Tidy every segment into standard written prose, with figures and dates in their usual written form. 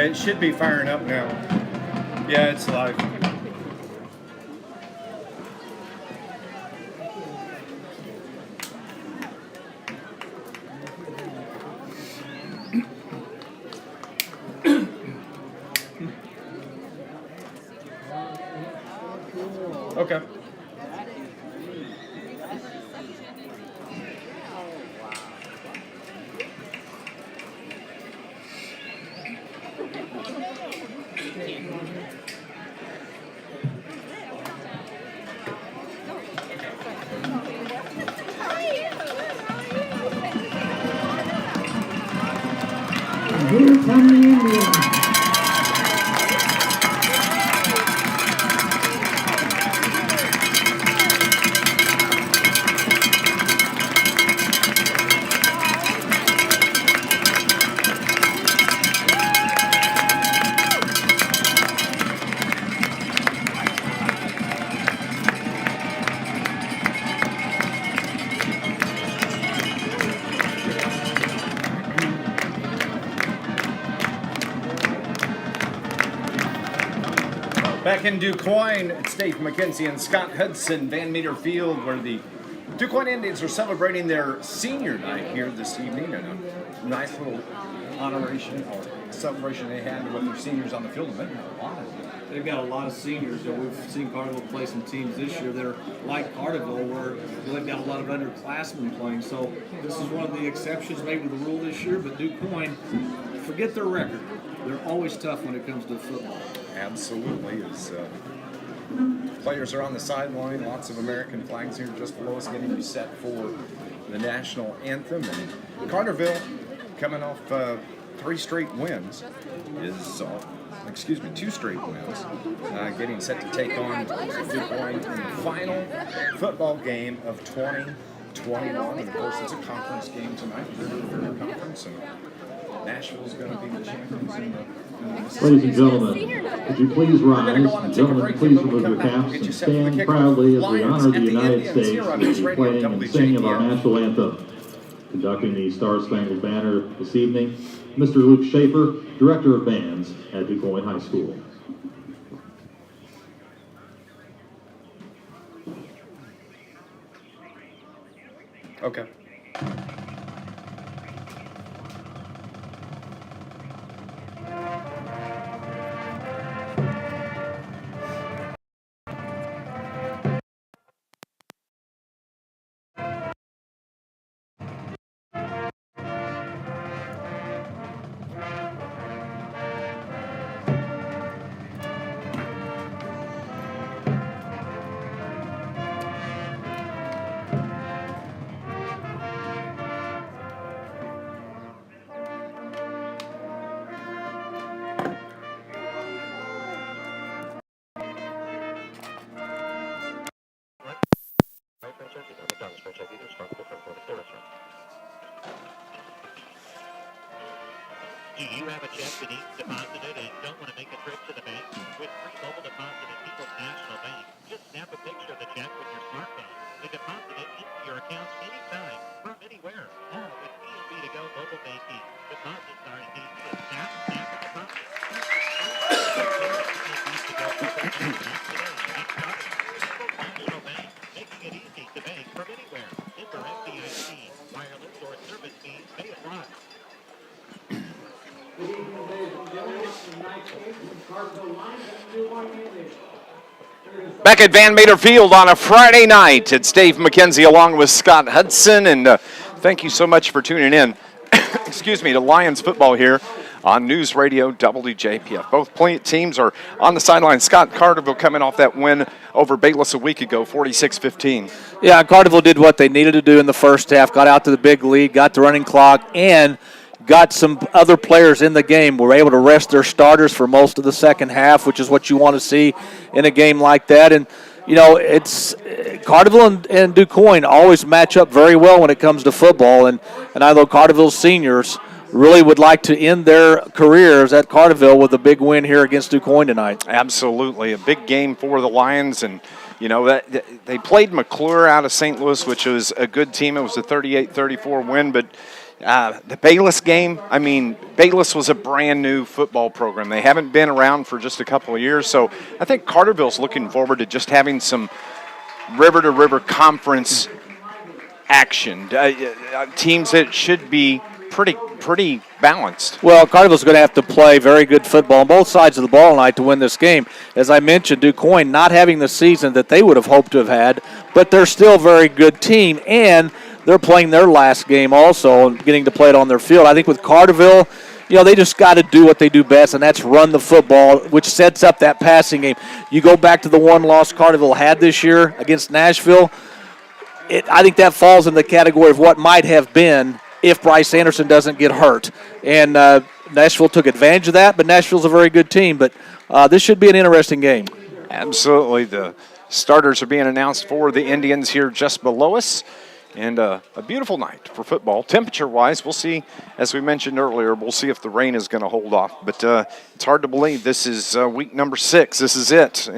It should be firing up now. Yeah, it's live. Okay. Here come the Indians. Back in Quoin, it's Dave McKenzie and Scott Hudson, Van Meter Field, where the Quoin Indians are celebrating their senior night here this evening, and a nice little honoration or celebration they had with their seniors on the field. They've got a lot of seniors. We've seen Carterville play some teams this year. They're like Carterville, where they've got a lot of underclassmen playing. So this is one of the exceptions, maybe the rule this year. But Quoin, forget their record. They're always tough when it comes to football. Absolutely. As players are on the sideline, lots of American flags here just below us getting set for the national anthem. And Carterville, coming off 3 straight wins, is two straight wins, getting set to take on Quoin in the final football game of 2021. And of course, it's a conference game tonight. They're in conference, and Nashville's going to be the champions in the Ladies and gentlemen, would you please rise? Gentlemen, please remove your caps and stand proudly as we honor the United States with the playing and singing of our national anthem. Conducting the Star-Spangled Banner this evening, Mr. Luke Schaefer, Director of Bands at Quoin High School. Okay. Do you have a check that needs deposited and don't want to make a trip to the bank? With free mobile deposit at People's National Bank, just snap a picture of the check with your smartphone and deposit it into your account anytime, from anywhere. Now with B&B to go mobile banking, deposits are as easy as snap, and deposit. B&B to go mobile banking today and start it. People's National Bank, making it easy to bank from anywhere. Member FDIC, wireless or service fees may apply. Good evening, ladies and gentlemen. Tonight's game from Carterville Lions and Quoin Indians. Back at Van Meter Field on a Friday night, it's Dave McKenzie along with Scott Hudson, and thank you so much for tuning in. Excuse me, to Lions football here on News Radio WJPF. Both teams are on the sideline. Scott, Carterville coming off that win over Bayless a week ago, 46-15. Yeah, Carterville did what they needed to do in the first half, got out to the big lead, got the running clock, and got some other players in the game, were able to rest their starters for most of the second half, which is what you want to see in a game like that. And, you know, it's Carterville and Quoin always match up very well when it comes to football. And I know Carterville's seniors really would like to end their careers at Carterville with a big win here against Quoin tonight. Absolutely. A big game for the Lions. And, you know, they played McClure out of St. Louis, which was a good team. It was a 38-34 win, but The Bayless game, I mean, Bayless was a brand new football program. They haven't been around for just a couple of years, so I think Carterville's looking forward to just having some river-to-river conference action. Teams that should be pretty balanced. Well, Carterville's going to have to play very good football on both sides of the ball tonight to win this game. As I mentioned, Quoin not having the season that they would have hoped to have had, but they're still a very good team, and they're playing their last game also and getting to play it on their field. I think with Carterville, they just got to do what they do best, and that's run the football, which sets up that passing game. You go back to the one loss Carterville had this year against Nashville, I think that falls in the category of what might have been if Bryce Anderson doesn't get hurt. And Nashville took advantage of that, but Nashville's a very good team. But this should be an interesting game. Absolutely. The starters are being announced for the Indians here just below us. And a beautiful night for football. Temperature-wise, we'll see, as we mentioned earlier, we'll see if the rain is going to hold off. But it's hard to believe this is week number 6. This is it.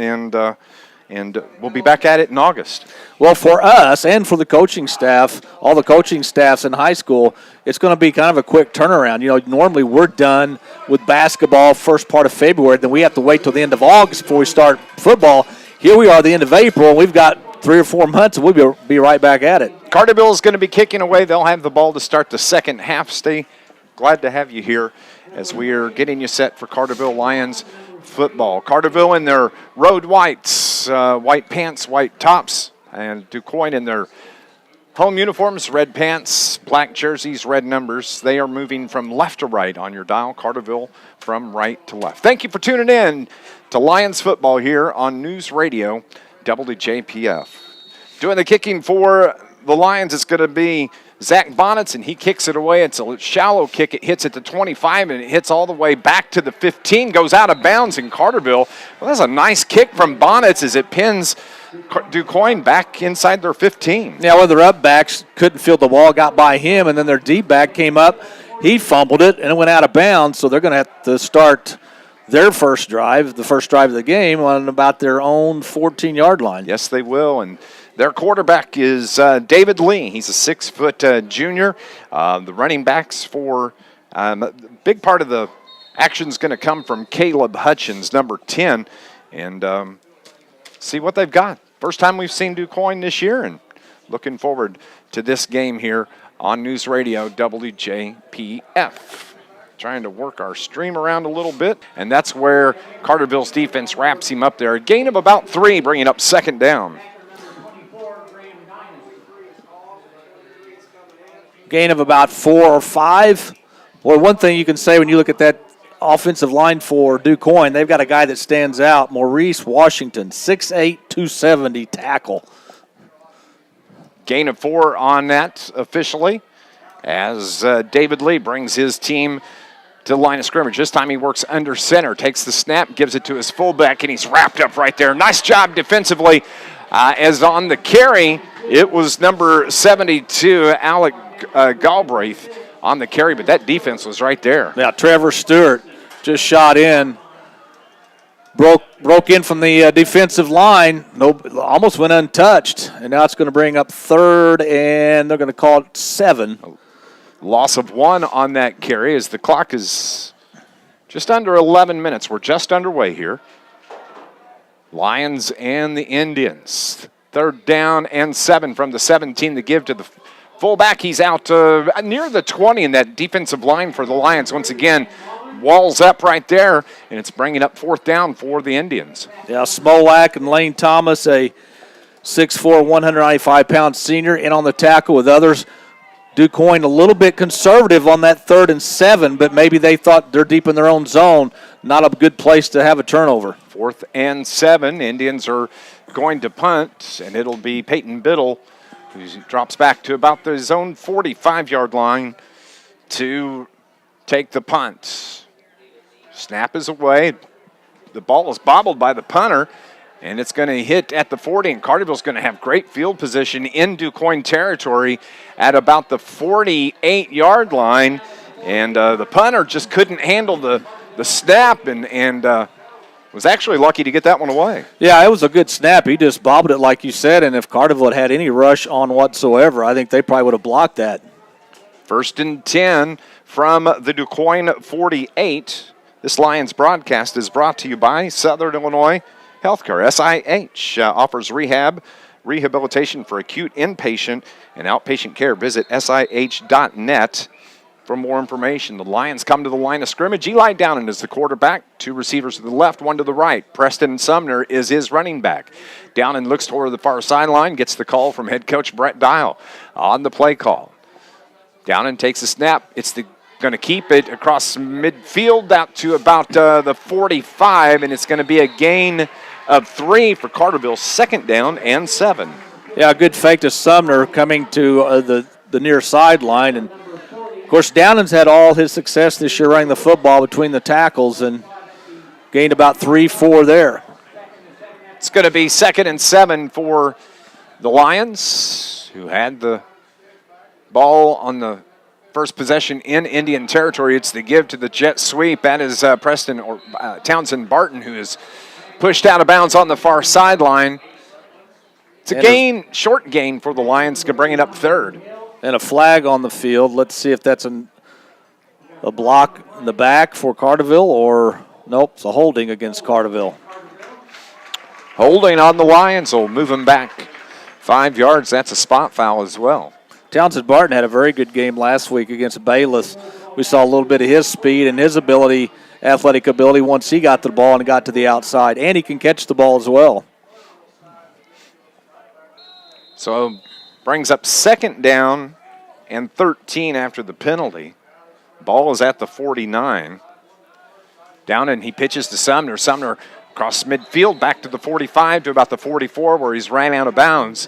And we'll be back at it in August. Well, for us and for the coaching staff, all the coaching staffs in high school, it's going to be kind of a quick turnaround. Normally we're done with basketball first part of February. Then we have to wait till the end of August before we start football. Here we are, the end of April, and we've got 3 or 4 months, and we'll be right back at it. Carterville is going to be kicking away. They'll have the ball to start the second half. Stay glad to have you here as we are getting you set for Carterville Lions football. Carterville in their road whites, white pants, white tops, and Quoin in their home uniforms, red pants, black jerseys, red numbers. They are moving from left to right on your dial. Carterville from right to left. Thank you for tuning in to Lions football here on News Radio WJPF. Doing the kicking for the Lions is going to be Zach Bonnets, and he kicks it away. It's a shallow kick. It hits at the 25, and it hits all the way back to the 15, goes out of bounds in Carterville. Well, that's a nice kick from Bonnets as it pins Quoin back inside their 15. Yeah, well, their up backs couldn't field the ball, got by him, and then their deep back came up. He fumbled it, and it went out of bounds, so they're going to have to start their first drive, the first drive of the game, on about their own 14-yard line. Yes, they will, and their quarterback is David Lee. He's a 6-foot junior. The running backs for a big part of the action is going to come from Caleb Hutchins, number 10, and see what they've got. First time we've seen Quoin this year, and looking forward to this game here on News Radio WJPF. Trying to work our stream around a little bit, and that's where Carterville's defense wraps him up there. A gain of about 3, bringing up second down. Gain of about 4 or 5. Well, one thing you can say when you look at that offensive line for Quoin, they've got a guy that stands out, Maurice Washington, 6'8", 270 tackle. Gain of 4 on that officially as David Lee brings his team to the line of scrimmage. This time he works under center, takes the snap, gives it to his fullback, and he's wrapped up right there. Nice job defensively. As on the carry, it was number 72, Alec Galbraith, on the carry, but that defense was right there. Yeah, Trevor Stewart just shot in, broke in from the defensive line, almost went untouched, and now it's going to bring up third, and they're going to call it 7. Loss of 1 on that carry as the clock is just under 11 minutes. We're just underway here. Lions and the Indians. 3rd down and 7 from the 17 to give to the fullback. He's out near the 20 in that defensive line for the Lions. Once again, walls up right there, and it's bringing up 4th down for the Indians. Yeah, Smolak and Lane Thomas, a 6'4", 195-pound senior, in on the tackle with others. Quoin a little bit conservative on that 3rd and 7, but maybe they thought they're deep in their own zone. Not a good place to have a turnover. 4th and 7. Indians are going to punt, and it'll be Peyton Biddle, who drops back to about the zone 45-yard line to take the punt. Snap is away. The ball is bobbled by the punter, and it's going to hit at the 40, and Carterville's going to have great field position in Quoin territory at about the 48-yard line, and the punter just couldn't handle the snap and was actually lucky to get that one away. Yeah, it was a good snap. He just bobbled it like you said, and if Carterville had any rush on whatsoever, I think they probably would have blocked that. First and 10 from the Quoin 48. This Lions broadcast is brought to you by Southern Illinois Healthcare. SIH offers rehabilitation for acute inpatient and outpatient care. Visit SIH.net for more information. The Lions come to the line of scrimmage. Eli Downen is the quarterback. 2 receivers to the left, 1 to the right. Preston Sumner is his running back. Downen looks toward the far sideline, gets the call from head coach Brett Dial on the play call. Downen takes a snap. It's going to keep it across midfield out to about the 45, and it's going to be a gain of 3 for Carterville. 2nd down and 7. Yeah, a good fake to Sumner coming to the near sideline. And, of course, Downen's had all his success this year running the football between the tackles and gained about 3-4 there. It's going to be 2nd and 7 for the Lions, who had the ball on the first possession in Indian territory. It's the give to the jet sweep. That is Townsend Barton, who is pushed out of bounds on the far sideline. It's a short gain for the Lions to bring it up 3rd. And a flag on the field. Let's see if that's a block in the back for Carterville, or nope, it's a holding against Carterville. Holding on the Lions will move them back 5 yards. That's a spot foul as well. Townsend Barton had a very good game last week against Bayless. We saw a little bit of his speed and his athletic ability once he got the ball and got to the outside. And he can catch the ball as well. So brings up 2nd down and 13 after the penalty. Ball is at the 49. Down and he pitches to Sumner. Sumner across midfield back to the 45 to about the 44 where he's ran out of bounds.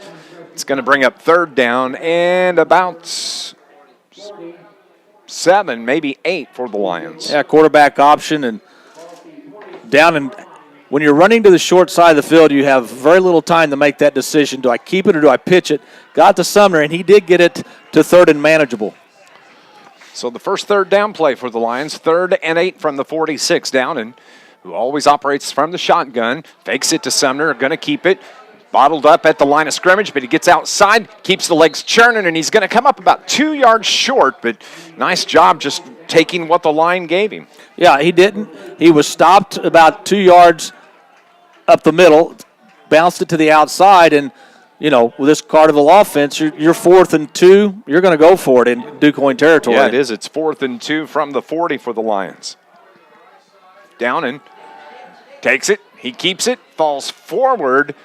It's going to bring up 3rd down and about 7, maybe 8 for the Lions. Yeah, quarterback option. And down and when you're running to the short side of the field, you have very little time to make that decision. Do I keep it or do I pitch it? Got to Sumner, and he did get it to 3rd and manageable. So the first 3rd down play for the Lions, 3rd and 8 from the 46. Downen, who always operates from the shotgun, fakes it to Sumner, going to keep it. Bottled up at the line of scrimmage, but he gets outside, keeps the legs churning, and he's going to come up about 2 yards short, but nice job just taking what the line gave him. Yeah, he didn't. He was stopped about 2 yards up the middle, bounced it to the outside, and, you know, with this Carterville offense, you're 4th and 2, you're going to go for it in Quoin territory. Yeah, it is. It's 4th and 2 from the 40 for the Lions. Downen takes it, he keeps it, falls forward,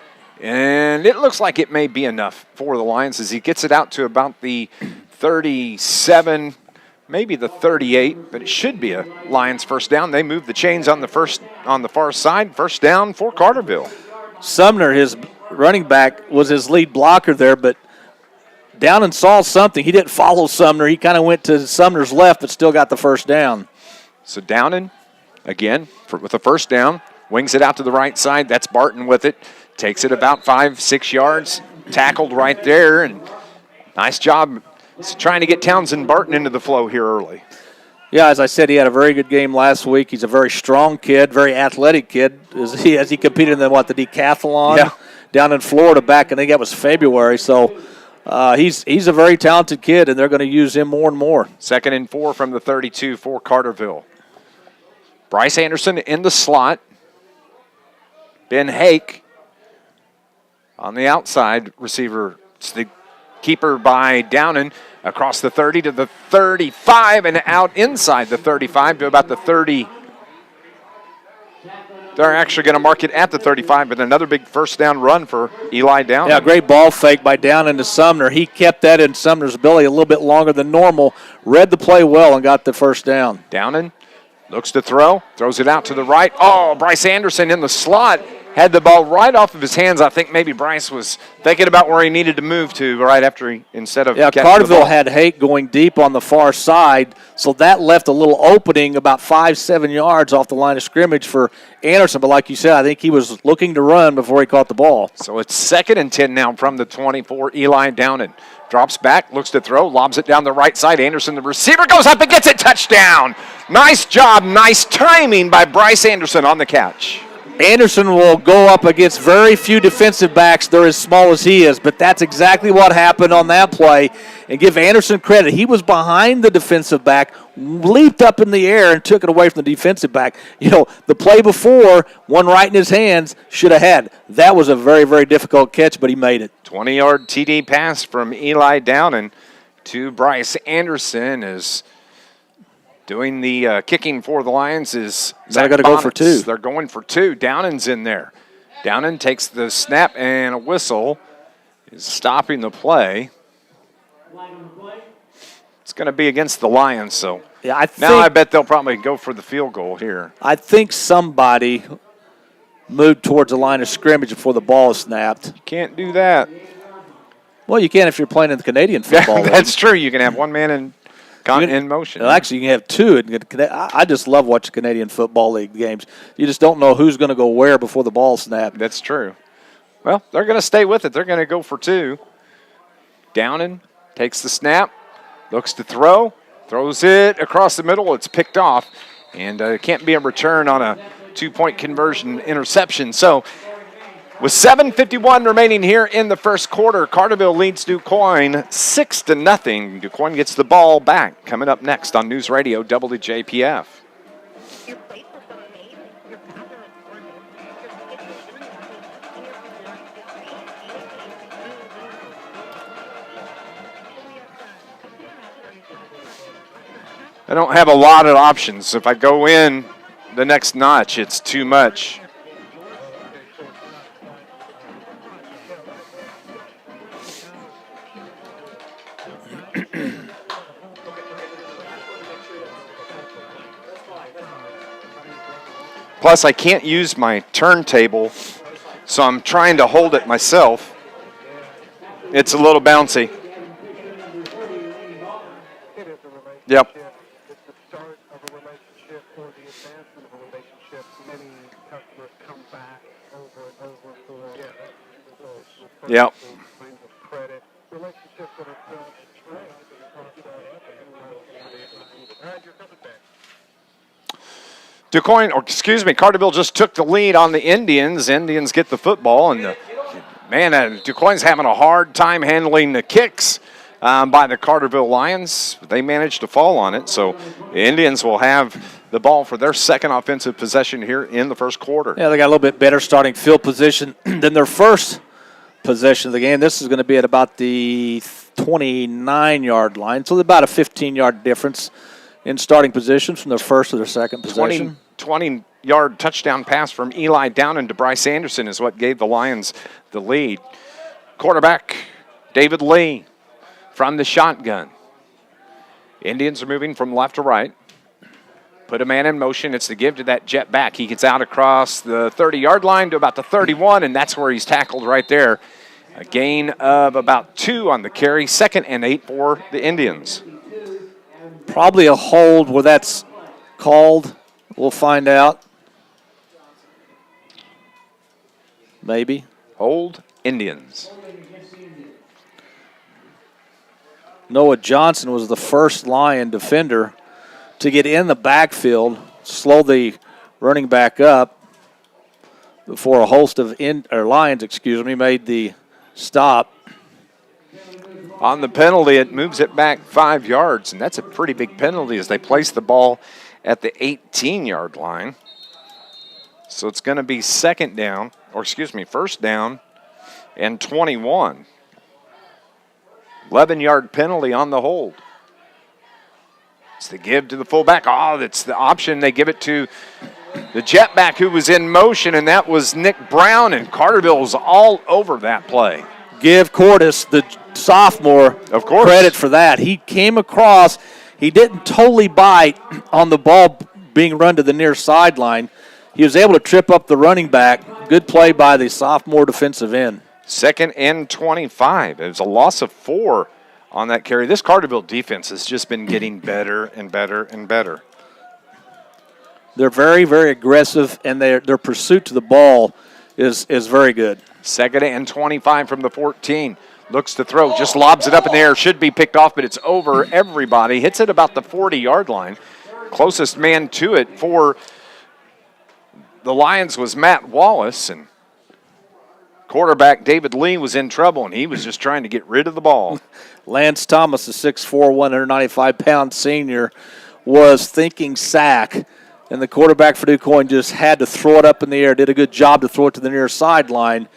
and it looks like it may be enough for the Lions as he gets it out to about the 37, maybe the 38, but it should be a Lions first down. They move the chains on the far side. First down for Carterville. Sumner, his running back, was his lead blocker there, but Downen saw something. He didn't follow Sumner. He kind of went to Sumner's left, but still got the first down. So Downen, again, with a first down, wings it out to the right side. That's Barton with it. Takes it about 5-6 yards, tackled right there, and nice job trying to get Townsend Barton into the flow here early. Yeah, as I said, he had a very good game last week. He's a very strong kid, very athletic kid. As he competed in the decathlon down in Florida back, I think that was February. So he's a very talented kid, and they're going to use him more and more. 2nd and 4 from the 32 for Carterville. Bryce Anderson in the slot. Ben Hake on the outside receiver. It's the keeper by Downen across the 30 to the 35 and out inside the 35 to about the 30. They're actually going to mark it at the 35, but another big first down run for Eli Downen. Yeah, great ball fake by Downen to Sumner. He kept that in Sumner's ability a little bit longer than normal, read the play well, and got the first down. Downen looks to throw, throws it out to the right. Oh, Bryce Anderson in the slot. Had the ball right off of his hands. I think maybe Bryce was thinking about where he needed to move to right after instead of catching Carterville the ball. had Hake going deep on the far side, so that left a little opening about 5-7 yards off the line of scrimmage for Anderson. But like you said, I think he was looking to run before he caught the ball. So it's 2nd and 10 now from the 24. Eli Downen drops back, looks to throw, lobs it down the right side. Anderson, the receiver, goes up and gets it. Touchdown. Nice job, nice timing by Bryce Anderson on the catch. Anderson will go up against very few defensive backs. They're as small as he is, but that's exactly what happened on that play. And give Anderson credit. He was behind the defensive back, leaped up in the air, and took it away from the defensive back. You know, the play before, one right in his hands, should have had. That was a very, very difficult catch, but he made it. 20-yard TD pass from Eli Downen to Bryce Anderson is doing the kicking for the Lions is They're going to go for two. They're going for two. Downen's in there. Downen takes the snap and a whistle is stopping the play. It's going to be against the Lions, so yeah, I bet they'll probably go for the field goal here. I think somebody moved towards the line of scrimmage before the ball is snapped. You can't do that. Well, you can if you're playing in the Canadian football league. That's true. You can have one man in motion. Well, actually, you can have two. I just love watching Canadian Football League games. You just don't know who's going to go where before the ball snapped. That's true. Well, they're going to stay with it. They're going to go for two. Downen takes the snap, looks to throw, throws it across the middle. It's picked off, and it can't be a return on a two-point conversion interception. So with 7:51 remaining here in the first quarter, Carterville leads DuQuoin 6-0. DuQuoin gets the ball back. Coming up next on News Radio WJPF. I don't have a lot of options. If I go in the next notch, it's too much. Plus, I can't use my turntable, so I'm trying to hold it myself. It's a little bouncy. Yep. Yep. Carterville just took the lead on the Indians. Indians get the football, and DuQuoin's having a hard time handling the kicks by the Carterville Lions. They managed to fall on it, so the Indians will have the ball for their second offensive possession here in the first quarter. Yeah, they got a little bit better starting field position than their first possession of the game. This is going to be at about the 29-yard line, so about a 15-yard difference in starting positions from their first to their second possession. 20-yard touchdown pass from Eli Downen to Bryce Anderson is what gave the Lions the lead. Quarterback David Lee from the shotgun. Indians are moving from left to right. Put a man in motion. It's the give to that jet back. He gets out across the 30-yard line to about the 31, and that's where he's tackled right there. A gain of about 2 on the carry. 2nd and 8 for the Indians. Probably a hold where that's called. We'll find out. Maybe. Hold Indians. Noah Johnson was the first Lion defender to get in the backfield, slow the running back up before a host of Lions made the stop. On the penalty, it moves it back 5 yards, and that's a pretty big penalty as they place the ball at the 18-yard line. So it's going to be first down and 21. 11-yard penalty on the hold. It's the give to the fullback. Oh, that's the option. They give it to the jetback who was in motion, and that was Nick Brown, and Carterville's all over that play. Give Cordes, the sophomore, of course, credit for that. He came across. He didn't totally bite on the ball being run to the near sideline. He was able to trip up the running back. Good play by the sophomore defensive end. 2nd and 25. It was a loss of 4 on that carry. This Carterville defense has just been getting better and better and better. They're very, very aggressive, and their pursuit to the ball is very good. 2nd and 25 from the 14. Looks to throw, just lobs it up in the air. Should be picked off, but it's over everybody. Hits it about the 40-yard line. Closest man to it for the Lions was Matt Wallace, and quarterback David Lee was in trouble, and he was just trying to get rid of the ball. Lance Thomas, a 6'4", 195-pound senior, was thinking sack, and the quarterback for Quoin just had to throw it up in the air, did a good job to throw it to the near sideline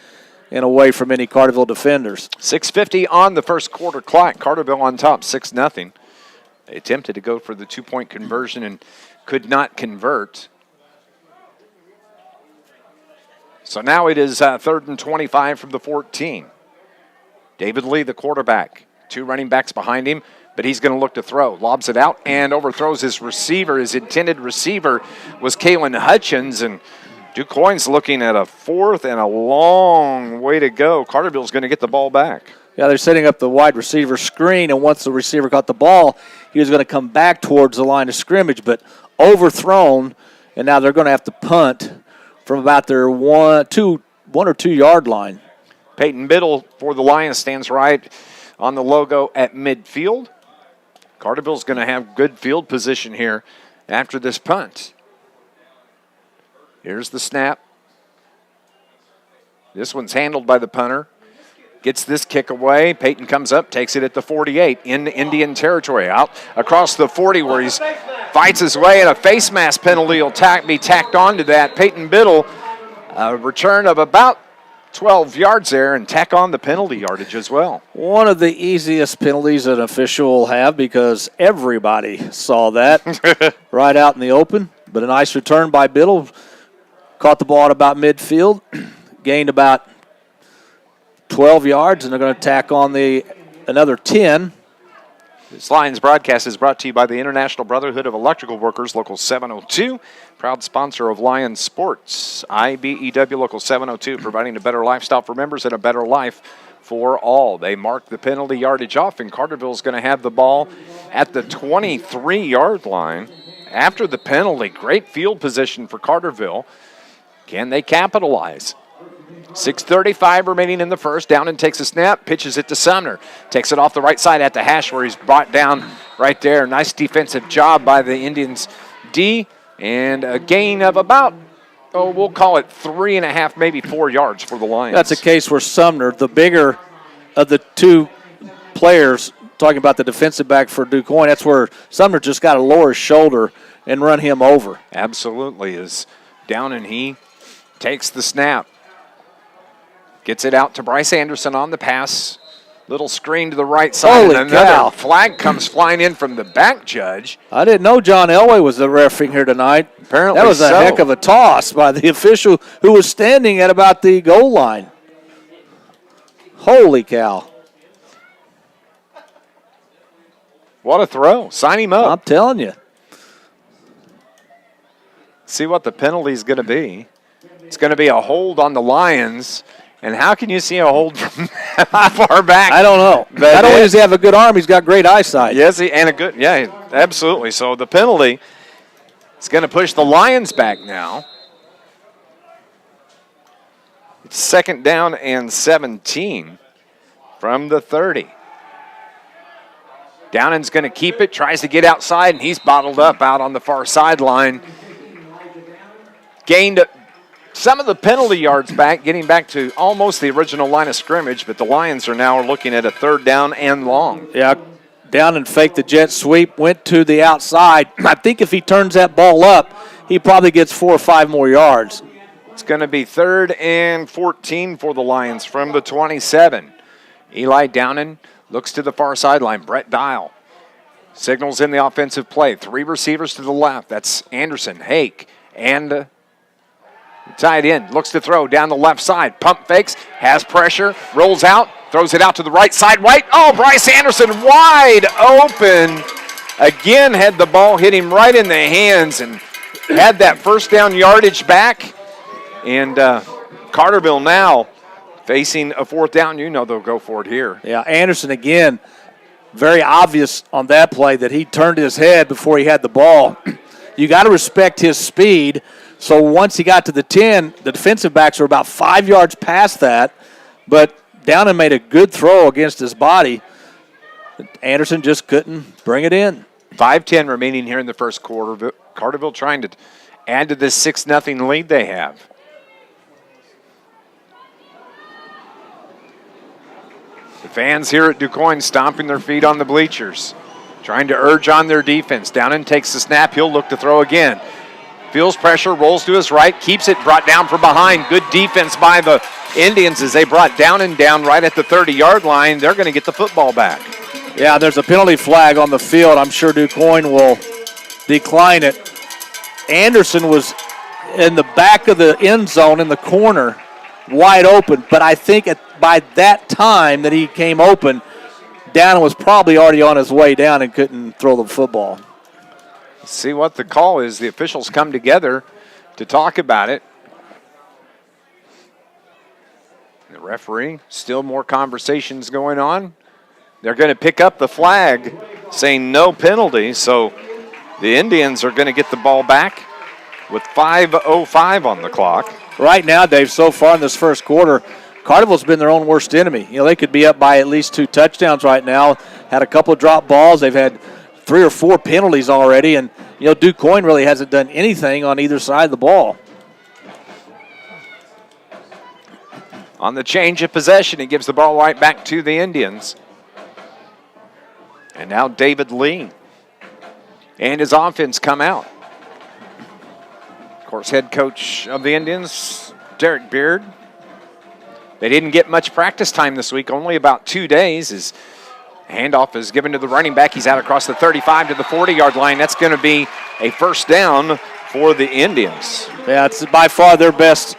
and away from any Carterville defenders. 6:50 on the first quarter clock. Carterville on top, 6-0. They attempted to go for the two-point conversion and could not convert. So now it is 3rd and 25 from the 14. David Lee, the quarterback. 2 running backs behind him, but he's going to look to throw. Lobs it out and overthrows his receiver. His intended receiver was Kalen Hutchins, and Quoin's looking at a 4th and a long way to go. Carterville's going to get the ball back. Yeah, they're setting up the wide receiver screen, and once the receiver got the ball, he was going to come back towards the line of scrimmage, but overthrown, and now they're going to have to punt from about their 1 or 2 yard line. Peyton Biddle for the Lions stands right on the logo at midfield. Carterville's going to have good field position here after this punt. Here's the snap. This one's handled by the punter. Gets this kick away. Peyton comes up, takes it at the 48 in Indian territory. Out across the 40 where he fights his way, and a face mask penalty will be tacked onto that. Peyton Biddle, a return of about 12 yards there, and tack on the penalty yardage as well. One of the easiest penalties an official will have because everybody saw that right out in the open. But a nice return by Biddle. Caught the ball at about midfield, gained about 12 yards, and they're going to tack on another 10. This Lions broadcast is brought to you by the International Brotherhood of Electrical Workers, Local 702, proud sponsor of Lions Sports. IBEW Local 702, providing a better lifestyle for members and a better life for all. They mark the penalty yardage off, and Carterville's going to have the ball at the 23-yard line. After the penalty, great field position for Carterville. Can they capitalize? 6:35 remaining in the first. Downen takes a snap, pitches it to Sumner. Takes it off the right side at the hash where he's brought down right there. Nice defensive job by the Indians D. And a gain of about, we'll call it 3.5, maybe 4 yards for the Lions. That's a case where Sumner, the bigger of the two players, talking about the defensive back for Quoin, that's where Sumner just got to lower his shoulder and run him over. Absolutely is down, and he takes the snap. Gets it out to Bryce Anderson on the pass. Little screen to the right side. Holy and cow. another flag comes flying in from the back judge. I didn't know John Elway was the referee here tonight. Apparently that was a heck of a toss by the official who was standing at about the goal line. Holy cow. What a throw. Sign him up. I'm telling you. See what the penalty is going to be. It's going to be a hold on the Lions. And how can you see a hold from that far back? I don't know. Not only does he have a good arm, he's got great eyesight. Yes, absolutely. So the penalty is going to push the Lions back now. It's 2nd down and 17 from the 30. Downen's going to keep it, tries to get outside, and he's bottled up out on the far sideline. Gained some of the penalty yards back, getting back to almost the original line of scrimmage, but the Lions are now looking at a 3rd down and long. Yeah, down and faked the jet sweep, went to the outside. I think if he turns that ball up, he probably gets 4 or 5 more yards. It's going to be 3rd and 14 for the Lions from the 27. Eli Downen looks to the far sideline. Brett Dial signals in the offensive play. 3 receivers to the left. That's Anderson, Hake, and tight end. Looks to throw down the left side. Pump fakes, has pressure, rolls out, throws it out to the right side. Bryce Anderson wide open. Again, had the ball hit him right in the hands and had that 1st down yardage back. And Carterville now facing a 4th down. You know they'll go for it here. Yeah, Anderson again, very obvious on that play that he turned his head before he had the ball. You got to respect his speed. So once he got to the 10, the defensive backs were about 5 yards past that, but Downen made a good throw against his body. Anderson just couldn't bring it in. 5:10 remaining here in the first quarter. Carterville trying to add to this 6-0 lead they have. The fans here at Quoin stomping their feet on the bleachers, trying to urge on their defense. Downen takes the snap. He'll look to throw again. Feels pressure, rolls to his right, keeps it, brought down from behind. Good defense by the Indians as they brought Downen down right at the 30-yard line. They're going to get the football back. Yeah, there's a penalty flag on the field. I'm sure Quoin will decline it. Anderson was in the back of the end zone in the corner, wide open. But I think by that time that he came open, Downen was probably already on his way down and couldn't throw the football. Let's see what the call is. The officials come together to talk about it. The referee, still more conversations going on. They're going to pick up the flag saying no penalty, so the Indians are going to get the ball back with 5:05 on the clock. Right now, Dave, so far in this first quarter, Carterville's been their own worst enemy. You know, they could be up by at least 2 touchdowns right now. Had a couple of drop balls. They've had 3 or 4 penalties already, and you know, Quoin really hasn't done anything on either side of the ball. On the change of possession, he gives the ball right back to the Indians. And now David Lee and his offense come out. Of course, head coach of the Indians, Derek Beard. They didn't get much practice time this week, only about 2 days. His handoff is given to the running back. He's out across the 35 to the 40-yard line. That's going to be a first down for the Indians. Yeah, it's by far their best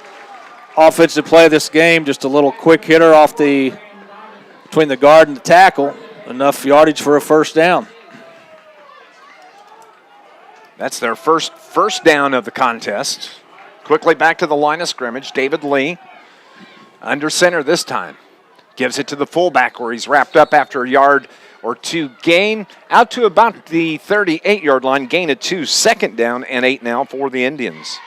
offensive play of this game. Just a little quick hitter off between the guard and the tackle. Enough yardage for a first down. That's their first down of the contest. Quickly back to the line of scrimmage. David Lee under center this time. Gives it to the fullback where he's wrapped up after a yard or 2 gain. Out to about the 38-yard line. Gain of 2. Second down and 8 now for the Indians.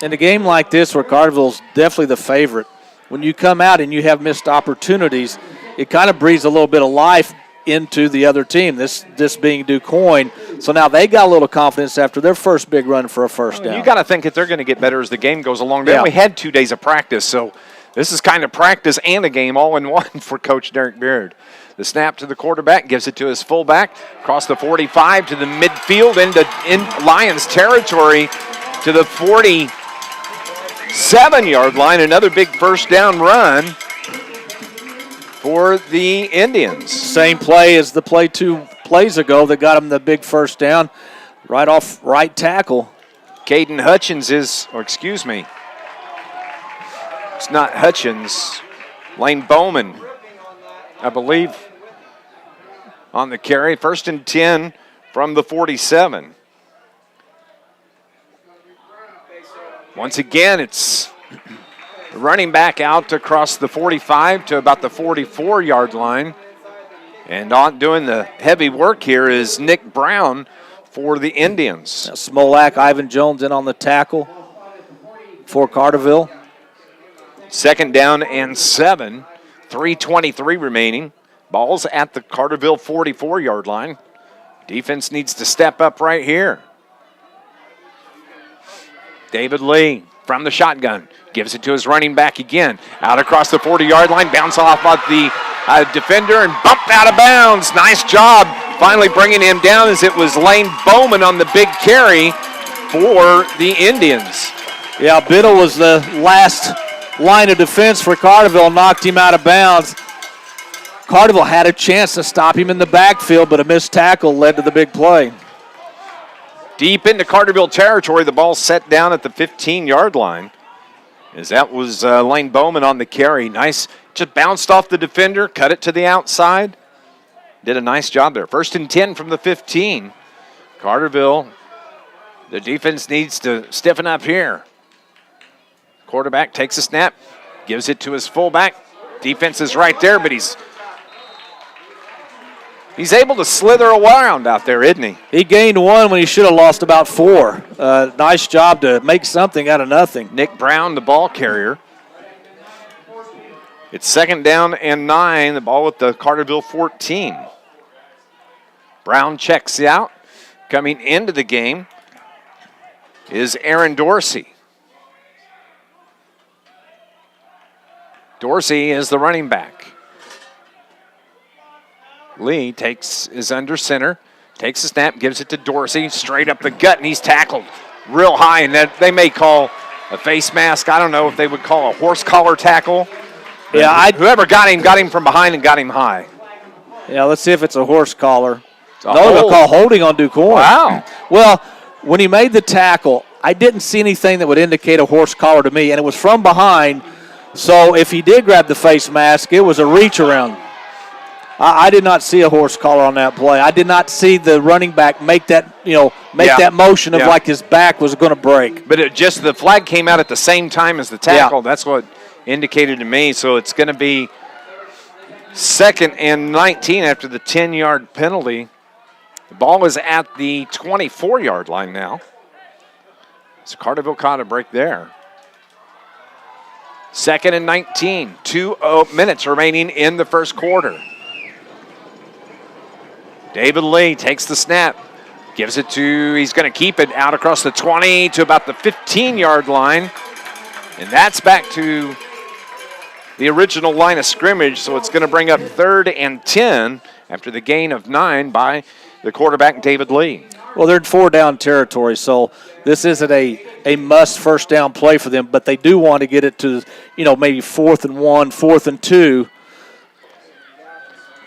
In a game like this where Carterville's definitely the favorite, when you come out and you have missed opportunities, it kind of breathes a little bit of life into the other team, this being Quoin. So now they got a little confidence after their first big run for a first down. You got to think that they're going to get better as the game goes along. They only had 2 days of practice, so this is kind of practice and a game all in one for Coach Derek Beard. The snap to the quarterback, gives it to his fullback, across the 45 to the midfield in Lions territory to the 47-yard line. Another big first down run for the Indians. Same play as the play 2 plays ago that got him the big first down right off right tackle. Caden Hutchins it's not Hutchins, Lane Bowman, I believe, on the carry. 1st and 10 from the 47. Once again, it's running back out across the 45 to about the 44-yard line. And on doing the heavy work here is Nick Brown for the Indians. Smolak, Ivan Jones in on the tackle for Carterville. 2nd down and 7. 3:23 remaining. Ball's at the Carterville 44-yard line. Defense needs to step up right here. David Lee from the shotgun. Gives it to his running back again. Out across the 40-yard line. Bounce off of the defender and bumped out of bounds. Nice job finally bringing him down as it was Lane Bowman on the big carry for the Indians. Yeah, Biddle was the last line of defense for Carterville, knocked him out of bounds. Carterville had a chance to stop him in the backfield, but a missed tackle led to the big play. Deep into Carterville territory, the ball set down at the 15-yard line. As that was Lane Bowman on the carry. Nice, just bounced off the defender, cut it to the outside. Did a nice job there. 1st and 10 from the 15. Carterville, the defense needs to stiffen up here. Quarterback takes a snap, gives it to his fullback. Defense is right there, but he's able to slither around out there, isn't he? He gained 1 when he should have lost about 4. Nice job to make something out of nothing. Nick Brown, the ball carrier. It's 2nd down and 9. The ball at the Carterville 14. Brown checks out, coming into the game. is Aaron Dorsey. Dorsey is the running back. Lee is under center, takes the snap, gives it to Dorsey, straight up the gut, and he's tackled real high. And that they may call a face mask. I don't know if they would call a horse collar tackle. Yeah, whoever got him from behind and got him high. Yeah, let's see if it's a horse collar. No, they'll call holding on Ducoin. Wow. Well, when he made the tackle, I didn't see anything that would indicate a horse collar to me, and it was from behind. So if he did grab the face mask, it was a reach around. I did not see a horse collar on that play. I did not see the running back make that motion of like his back was going to break. But the flag came out at the same time as the tackle. Yeah. That's what indicated to me. So it's going to be 2nd and 19 after the 10-yard penalty. The ball is at the 24-yard line now. So Carterville caught a break there. 2nd and 19, 2 minutes remaining in the first quarter. David Lee takes the snap, gives it he's going to keep it out across the 20 to about the 15-yard line. And that's back to the original line of scrimmage, so it's going to bring up 3rd and 10 after the gain of 9 by the quarterback, David Lee. Well, they're in 4-down territory, so this isn't a must first down play for them, but they do want to get it to, maybe 4th and 1, 4th and 2.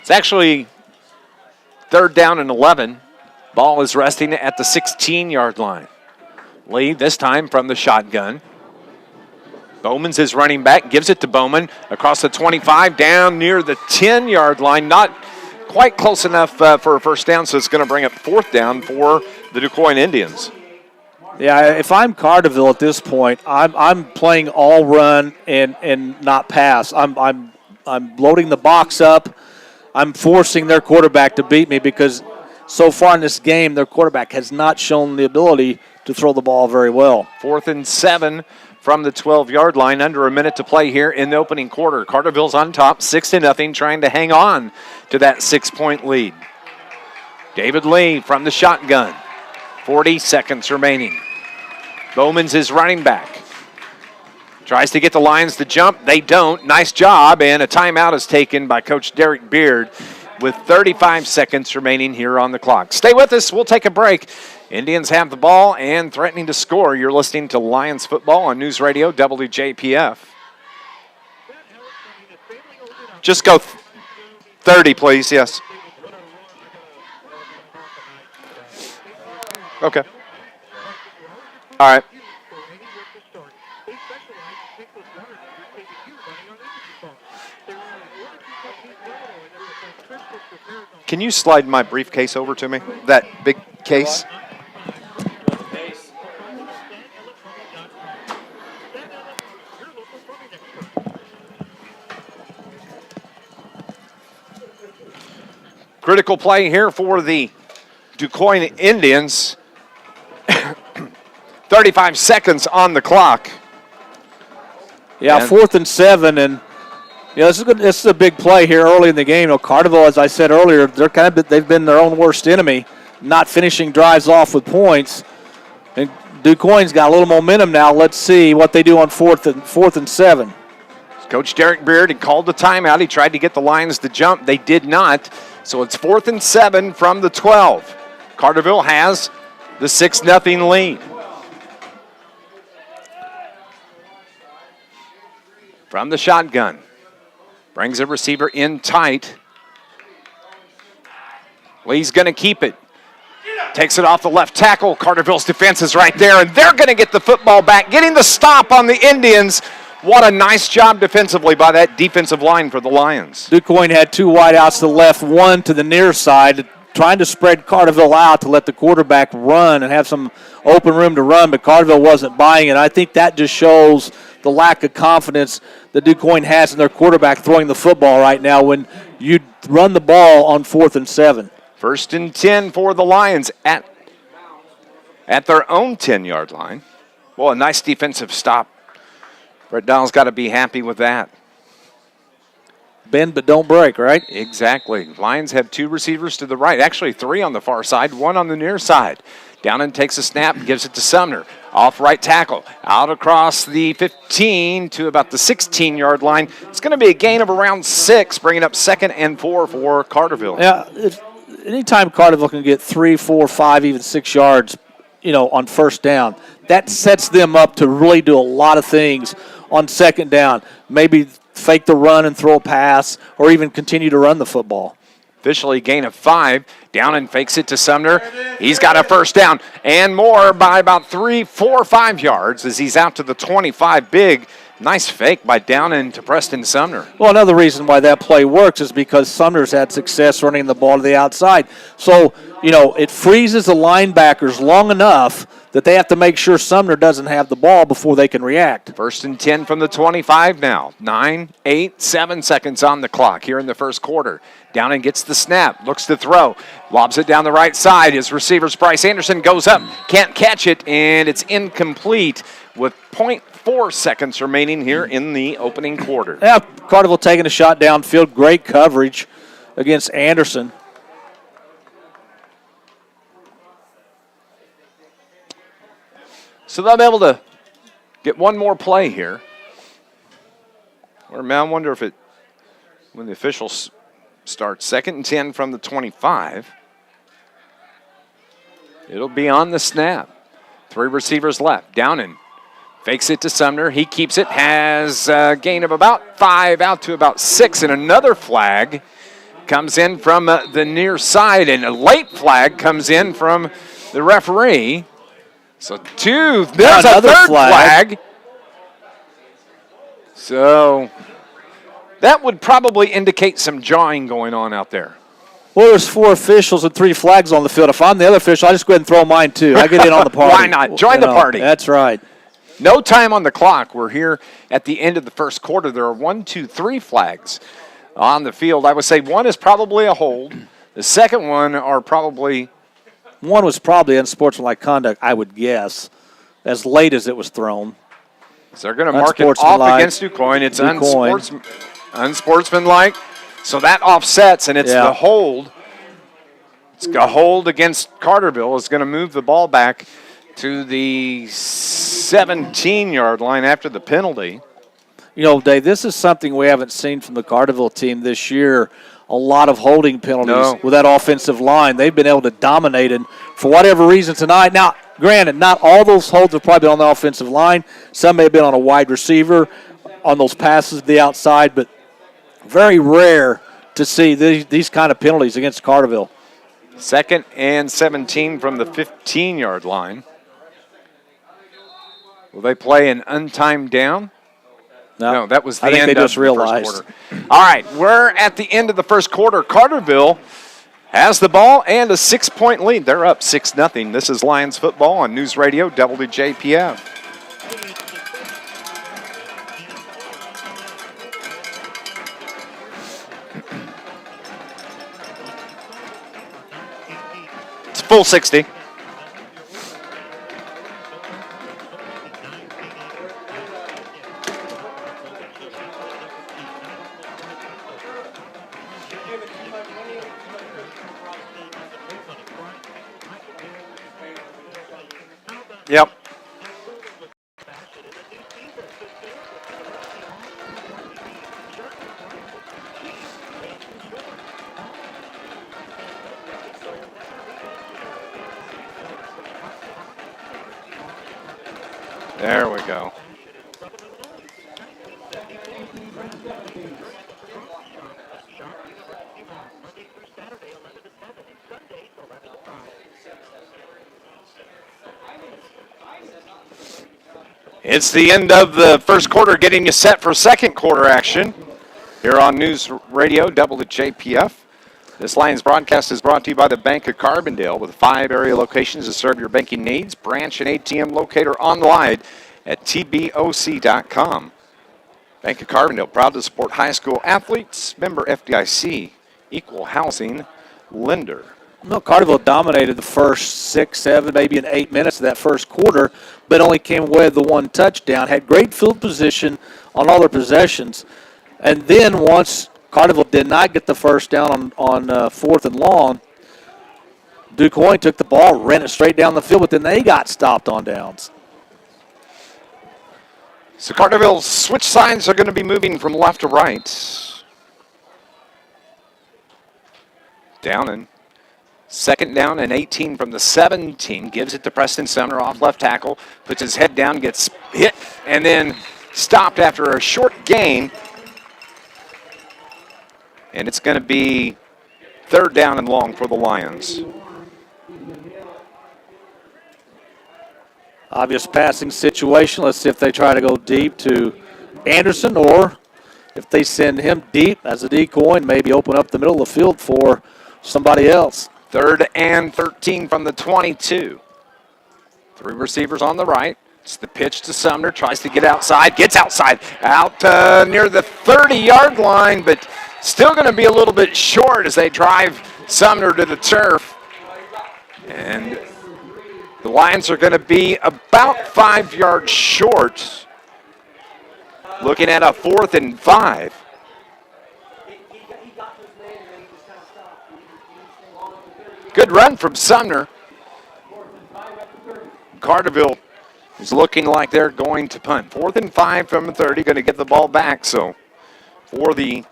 It's actually 3rd down and 11. Ball is resting at the 16-yard line. Lee, this time from the shotgun. Bowman's his running back, gives it to Bowman across the 25, down near the 10-yard line. Not quite close enough for a first down, so it's going to bring up 4th down for the Quoin Indians. Yeah, if I'm Carterville at this point, I'm playing all run and not pass. I'm loading the box up. I'm forcing their quarterback to beat me because so far in this game, their quarterback has not shown the ability to throw the ball very well. 4th and 7 from the 12-yard line. Under a minute to play here in the opening quarter. Carterville's on top, 6-0, trying to hang on to that 6-point lead. David Lee from the shotgun. 40 seconds remaining. Bowman's his running back. Tries to get the Lions to jump. They don't. Nice job, and a timeout is taken by Coach Derek Beard with 35 seconds remaining here on the clock. Stay with us. We'll take a break. Indians have the ball and threatening to score. You're listening to Lions football on News Radio WJPF. Just go 30, please. Yes. Okay. All right. Can you slide my briefcase over to me? That big case? Critical play here for the Quoin Indians. 35 seconds on the clock. Yeah, 4th and 7, and this is a big play here early in the game. Carterville, as I said earlier, they've been their own worst enemy, not finishing drives off with points. And Ducoin's got a little momentum now. Let's see what they do on 4th and 7. Coach Derek Beard had called the timeout. He tried to get the Lions to jump. They did not. So it's 4th and 7 from the 12. Carterville has the 6-0 lead. From the shotgun. Brings a receiver in tight. Lee's going to keep it. Takes it off the left tackle. Carterville's defense is right there, and they're going to get the football back, getting the stop on the Indians. What a nice job defensively by that defensive line for the Lions. Ducoin had 2 wideouts to the left, 1 to the near side, trying to spread Carterville out to let the quarterback run and have some open room to run, but Carterville wasn't buying it. I think that just shows the lack of confidence that Ducoin has in their quarterback throwing the football right now when you run the ball on 4th and 7. 1st and 10 for the Lions at their own 10-yard line. Well, a nice defensive stop. Brett Dowell's got to be happy with that. Bend but don't break, right? Exactly. Lions have 2 receivers to the right. Actually, 3 on the far side, 1 on the near side. Downen takes a snap, gives it to Sumner. Off right tackle, out across the 15 to about the 16-yard line. It's going to be a gain of around 6, bringing up 2nd and 4 for Carterville. Yeah, anytime Carterville can get 3, 4, 5, even 6 yards, on first down, that sets them up to really do a lot of things on second down. Maybe fake the run and throw a pass, or even continue to run the football. Officially gain of 5. Downen fakes it to Sumner. He's got a first down and more by about 3, 4, 5 yards as he's out to the 25. Big, nice fake by Downen to Preston Sumner. Well, another reason why that play works is because Sumner's had success running the ball to the outside. So, it freezes the linebackers long enough that they have to make sure Sumner doesn't have the ball before they can react. 1st and 10 from the 25 now. 9, 8, 7 seconds on the clock here in the first quarter. Downen gets the snap, looks to throw, lobs it down the right side. His receivers, Bryce Anderson, goes up, can't catch it, and it's incomplete with 0.4 seconds remaining here in the opening quarter. Yeah, Carterville taking a shot downfield. Great coverage against Anderson. So they'll be able to get one more play here. Or, man, I wonder if when the officials start 2nd and 10 from the 25, it'll be on the snap. 3 receivers left. Downen fakes it to Sumner. He keeps it, has a gain of about 5 out to about 6, and another flag comes in from the near side, and a late flag comes in from the referee. So 2, there's a third flag. So that would probably indicate some jawing going on out there. Well, there's 4 officials and 3 flags on the field. If I'm the other official, I just go ahead and throw mine too. I get in on the party. Why not? Join the party. That's right. No time on the clock. We're here at the end of the first quarter. There are 1, 2, 3 flags on the field. I would say one is probably a hold. The second one are probably... One was probably unsportsmanlike conduct, I would guess, as late as it was thrown. So they're going to mark it off against Quoin. It's unsportsmanlike. So that offsets, and it's the hold. It's a hold against Carterville. It's going to move the ball back to the 17-yard line after the penalty. Dave, this is something we haven't seen from the Carterville team this year. A lot of holding penalties with that offensive line. They've been able to dominate it for whatever reason tonight. Now, granted, not all those holds have probably been on the offensive line. Some may have been on a wide receiver on those passes to the outside, but very rare to see these kind of penalties against Carterville. 2nd and 17 from the 15-yard line. Will they play an untimed down? No, that was the end of the first quarter. All right, we're at the end of the first quarter. Carterville has the ball and a 6-point lead. They're up 6-0. This is Lions football on News Radio WJPF. It's full 60. Yep. There we go. It's the end of the first quarter, getting you set for second quarter action here on News Radio WJPF. This Lions broadcast is brought to you by the Bank of Carbondale with 5 area locations to serve your banking needs. Branch and ATM locator online at tboc.com. Bank of Carbondale, proud to support high school athletes. Member FDIC, equal housing lender. No, Carterville dominated the first 6, 7, maybe in 8 minutes of that first quarter, but only came away with the 1 touchdown. Had great field position on all their possessions. And then once Carterville did not get the first down on 4th and long, Quoin took the ball, ran it straight down the field, but then they got stopped on downs. So Carterville's switch signs are going to be moving from left to right. Downing. Second down and 18 from the 17. Gives it to Preston Sumner off left tackle. Puts his head down, gets hit, and then stopped after a short gain. And it's going to be third down and long for the Lions. Obvious passing situation. Let's see if they try to go deep to Anderson, or if they send him deep as a decoy and maybe open up the middle of the field for somebody else. Third and 13 from the 22. Three receivers on the right. It's the pitch to Sumner. Tries to get outside. Gets outside. Out near the 30-yard line, but still going to be a little bit short as they drive Sumner to the turf. And the Lions are going to be about 5 yards short. Looking at a 4th and 5. Good run from Sumner. Carterville is looking like they're going to punt. 4th and 5 from the 30, going to get the ball back. So for the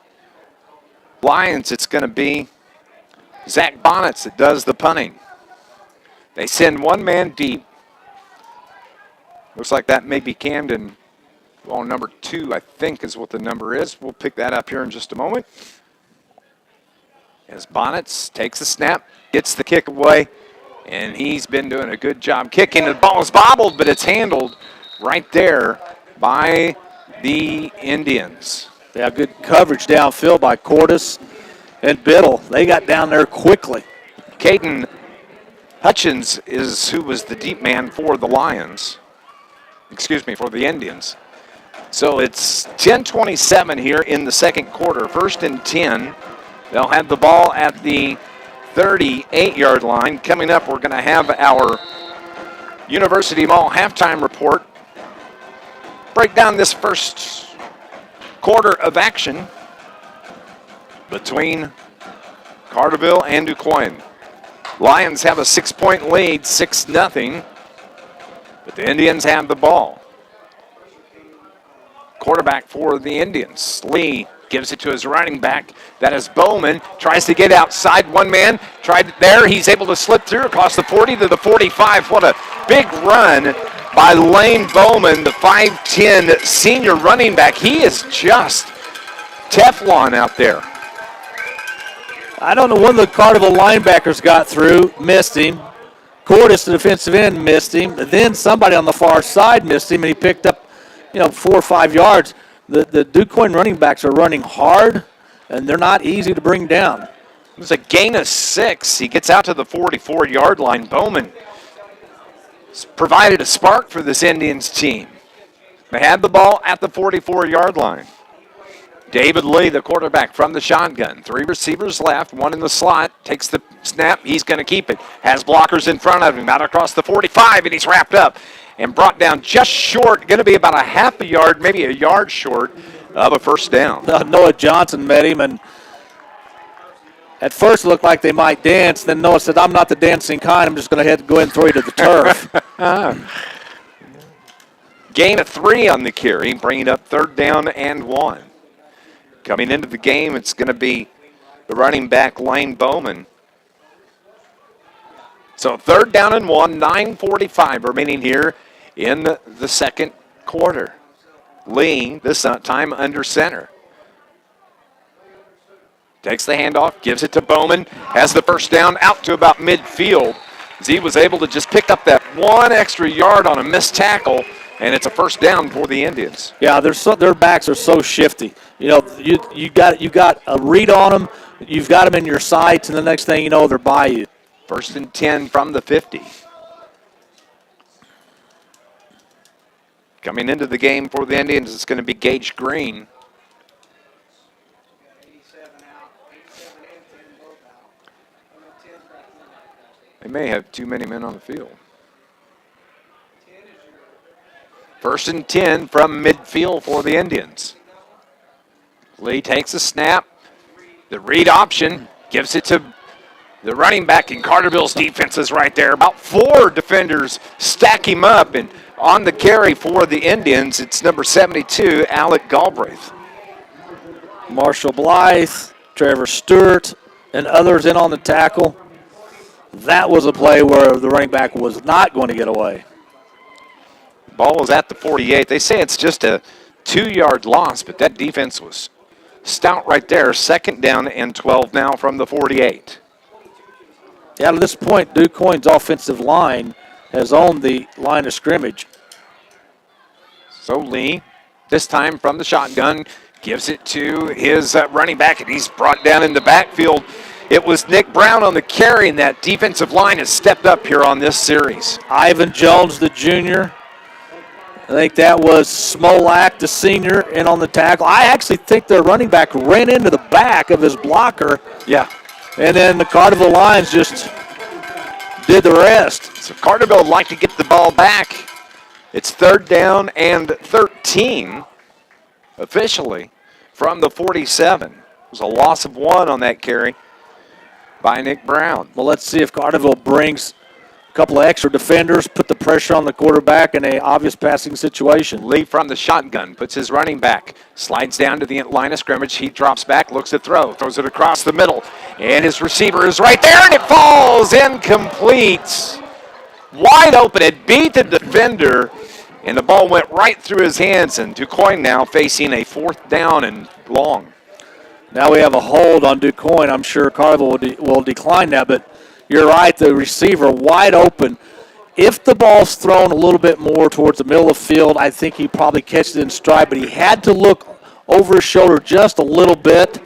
Lions, it's going to be Zach Bonnets that does the punting. They send one man deep. Looks like that may be Camden. Well, number 2, I think, is what the number is. We'll pick that up here in just a moment. As Bonnets takes the snap, gets the kick away, and he's been doing a good job kicking. The ball is bobbled, but it's handled right there by the Indians. They have good coverage downfield by Cordes and Biddle. They got down there quickly. Caden Hutchins is who was the deep man for the Lions. Excuse me, for the Indians. So it's 10:27 here in the second quarter. 1st and 10. They'll have the ball at the 38-yard line. Coming up, we're going to have our University Mall halftime report. Break down this first quarter of action between Carterville and Quoin. Lions have a 6-point lead, 6-0, but the Indians have the ball. Quarterback for the Indians, Lee, gives it to his running back. That is Bowman. Tries to get outside. One man tried it there. He's able to slip through across the 40 to the 45. What a big run by Lane Bowman, the 5'10 senior running back. He is just Teflon out there. I don't know, one of the Carterville linebackers got through, missed him. Cordes, the defensive end, missed him. Then somebody on the far side missed him, and he picked up, 4 or 5 yards. The Quoin running backs are running hard, and they're not easy to bring down. It was a gain of 6. He gets out to the 44-yard line. Bowman provided a spark for this Indians team. They had the ball at the 44-yard line. David Lee, the quarterback from the shotgun. 3 receivers left, 1 in the slot. Takes the snap. He's going to keep it. Has blockers in front of him. Out across the 45, and he's wrapped up and brought down just short. Going to be about a half a yard, maybe a yard short of a first down. Noah Johnson met him, and at first it looked like they might dance. Then Noah said, "I'm not the dancing kind. I'm just going to go ahead and throw you to the turf." Gain of 3 on the carry, bringing up 3rd down and 1. Coming into the game, it's going to be the running back, Lane Bowman. So 3rd down and 1, 9:45 remaining here in the second quarter. Lee, this time under center. Takes the handoff, gives it to Bowman, has the first down out to about midfield. As he was able to just pick up that 1 extra yard on a missed tackle, and it's a first down for the Indians. Yeah, their backs are so shifty. You got a read on them, you've got them in your sights, and the next thing you know, they're by you. 1st and 10 from the 50. Coming into the game for the Indians, it's going to be Gage Green. They may have too many men on the field. 1st and 10 from midfield for the Indians. Lee takes a snap. The read option gives it to The running back in Carterville's defense is right there. About 4 defenders stack him up, and on the carry for the Indians, it's number 72, Alec Galbraith. Marshall Blythe, Trevor Stewart, and others in on the tackle. That was a play where the running back was not going to get away. Ball was at the 48. They say it's just a 2-yard loss, but that defense was stout right there. 2nd down and 12 now from the 48. Yeah, at this point, Quoin's offensive line has owned the line of scrimmage. So Lee, this time from the shotgun, gives it to his running back, and he's brought down in the backfield. It was Nick Brown on the carry, and that defensive line has stepped up here on this series. Ivan Jones, the junior. I think that was Smolak, the senior, in on the tackle. I actually think their running back ran into the back of his blocker. Yeah. And then the Carterville Lions just did the rest. So Carterville would like to get the ball back. It's 3rd down and 13 officially from the 47. It was a loss of 1 on that carry by Nick Brown. Well, let's see if Carterville brings a couple of extra defenders, put the pressure on the quarterback in an obvious passing situation. Lee from the shotgun puts his running back, slides down to the line of scrimmage. He drops back, looks to throw, throws it across the middle, and his receiver is right there, and it falls incomplete. Wide open, it beat the defender, and the ball went right through his hands, and Quoin now facing a 4th down and long. Now we have a hold on Quoin. I'm sure Carterville will decline that, but you're right, the receiver wide open. If the ball's thrown a little bit more towards the middle of the field, I think he probably catches it in stride, but he had to look over his shoulder just a little bit.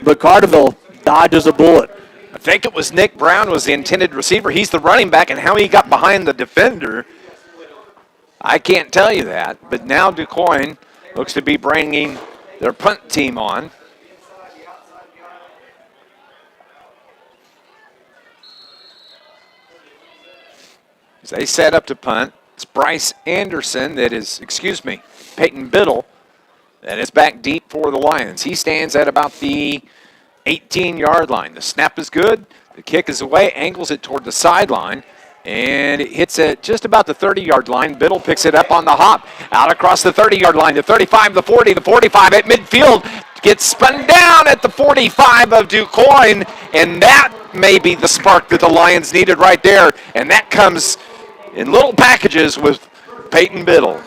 But Carterville dodges a bullet. I think it was Nick Brown was the intended receiver. He's the running back, and how he got behind the defender, I can't tell you that. But now Quoin looks to be bringing their punt team on. As they set up to punt, it's Bryce Anderson Peyton Biddle that is back deep for the Lions. He stands at about the 18-yard line. The snap is good. The kick is away, angles it toward the sideline, and it hits it just about the 30-yard line. Biddle picks it up on the hop, out across the 30-yard line, the 35, the 40, the 45 at midfield. Gets spun down at the 45 of Quoin, and that may be the spark that the Lions needed right there, and that comes in little packages with Peyton Biddle.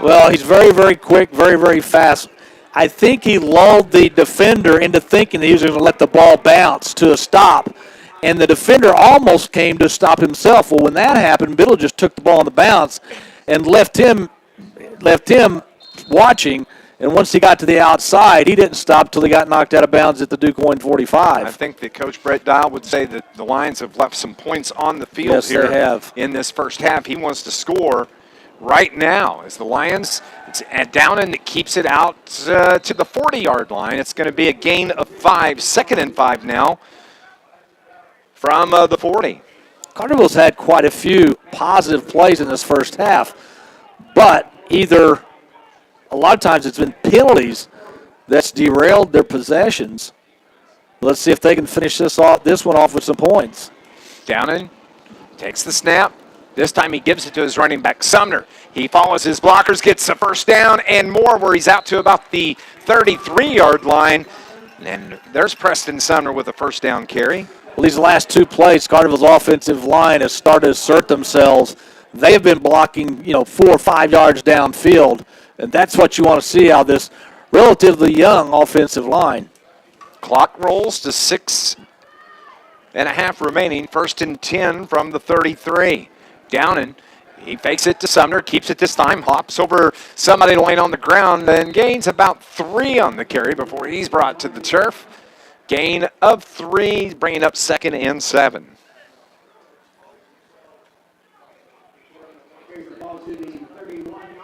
Well, he's very, very quick, very, very fast. I think he lulled the defender into thinking that he was going to let the ball bounce to a stop, and the defender almost came to a stop himself. Well, when that happened, Biddle just took the ball on the bounce and left him watching. And once he got to the outside, he didn't stop till he got knocked out of bounds at the Quoin 45. I think that Coach Brett Dial would say that the Lions have left some points on the field They have. in this first half. He wants to score right now. As the Lions, it's down and it keeps it out to the 40-yard line. It's going to be a gain of 5, 2nd and 5 now from the 40. Carterville's had quite a few positive plays in this first half, but either a lot of times it's been penalties that's derailed their possessions. Let's see if they can finish this one off with some points. Downing takes the snap. This time he gives it to his running back, Sumner. He follows his blockers, gets a 1st down and more, where he's out to about the 33-yard line. And there's Preston Sumner with a 1st down carry. Well, these last 2 plays, Carterville's offensive line has started to assert themselves. They have been blocking, 4 or 5 yards downfield. And that's what you want to see out of this relatively young offensive line. Clock rolls to 6.5 remaining. 1st and 10 from the 33. Downing, he fakes it to Sumner, keeps it this time, hops over somebody laying on the ground, and gains about 3 on the carry before he's brought to the turf. Gain of 3, bringing up 2nd and 7.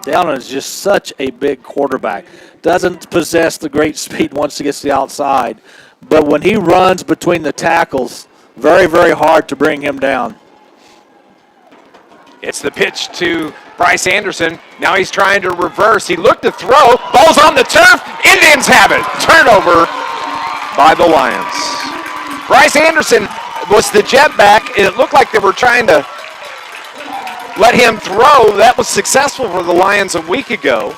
Downing is just such a big quarterback. Doesn't possess the great speed once he gets to the outside. But when he runs between the tackles, very, very hard to bring him down. It's the pitch to Bryce Anderson. Now he's trying to reverse. He looked to throw. Ball's on the turf. Indians have it. Turnover by the Lions. Bryce Anderson was the jet back. It looked like they were trying to let him throw. That was successful for the Lions a week ago.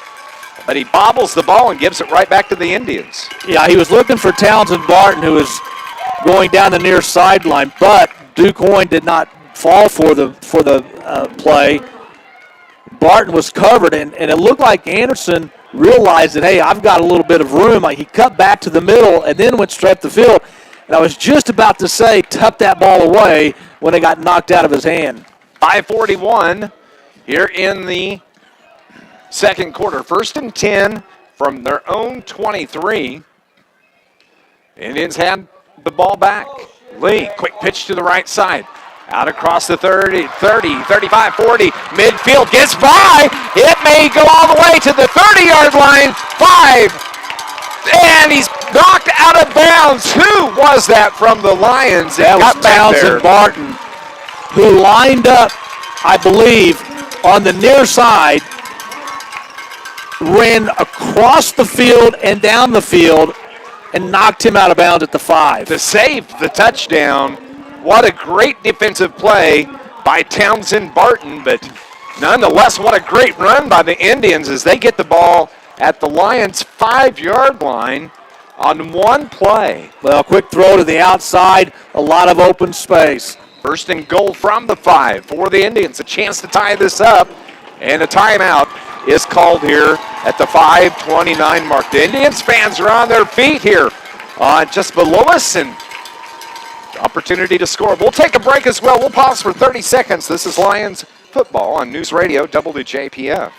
But he bobbles the ball and gives it right back to the Indians. Yeah, he was looking for Townsend Barton, who was going down the near sideline, but Quoin did not fall for the play. Barton was covered, and it looked like Anderson realized that, hey, I've got a little bit of room. He cut back to the middle and then went straight up the field. And I was just about to say, tuck that ball away when it got knocked out of his hand. 5:41 here in the second quarter. 1st and 10 from their own 23. Indians had the ball back. Lee, quick pitch to the right side. Out across the 30, 35, 40. Midfield gets by. It may go all the way to the 30-yard line. 5. And he's knocked out of bounds. Who was that from the Lions? That was Townsend Barton, who lined up, I believe, on the near side, ran across the field and down the field, and knocked him out of bounds at the 5. To save the touchdown. What a great defensive play by Townsend Barton, but nonetheless, what a great run by the Indians as they get the ball at the Lions' 5-yard line on one play. Well, quick throw to the outside, a lot of open space. 1st and goal from the 5 for the Indians. A chance to tie this up, and a timeout is called here at the 5:29 mark. The Indians fans are on their feet here just below us, and opportunity to score. We'll take a break as well. We'll pause for 30 seconds. This is Lions football on News Radio WJPF.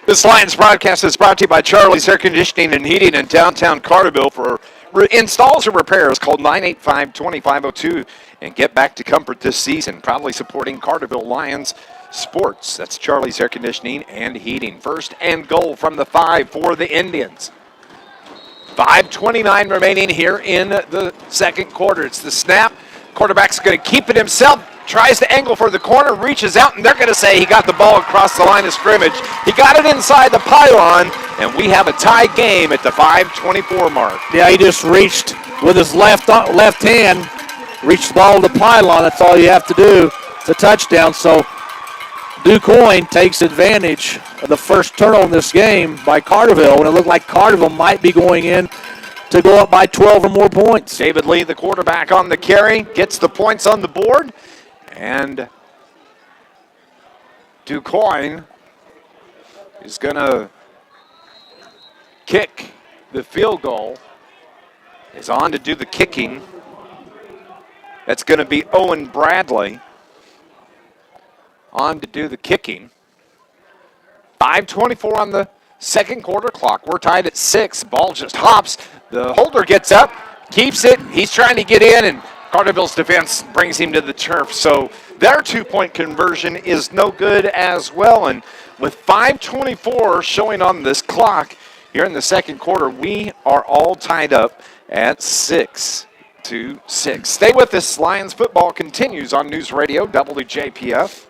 This Lions broadcast is brought to you by Charlie's Air Conditioning and Heating in downtown Carterville. For installs or repairs, call 985-2502 and get back to comfort this season. Proudly supporting Carterville Lions sports. That's Charlie's Air Conditioning and Heating. 1st and goal from the 5 for the Indians. 5:29 remaining here in the second quarter. It's the snap. Quarterback's going to keep it himself. Tries to angle for the corner, reaches out, and they're going to say he got the ball across the line of scrimmage. He got it inside the pylon, and we have a tie game at the 5:24 mark. Yeah, he just reached with his left hand, reached the ball to the pylon. That's all you have to do. It's a touchdown. So Quoin takes advantage of the first turnover in this game by Carterville, and it looked like Carterville might be going in to go up by 12 or more points. David Lee, the quarterback on the carry, gets the points on the board. And Quoin is going to kick the field goal. Is on to do the kicking. That's going to be Owen Bradley on to do the kicking. 5:24 on the second quarter clock. We're tied at 6. Ball just hops. The holder gets up, keeps it. He's trying to get in, and Carterville's defense brings him to the turf. So their 2-point conversion is no good as well. And with 5:24 showing on this clock here in the second quarter, we are all tied up at 6-6. Stay with us. Lions football continues on News Radio WJPF.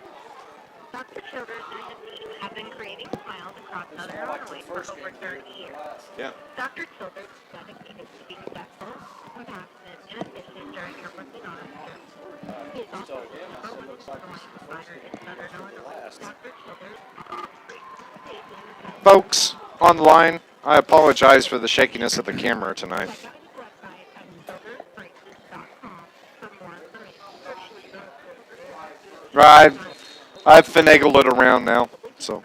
Dr. Childers and his team have been creating smiles across Southern Illinois for over 30 years. Yeah. Dr. Childers is dedicated to being respectful, compassionate, and efficient during your working hours. He is also the number one Illinois provider in Southern Illinois. Dr. Childers Folks on the line, I apologize for the shakiness of the camera tonight. check out his website at childersbraces.com for more information. Right. I've finagled it around now, so.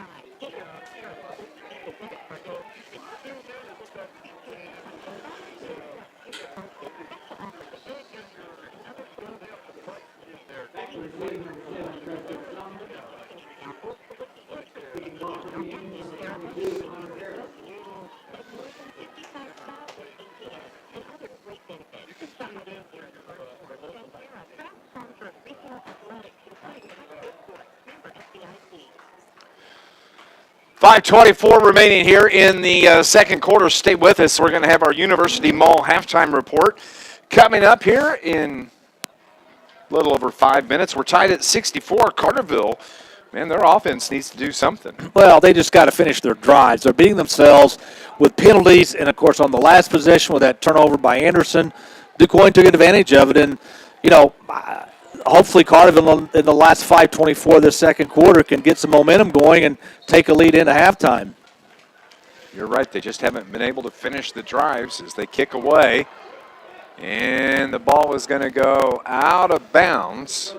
5:24 remaining here in the second quarter. Stay with us. We're going to have our University Mall halftime report coming up here in a little over 5 minutes. We're tied at 64. Carterville, man, their offense needs to do something. Well, they just got to finish their drives. They're beating themselves with penalties, and, of course, on the last possession with that turnover by Anderson, Quoin took advantage of it. And, hopefully Carterville in the last 5:24 of the second quarter can get some momentum going and take a lead into halftime. You're right. They just haven't been able to finish the drives as they kick away. And the ball is going to go out of bounds.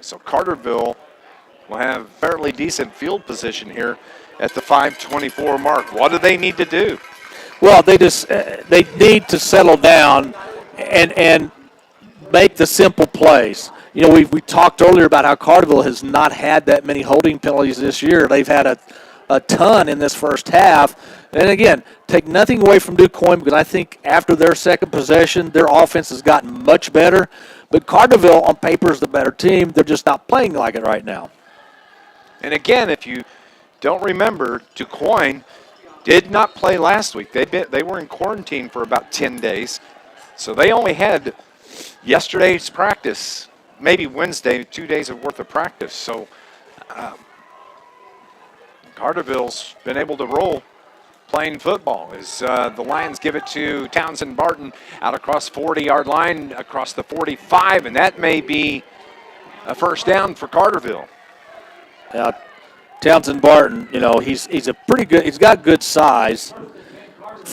So Carterville will have fairly decent field position here at the 5:24 mark. What do they need to do? Well, they need to settle down and make the simple plays. We talked earlier about how Carterville has not had that many holding penalties this year. They've had a ton in this first half. And again, take nothing away from Quoin because I think after their second possession, their offense has gotten much better. But Carterville, on paper, is the better team. They're just not playing like it right now. And again, if you don't remember, Quoin did not play last week. They were in quarantine for about 10 days. So they only had yesterday's practice, maybe Wednesday, 2 days worth of practice. So Carterville's been able to roll playing football as the Lions give it to Townsend Barton out across 40-yard line, across the 45, and that may be a first down for Carterville. Townsend Barton, he's a pretty good. He's got good size.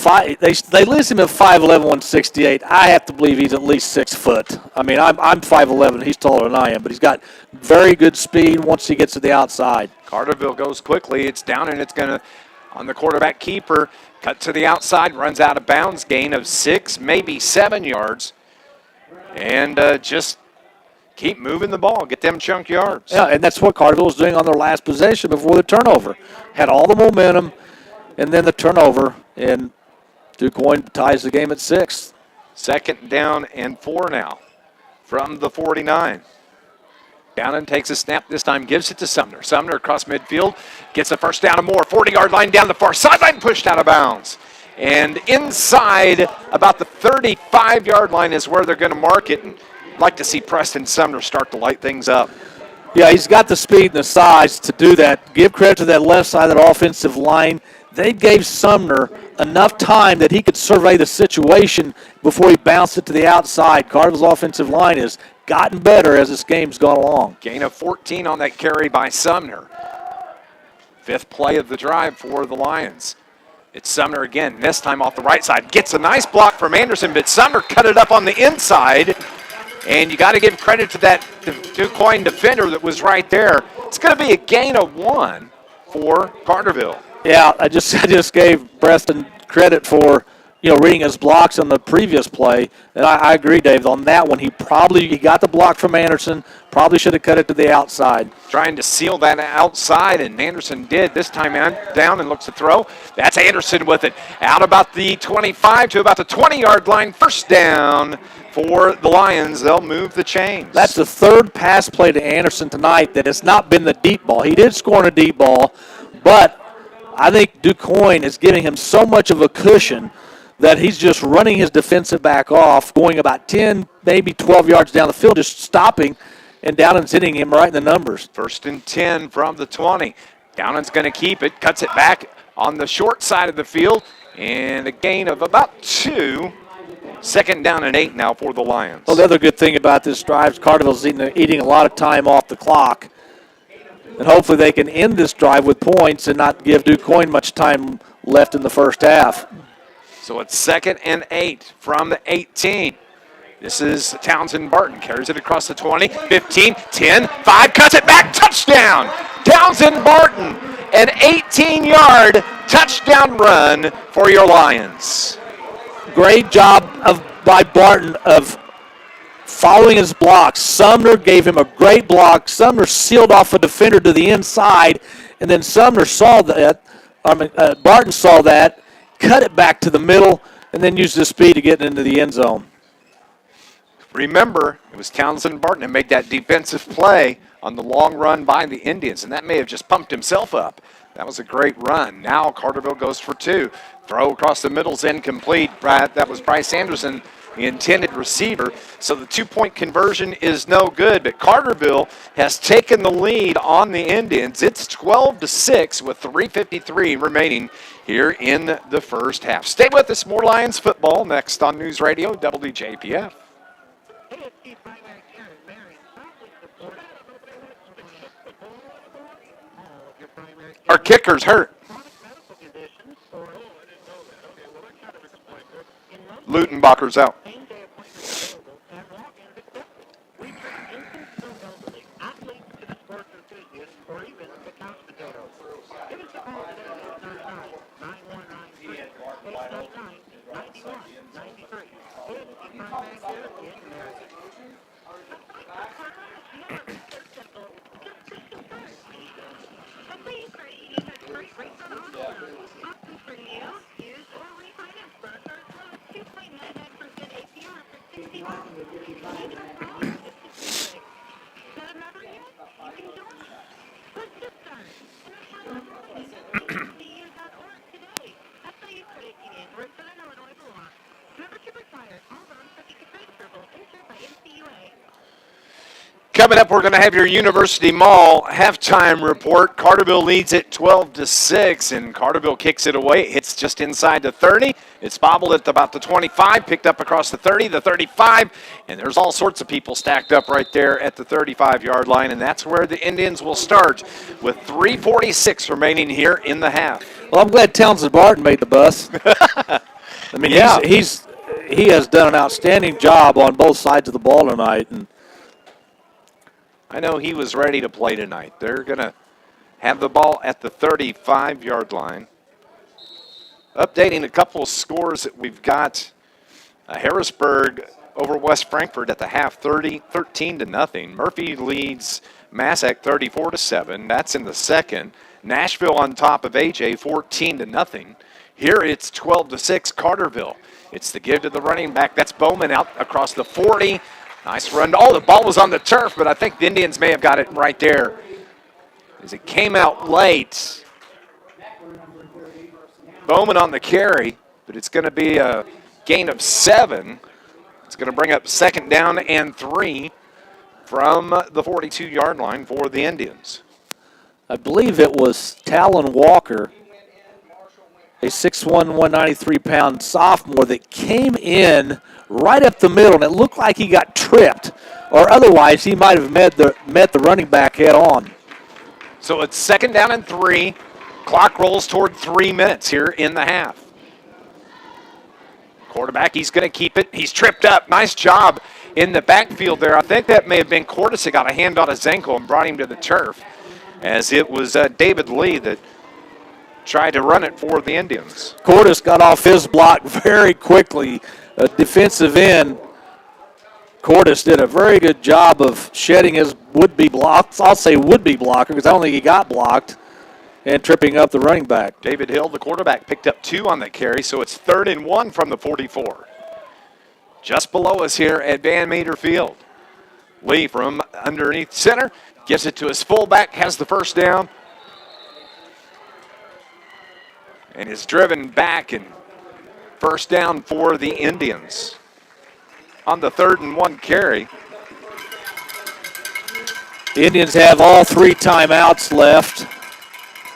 They list him at 5'11", 168. I have to believe he's at least 6 foot. I mean, I'm 5'11". He's taller than I am, but he's got very good speed once he gets to the outside. Carterville goes quickly. It's down, and it's going to, on the quarterback keeper, cut to the outside, runs out of bounds, gain of 6, maybe 7 yards, and just keep moving the ball, get them chunk yards. Yeah, and that's what Carterville was doing on their last possession before the turnover. Had all the momentum, and then the turnover, and Quoin ties the game at 6. Second down and 4 now from the 49. Downen takes a snap this time, gives it to Sumner. Sumner across midfield, gets a first down and more. 40-yard line down the far sideline, pushed out of bounds. And inside about the 35-yard line is where they're going to mark it. And I'd like to see Preston Sumner start to light things up. Yeah, he's got the speed and the size to do that. Give credit to that left side of that offensive line. They gave Sumner enough time that he could survey the situation before he bounced it to the outside. Carterville's offensive line has gotten better as this game's gone along. Gain of 14 on that carry by Sumner. 5th play of the drive for the Lions. It's Sumner again, this time off the right side. Gets a nice block from Anderson, but Sumner cut it up on the inside. And you got to give credit to that Quoin defender that was right there. It's going to be a gain of 1 for Carterville. Yeah, I just gave Preston credit for reading his blocks on the previous play, and I agree, Dave. On that one, he got the block from Anderson. Probably should have cut it to the outside. Trying to seal that outside, and Anderson did. This time down and looks to throw. That's Anderson with it. Out about the 25 to about the 20-yard line. First down for the Lions. They'll move the chains. That's the 3rd pass play to Anderson tonight that has not been the deep ball. He did score on a deep ball, but I think Quoin is giving him so much of a cushion that he's just running his defensive back off, going about 10, maybe 12 yards down the field, just stopping, and Downen's hitting him right in the numbers. 1st and 10 from the 20. Downen's going to keep it, cuts it back on the short side of the field, and a gain of about 2. 2nd down and 8 now for the Lions. Well, the other good thing about this drive is Carterville's eating a lot of time off the clock. And hopefully they can end this drive with points and not give Quoin much time left in the first half. So it's 2nd and 8 from the 18. This is Townsend Barton. Carries it across the 20, 15, 10, 5, cuts it back, touchdown! Townsend Barton, an 18-yard touchdown run for your Lions. Great job by Barton of following his blocks. Sumner gave him a great block. Sumner sealed off a defender to the inside, and then Barton saw that, cut it back to the middle, and then used his speed to get into the end zone. Remember, it was Townsend Barton that made that defensive play on the long run by the Indians, and that may have just pumped himself up. That was a great run. Now Carterville goes for two. Throw across the middle's incomplete. That was Bryce Anderson, the intended receiver. So the two-point conversion is no good, but Carterville has taken the lead on the Indians. It's 12-6 with 3:53 remaining here in the first half. Stay with us. More Lions football next on News Radio WJPF. AFC primary care is Marion, proudly supporting your primary care. Our kicker's hurt. Chronic medical conditions or Lutenbacher's out. same-day appointments available and walk-ins accepted. We treat infants and elderly, athletes to the sports enthusiasts, or even the couch potatoes. Give us a call today at 899-9193, 899-9193. AFC primary care in Marion. Options for new, used, or refinance products are as low as 2.99% APR for 60 months. Got a member yet? You can join us. Let's get started. CU.org today. That's how you credit union where Southern Illinois belongs. Membership required. All loans subject to credit approval. Issued by NCUA. Coming up, we're going to have your University Mall halftime report. Carterville leads it 12-6, and Carterville kicks it away. It hits just inside the 30. It's bobbled at about the 25, picked up across the 30, the 35, and there's all sorts of people stacked up right there at the 35-yard line, and that's where the Indians will start with 3:46 remaining here in the half. Well, I'm glad Townsend Barton made the bus. I mean, Yeah. he has done an outstanding job on both sides of the ball tonight, and I know he was ready to play tonight. They're going to have the ball at the 35-yard line. Updating a couple of scores that we've got. Harrisburg over West Frankfort at the half, 13-0. Murphy leads Massac 34-7. That's in the second. Nashville on top of AJ 14-0. Here it's 12-6 Carterville. It's the give to the running back. That's Bowman out across the 40. Nice run. Oh, the ball was on the turf, but I think the Indians may have got it right there as it came out late. Bowman on the carry, but it's going to be a gain of 7. It's going to bring up second down and 3 from the 42-yard line for the Indians. I believe it was Talon Walker, a 6'1", 193-pound sophomore that came in right up the middle, and it looked like he got tripped, or otherwise he might have met the running back head on. So it's second down and 3. Clock rolls toward 3 minutes here in the half. Quarterback, he's going to keep it. He's tripped up. Nice job in the backfield there. I think that may have been Cordes that got a hand on his ankle and brought him to the turf, as it was David Lee that tried to run it for the Indians. Cordes got off his block very quickly. A defensive end, Cordes did a very good job of shedding his would-be blocks. I'll say would-be blocker because I don't think he got blocked, and tripping up the running back. David Hill, the quarterback, picked up 2 on the carry, so it's 3rd and 1 from the 44. Just below us here at Van Meter Field. Lee from underneath center gives it to his fullback, has the first down, and is driven back, and first down for the Indians. On the 3rd and 1 carry. The Indians have all 3 timeouts left.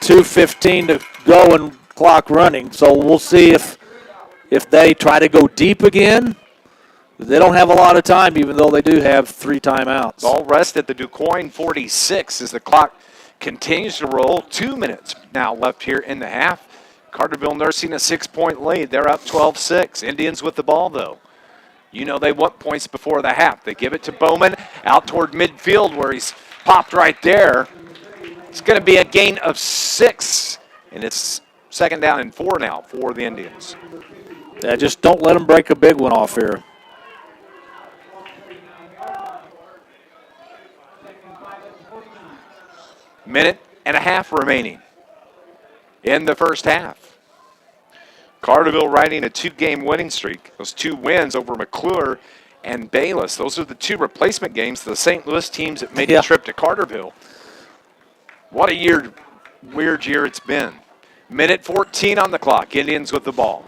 2:15 to go and clock running. So we'll see if they try to go deep again. They don't have a lot of time, even though they do have 3 timeouts. Ball rest at the Quoin 46 as the clock continues to roll. 2 minutes now left here in the half. Carterville nursing a 6-point lead. They're up 12-6. Indians with the ball, though. You know they want points before the half. They give it to Bowman out toward midfield where he's popped right there. It's going to be a gain of 6, and it's second down and 4 now for the Indians. Yeah, just don't let them break a big one off here. Minute and a half remaining in the first half. Carterville riding a 2-game winning streak. Those 2 wins over McClure and Bayless. Those are the two replacement games to the St. Louis teams that made the trip to Carterville. What a weird year it's been. Minute 14 on the clock. Indians with the ball.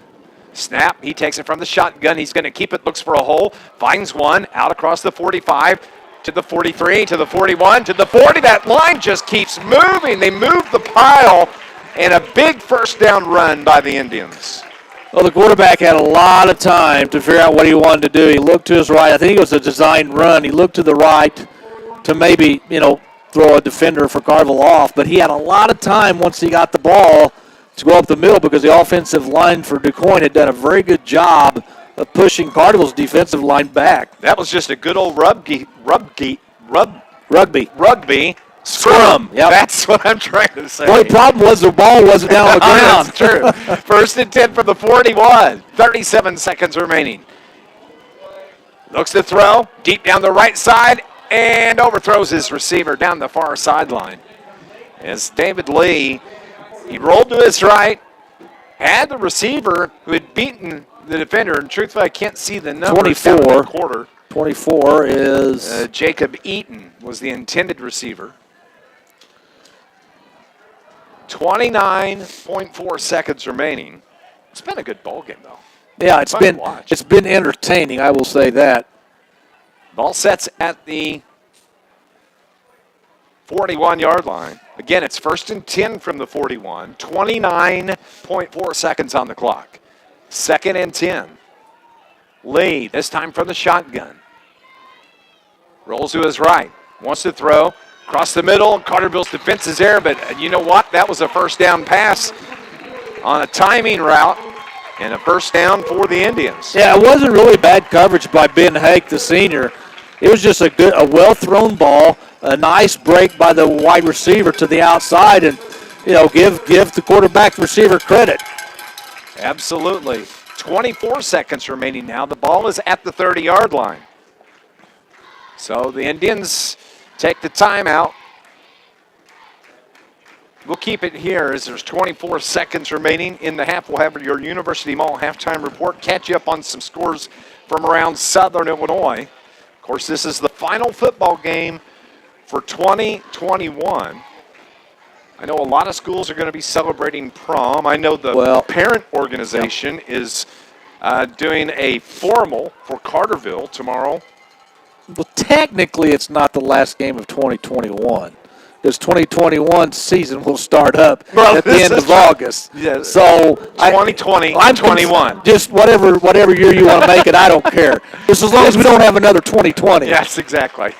Snap. He takes it from the shotgun. He's going to keep it. Looks for a hole. Finds one. Out across the 45 to the 43 to the 41 to the 40. That line just keeps moving. They move the pile. And a big first down run by the Indians. Well, the quarterback had a lot of time to figure out what he wanted to do. He looked to his right. I think it was a designed run. He looked to the right to maybe, throw a defender for Carterville off. But he had a lot of time once he got the ball to go up the middle because the offensive line for Quoin had done a very good job of pushing Carterville's defensive line back. That was just a good old rugby scrum. Yep. That's what I'm trying to say. The only problem was the ball wasn't down on the ground. That's true. First and 10 from the 41. 37 seconds remaining. Looks to throw. Deep down the right side. And overthrows his receiver down the far sideline. As David Lee, he rolled to his right. Had the receiver who had beaten the defender. And truthfully, I can't see the number. 24. Quarter. 24 is... Jacob Eaton was the intended receiver. 29.4 seconds remaining. It's been a good ball game, though. Yeah, it's been entertaining, I will say that. Ball sets at the 41-yard line. Again, it's first and 10 from the 41. 29.4 seconds on the clock. Second and 10. Lee, this time from the shotgun. Rolls to his right. Wants to throw. Across the middle. Carterville's defense is there, but you know what? That was a first down pass on a timing route. And a first down for the Indians. Yeah, it wasn't really bad coverage by Ben Hake, the senior. It was just a well-thrown ball, a nice break by the wide receiver to the outside, and, give the quarterback receiver credit. Absolutely. 24 seconds remaining now. The ball is at the 30-yard line. So the Indians take the timeout. We'll keep it here as there's 24 seconds remaining in the half. We'll have your University Mall halftime report, catch you up on some scores from around Southern Illinois. Of course, this is the final football game for 2021. I know a lot of schools are going to be celebrating prom. I know the parent organization is doing a formal for Carterville tomorrow. Well, technically, it's not the last game of 2021. This 2021 season will start up at the end of August. Yeah. So 2020, I'm 21. Just whatever year you want to make it, I don't care. Just as long as we don't have another 2020. Yes, exactly.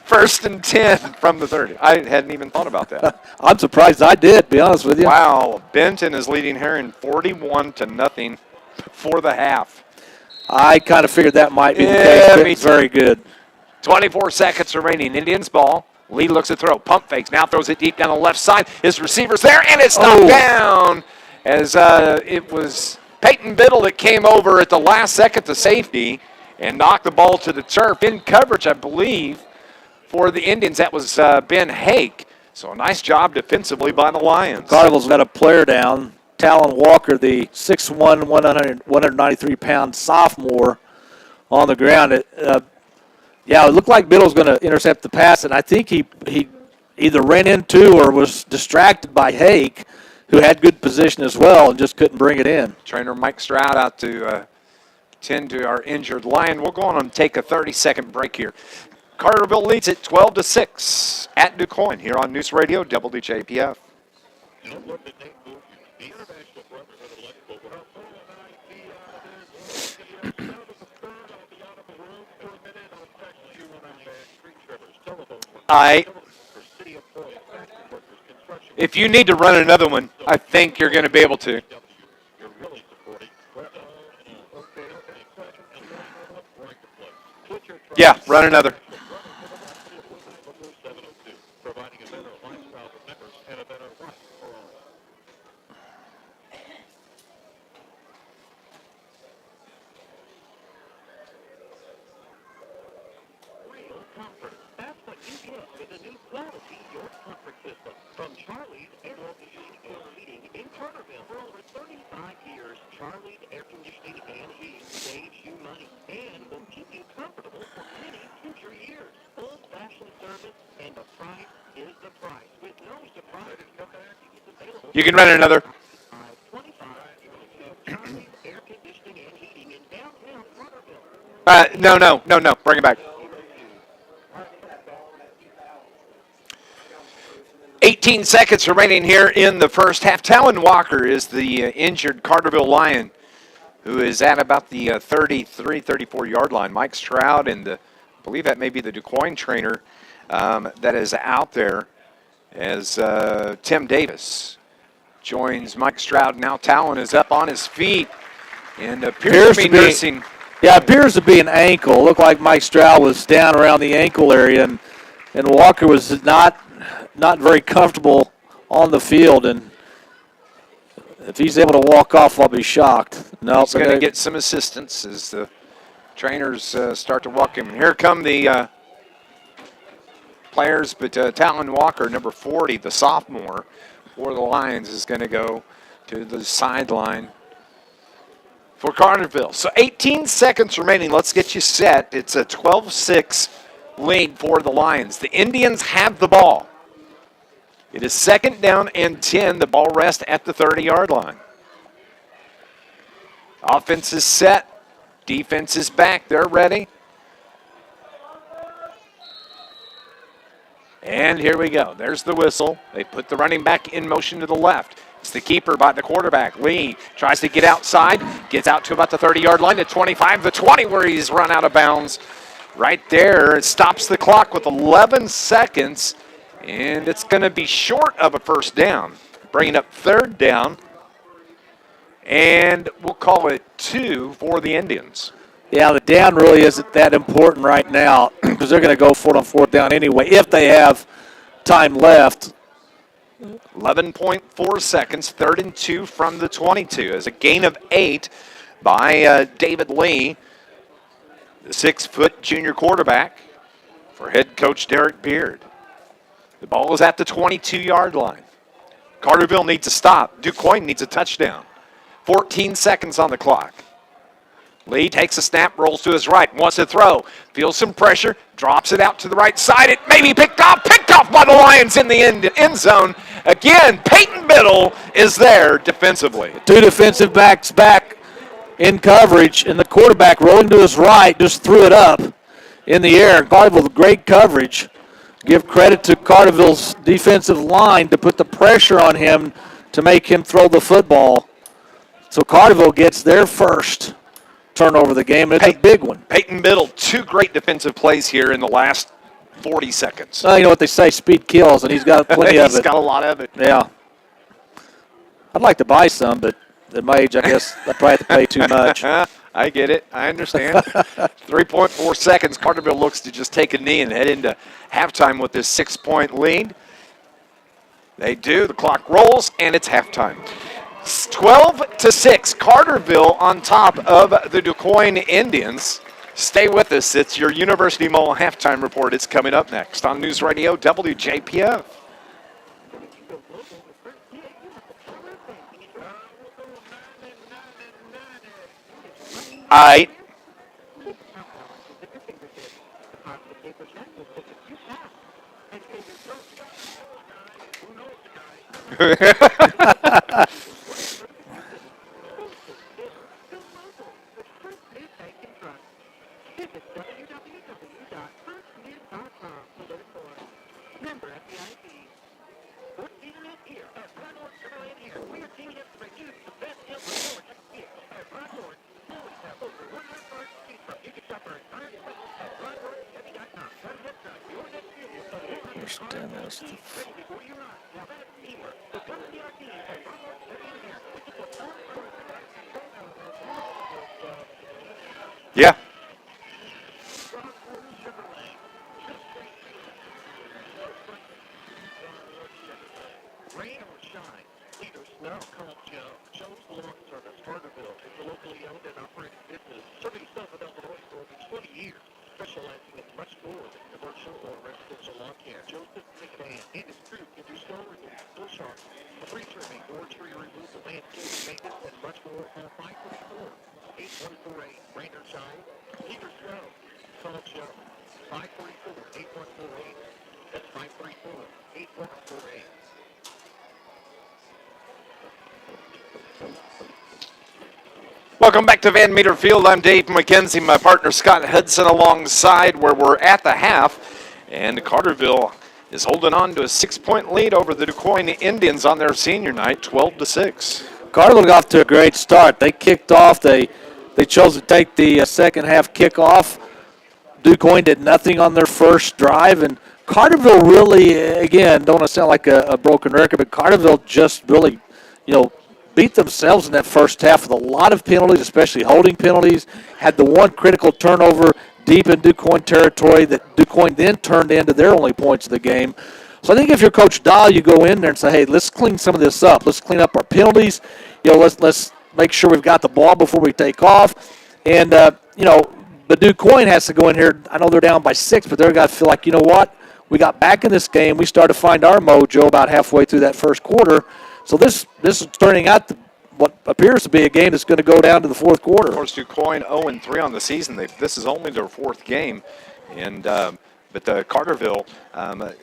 First and 10 from the 30. I hadn't even thought about that. I'm surprised I did, to be honest with you. Wow. Benton is leading Heron 41-0 for the half. I kind of figured that might be the case. Benton's very good. 24 seconds remaining. Indians ball. Lee looks to throw. Pump fakes. Now throws it deep down the left side. His receiver's there, and it's knocked down as it was Peyton Biddle that came over at the last second to safety and knocked the ball to the turf. In coverage, I believe, for the Indians, that was Ben Hake. So a nice job defensively by the Lions. Carterville's got a player down. Talon Walker, the 6'1", 193-pound sophomore on the ground. Yeah, it looked like Biddle's going to intercept the pass, and I think he either ran into or was distracted by Hake, who had good position as well and just couldn't bring it in. Trainer Mike Stroud out to tend to our injured Lion. We'll go on and take a 30-second break here. Carterville leads it 12-6 at Quoin here on News Radio WJPF. If you need to run another one, I think you're going to be able to. Yeah, run another. From Charlie's Air Conditioning and Heating in Carterville. For over 35 years, Charlie's Air Conditioning and Heating saves you money. And You can run another. No. Bring it back. 18 seconds remaining here in the first half. Talon Walker is the injured Carterville Lion, who is at about the 33, 34-yard line. Mike Stroud and I believe that may be the Quoin trainer that is out there as Tim Davis joins Mike Stroud. Now Talon is up on his feet and appears to be nursing. Yeah, it appears to be an ankle. Looked like Mike Stroud was down around the ankle area, and Walker was not very comfortable on the field. And if he's able to walk off, I'll be shocked. No, he's going to get some assistance as the trainers start to walk him. And here come the players, but Talon Walker, number 40, the sophomore for the Lions, is going to go to the sideline for Carterville. So 18 seconds remaining. Let's get you set. It's a 12-6 lead for the Lions. The Indians have the ball. It is 2nd down and 10. The ball rests at the 30-yard line. Offense is set. Defense is back. They're ready. And here we go. There's the whistle. They put the running back in motion to the left. It's the keeper by the quarterback. Lee tries to get outside. Gets out to about the 30-yard line, to 25, the 20, where he's run out of bounds. Right there. It stops the clock with 11 seconds. And it's going to be short of a first down. Bringing up 3rd down. And we'll call it 2 for the Indians. Yeah, the down really isn't that important right now because they're going to go for it on 4th down anyway if they have time left. 11.4 seconds, 3rd and 2 from the 22. As a gain of 8 by David Lee, the 6-foot junior quarterback for head coach Derek Beard. The ball is at the 22-yard line. Carterville needs a stop. Quoin needs a touchdown. 14 seconds on the clock. Lee takes a snap, rolls to his right, wants to throw, feels some pressure, drops it out to the right side. It may be picked off by the Lions in the end zone. Again, Peyton Biddle is there defensively. 2 defensive backs back in coverage, and the quarterback rolling to his right just threw it up in the air. Carterville with great coverage. Give credit to Carterville's defensive line to put the pressure on him to make him throw the football. So Carterville gets their first turnover of the game, and it's a big one. Peyton Biddle, 2 great defensive plays here in the last 40 seconds. Well, you know what they say, speed kills, and he's got plenty of it. He's got a lot of it. Yeah. I'd like to buy some, but at my age, I guess I'd probably have to pay too much. I get it. I understand. 3.4 seconds. Carterville looks to just take a knee and head into halftime with this 6-point lead. They do. The clock rolls, and it's halftime. 12-6. Carterville on top of the Quoin Indians. Stay with us. It's your University Mall halftime report. It's coming up next on News Radio WJPF. All right. Yeah. Rain or shine, either snow, cold, Joe's Lawn Service, Carterville is a locally owned and operated business serving South Illinois for over 20 years, specializing in much more than commercial or residential lawn care. Joseph McMahon and his crew can do snow removal, bush hogging, tree trimming, or tree removal, landscaping maintenance, and much more. Call 544-8148, rain or shine, either snow. Call Joe, 544-8148. That's 544-8148. Welcome back to Van Meter Field. I'm Dave McKenzie, my partner Scott Hudson alongside where we're at the half. And Carterville is holding on to a 6-point lead over the Quoin Indians on their senior night, 12-6. Carterville got off to a great start. They kicked off. They chose to take the second half kickoff. Quoin did nothing on their first drive, and Carterville really, again, don't want to sound like a broken record, but Carterville just really, beat themselves in that first half with a lot of penalties, especially holding penalties. Had the one critical turnover deep in Quoin territory that Quoin then turned into their only points of the game. So I think if you're Coach Dahl, you go in there and say, hey, let's clean some of this up. Let's clean up our penalties. Let's make sure we've got the ball before we take off. And, but Quoin has to go in here. I know they're down by 6, but they're got to feel like, you know what? We got back in this game. We started to find our mojo about halfway through that first quarter. So this is turning out to what appears to be a game that's going to go down to the fourth quarter. Of course, Quoin 0-3 on the season. This is only their 4th game. And but Carterville, I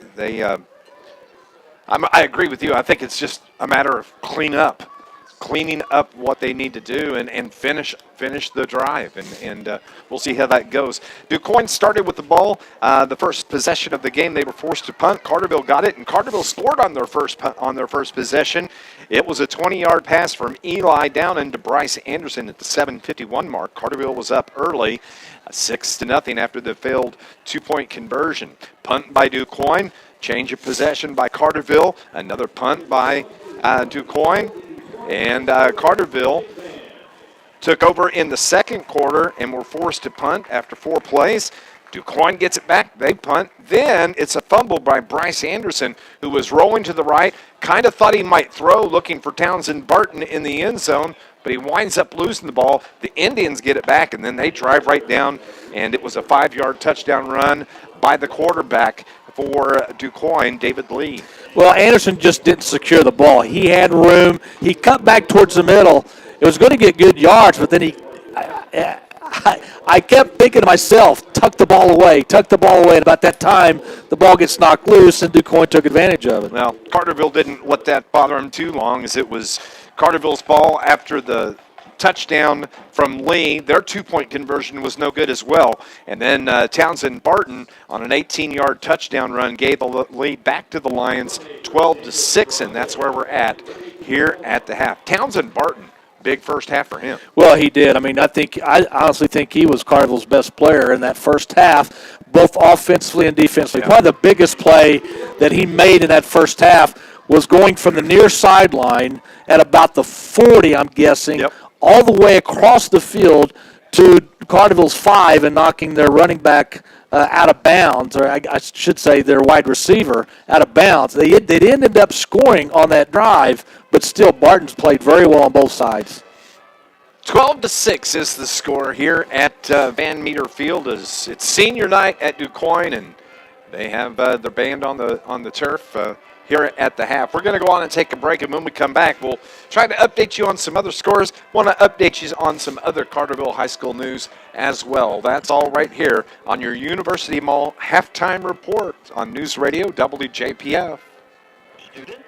agree with you. I think it's just a matter of cleaning up what they need to do and finish the drive, and we'll see how that goes. Quoin started with the ball. The first possession of the game, they were forced to punt. Carterville got it, and Carterville scored on their first possession. It was a 20-yard pass from Eli down into Bryce Anderson at the 7:51 mark. Carterville was up early, 6-0 after the failed 2-point conversion. Punt by Quoin. Change of possession by Carterville. Another punt by Quoin. And Carterville took over in the second quarter and were forced to punt after 4 plays. Quoin gets it back. They punt. Then it's a fumble by Bryce Anderson, who was rolling to the right, kind of thought he might throw, looking for Townsend Barton in the end zone, but he winds up losing the ball. The Indians get it back, and then they drive right down, and it was a 5-yard touchdown run by the quarterback for Quoin, David Lee. Well, Anderson just didn't secure the ball. He had room. He cut back towards the middle. It was going to get good yards, but then I kept thinking to myself, tuck the ball away. And about that time, the ball gets knocked loose, and Quoin took advantage of it. Well, Carterville didn't let that bother him too long, as it was Carterville's ball after the touchdown from Lee. Their 2-point conversion was no good as well. And then Townsend Barton on an 18-yard touchdown run gave the lead back to the Lions 12-6, and that's where we're at here at the half. Townsend Barton, big first half for him. Well, he did. I mean, I honestly think he was Carterville's best player in that first half, both offensively and defensively. Yeah. Probably the biggest play that he made in that first half was going from the near sideline at about the 40, I'm guessing, yep, all the way across the field to Carterville's 5 and knocking their running back out of bounds, or I should say their wide receiver out of bounds. They ended up scoring on that drive, but still Barton's played very well on both sides. 12-6 is the score here at Van Meter Field. It's senior night at Quoin, and they have their band on the turf here at the half. We're going to go on and take a break, and when we come back, we'll try to update you on some other scores. Want to update you on some other Carterville High School news as well. That's all right here on your University Mall halftime report on News Radio WJPF. Student,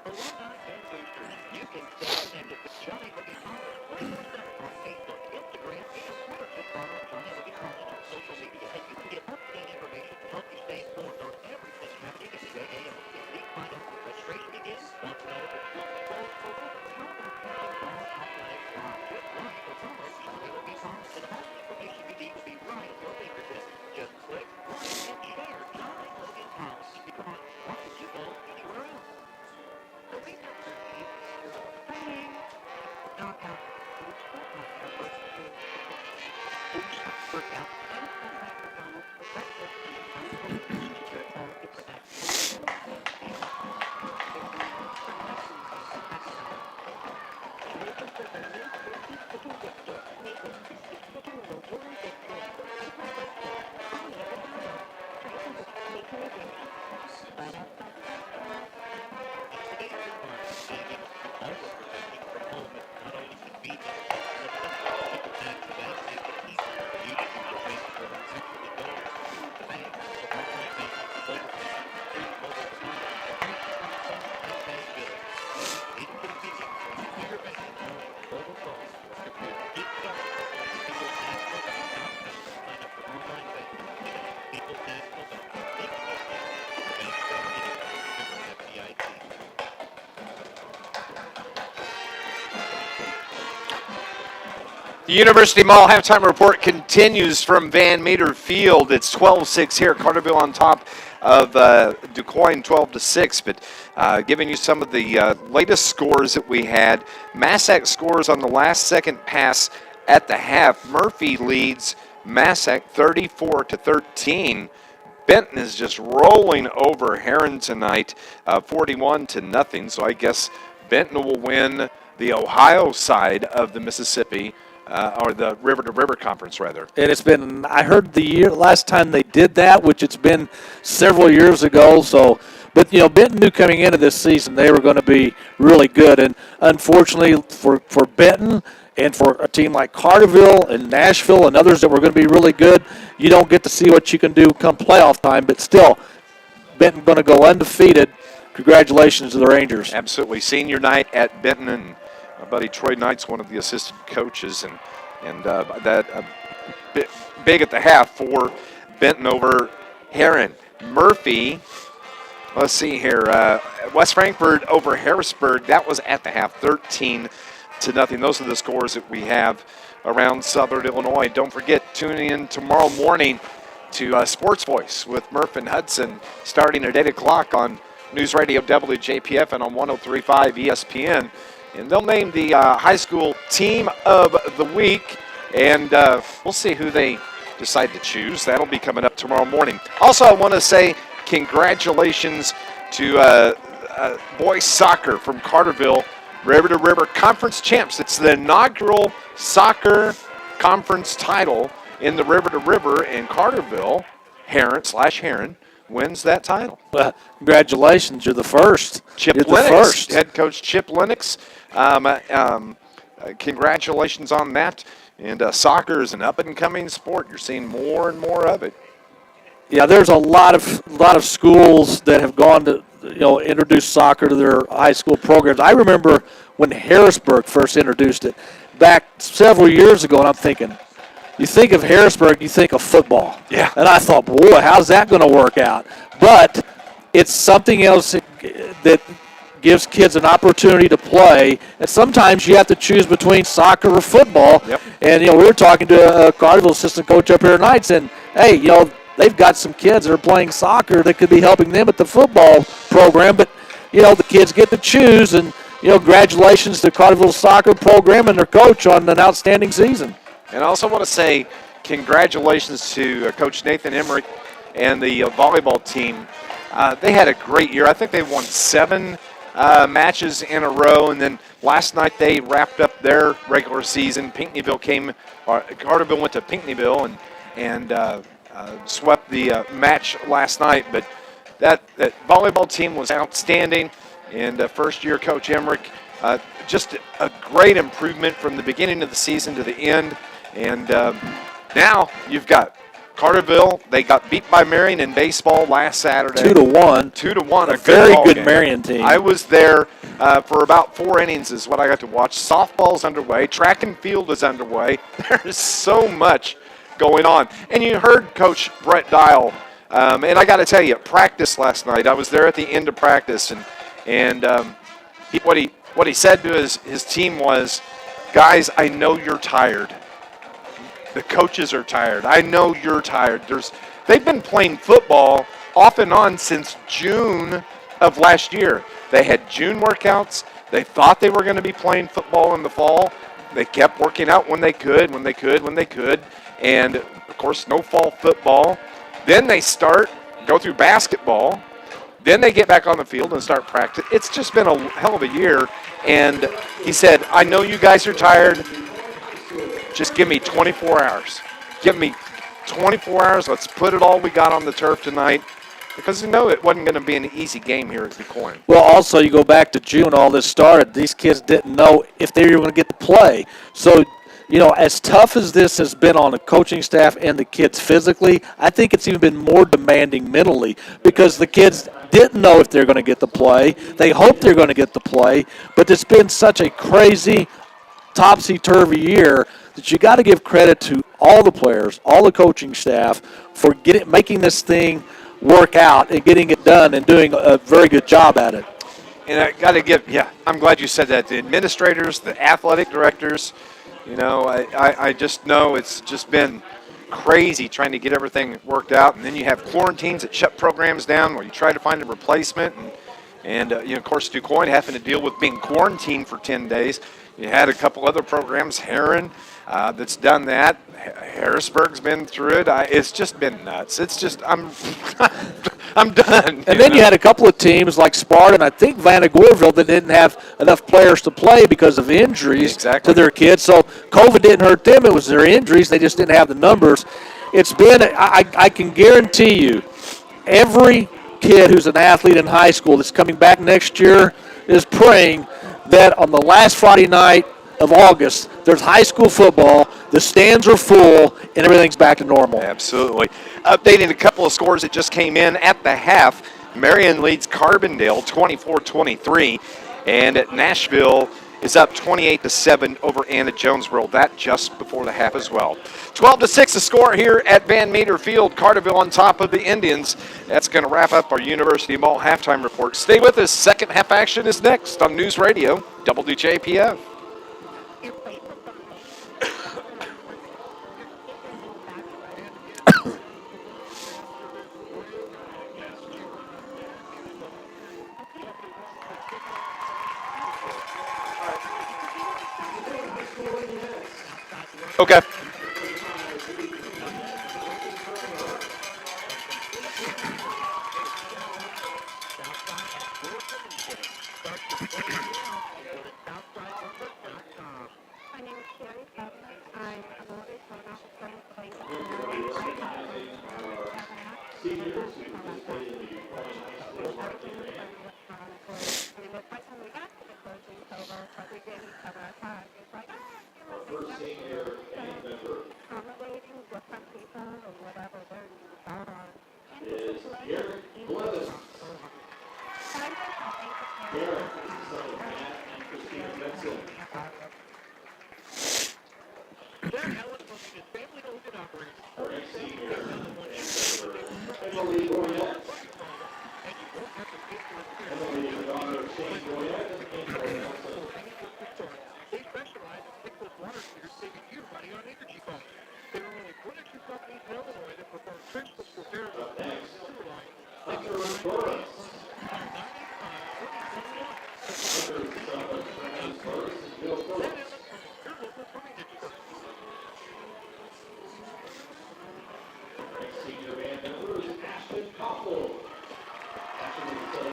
alumni, and boosters, you can stay connected with Johnny Boogie College 24/7 on Facebook, Instagram, and Twitter. Just follow Johnny Boogie College on social media, and you can get up-to-date information to help you stay informed on everything happening in the JAM. Please find out when registration begins. Want to know if it's full closed for winter? How about catching all athletic live? Just run for college, Johnny Boogie College, and all the information you need will be right at your fingertips. Just click, like, and share Johnny Boogie College. Come on, why would you go anywhere else? Knockout. The University Mall halftime report continues from Van Meter Field. It's 12-6 here. Carterville on top of Quoin 12-6. But giving you some of the latest scores that we had. Massac scores on the last second pass at the half. Murphy leads Massac 34-13. Benton is just rolling over Heron tonight, 41-0. So I guess Benton will win the Ohio side of the Mississippi, or the River to River Conference, rather. And it's been, I heard last time they did that, which it's been several years ago. So, but Benton knew coming into this season they were going to be really good. And unfortunately for Benton and for a team like Carterville and Nashville and others that were going to be really good, you don't get to see what you can do come playoff time. But still, Benton going to go undefeated. Congratulations to the Rangers. Absolutely. Senior night at Benton, and my buddy Troy Knight's one of the assistant coaches, and that big at the half for Benton over Heron. Murphy, let's see here, West Frankfort over Harrisburg. That was at the half, 13-0. Those are the scores that we have around Southern Illinois. Don't forget, tuning in tomorrow morning to Sports Voice with Murph and Hudson, starting at 8 o'clock on NewsRadio WJPF and on 103.5 ESPN. And they'll name the high school team of the week, and we'll see who they decide to choose. That'll be coming up tomorrow morning. Also, I want to say congratulations to boys soccer from Carterville, River to River Conference champs. It's the inaugural soccer conference title in the River to River, and Carterville, Heron wins that title. Well, congratulations, you're the first. Chip Lennox, head coach Chip Lennox. Congratulations on that. And soccer is an up-and-coming sport. You're seeing more and more of it. Yeah, there's a lot of schools that have gone to introduce soccer to their high school programs. I remember when Harrisburg first introduced it back several years ago, and I'm thinking, you think of Harrisburg, you think of football. Yeah. And I thought, boy, how's that going to work out? But it's something else that gives kids an opportunity to play. And sometimes you have to choose between soccer or football. Yep. And, we were talking to a Carterville assistant coach up here tonight saying, hey, they've got some kids that are playing soccer that could be helping them at the football program. But, the kids get to choose. And, congratulations to Carterville soccer program and their coach on an outstanding season. And I also want to say congratulations to Coach Nathan Emmerich and the volleyball team. They had a great year. I think they won 7 matches in a row, and then last night they wrapped up their regular season. Carterville went to Pinckneyville and swept the match last night. But that volleyball team was outstanding, and first-year Coach Emmerich, just a great improvement from the beginning of the season to the end. And now you've got Carterville. They got beat by Marion in baseball last Saturday. 2-1. 2-1. A very good game. Marion team. I was there for about 4 innings is what I got to watch. Softball's underway. Track and field is underway. There's so much going on. And you heard Coach Brett Dial. And I got to tell you, practice last night, I was there at the end of practice. And what he said to his team was, guys, I know you're tired. The coaches are tired. I know you're tired. They've been playing football off and on since June of last year. They had June workouts. They thought they were going to be playing football in the fall. They kept working out when they could. And, of course, no fall football. Then they go through basketball. Then they get back on the field and start practice. It's just been a hell of a year. And he said, I know you guys are tired. Just give me 24 hours. Give me 24 hours. Let's put it all we got on the turf tonight. Because it wasn't going to be an easy game here at the Quoin. Well, also, you go back to June, all this started. These kids didn't know if they were going to get to play. So, as tough as this has been on the coaching staff and the kids physically, I think it's even been more demanding mentally because the kids didn't know if they're going to get to play. They hope they're going to get to play. But it's been such a crazy, topsy-turvy year that you got to give credit to all the players, all the coaching staff for making this thing work out and getting it done and doing a very good job at it. And I got to I'm glad you said that. The administrators, the athletic directors, You know, I just know it's just been crazy trying to get everything worked out. And then you have quarantines that shut programs down where you try to find a replacement. And you know, of course, Quoin having to deal with being quarantined for 10 days. You had a couple other programs, Heron, that's done that. Harrisburg's been through it. It's just been nuts. It's just, I'm done. And then you had a couple of teams like Sparta and I think Vanagorville that didn't have enough players to play because of injuries to their kids. So COVID didn't hurt them. It was their injuries. They just didn't have the numbers. It's been, I can guarantee you, every kid who's an athlete in high school that's coming back next year is praying that on the last Friday night of August, there's high school football, the stands are full, and everything's back to normal. Absolutely. Updating a couple of scores that just came in at the half. Marion leads Carbondale 24-23, and at Nashville is up 28-7 over Anna Jonesboro. That just before the half as well. 12-6 the score here at Van Meter Field. Carterville on top of the Indians. That's going to wrap up our University Mall halftime report. Stay with us. Second half action is next on News Radio WJPF. Okay.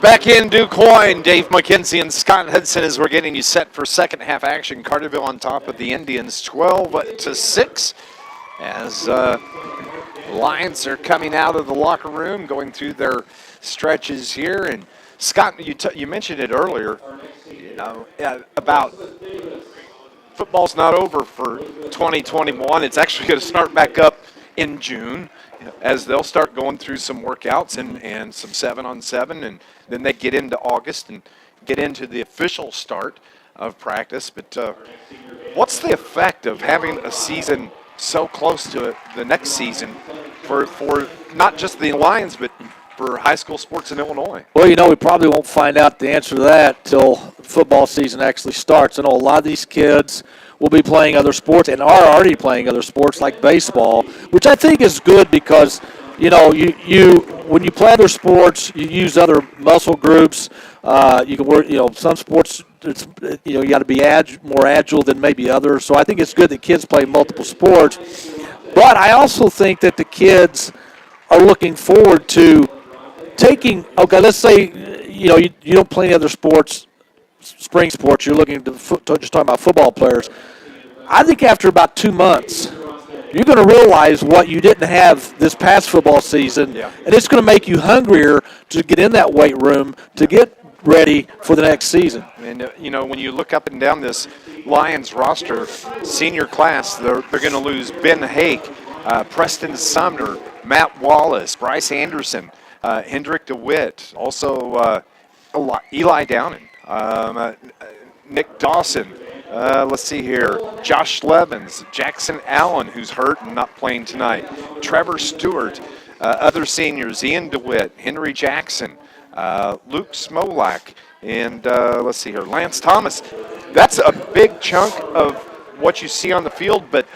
Back in Quoin, Dave McKenzie and Scott Hudson as we're getting you set for second half action. Carterville on top of the Indians 12-6 as Lions are coming out of the locker room, going through their stretches here. And Scott, you mentioned it earlier, you know, about football's not over for 2021. It's actually going to start back up in June as they'll start going through some workouts and some 7-on-7, and then they get into August and get into the official start of practice. But what's the effect of having a season so close to the next season for not just the Lions, but for high school sports in Illinois? Well, you know, we probably won't find out the answer to that till football season actually starts. I know a lot of these kids will be playing other sports and are already playing other sports like baseball, which I think is good because, you know, you when you play other sports, you use other muscle groups. You can work, you know, some sports, it's, you know, you got to be more agile than maybe others. So I think it's good that kids play multiple sports. But I also think that the kids are looking forward to taking, okay, let's say, you know, you don't play any other sports, spring sports, you're looking to just talking about football players. I think after about 2 months, you're going to realize what you didn't have this past football season, and it's going to make you hungrier to get in that weight room to get ready for the next season. And, you know, when you look up and down this Lions roster, senior class, they're going to lose Ben Hake, Preston Sumner, Matt Wallace, Bryce Anderson, Hendrick DeWitt, also Eli Downing, Nick Dawson, let's see here, Josh Levens, Jackson Allen, who's hurt and not playing tonight, Trevor Stewart, other seniors, Ian DeWitt, Henry Jackson, Luke Smolak, and let's see here, Lance Thomas. That's a big chunk of what you see on the field, but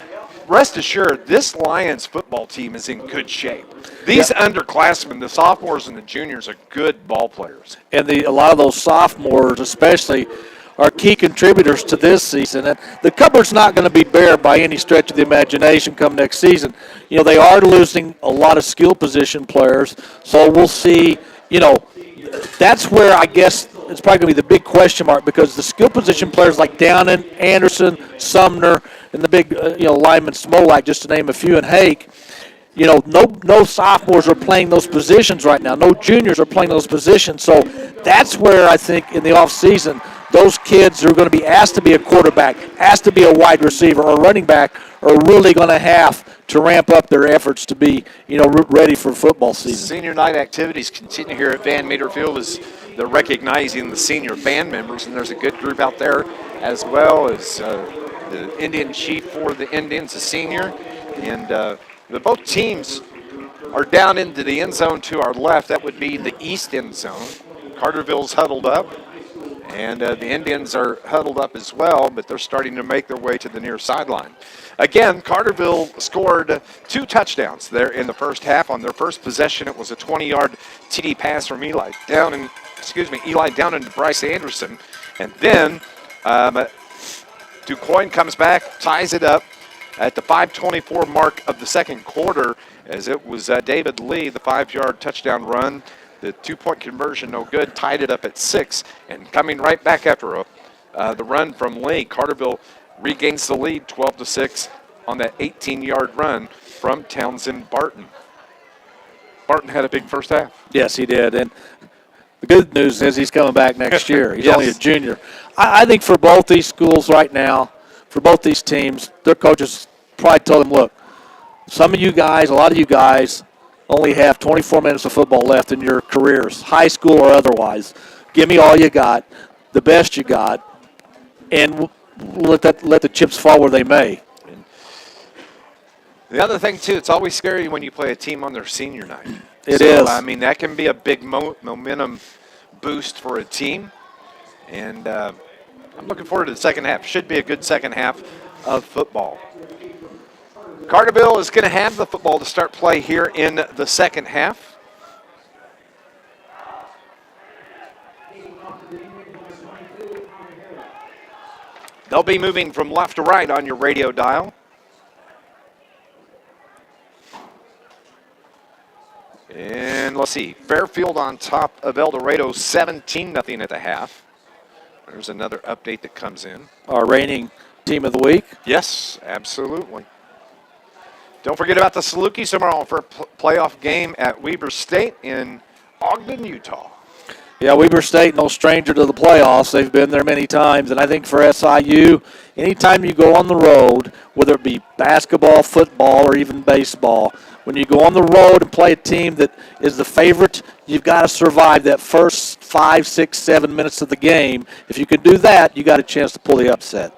rest assured, this Lions football team is in good shape. These underclassmen, the sophomores and the juniors, are good ball players. And a lot of those sophomores especially are key contributors to this season. And the cupboard's not going to be bare by any stretch of the imagination come next season. You know, they are losing a lot of skill position players, so we'll see, you know, that's where I guess it's probably going to be the big question mark, because the skill position players like Downen, Anderson, Sumner, and the big lineman Smolak, just to name a few, and Hake, you know, no sophomores are playing those positions right now. No juniors are playing those positions. So that's where I think in the offseason, those kids who are going to be asked to be a quarterback, asked to be a wide receiver or running back, are really going to have to ramp up their efforts to be, ready for football season. Senior night activities continue here at Van Meter Field as they're recognizing the senior band members, and there's a good group out there, as well as the Indian chief for the Indians, a senior, and both teams are down into the end zone to our left. That would be the east end zone. Carterville's huddled up, and the Indians are huddled up as well, but they're starting to make their way to the near sideline. Again, Carterville scored 2 touchdowns there in the first half. On their first possession, it was a 20-yard TD pass from Eli Downen to Bryce Anderson. And then Quoin comes back, ties it up at the 5:24 mark of the second quarter, as it was David Lee, the 5-yard touchdown run. The 2-point conversion, no good, tied it up at 6. And coming right back after the run from Lee, Carterville regains the lead 12-6 on that 18-yard run from Townsend Barton. Barton had a big first half. Yes, he did. And the good news is he's coming back next year. He's only a junior. I think for both these schools right now, for both these teams, their coaches probably told them, look, some of you guys, a lot of you guys, only have 24 minutes of football left in your careers, high school or otherwise. Give me all you got, the best you got, and let the chips fall where they may. The other thing, too, it's always scary when you play a team on their senior night. It is. I mean, that can be a big momentum boost for a team. And I'm looking forward to the second half. Should be a good second half of football. Carterville is going to have the football to start play here in the second half. They'll be moving from left to right on your radio dial. And let's see, Fairfield on top of El Dorado, 17-0 at the half. There's another update that comes in. Our reigning team of the week. Yes, absolutely. Don't forget about the Salukis tomorrow for a playoff game at Weber State in Ogden, Utah. Yeah, Weber State, no stranger to the playoffs. They've been there many times. And I think for SIU, anytime you go on the road, whether it be basketball, football, or even baseball, when you go on the road and play a team that is the favorite, you've got to survive that first 5, 6, 7 minutes of the game. If you can do that, you got a chance to pull the upset.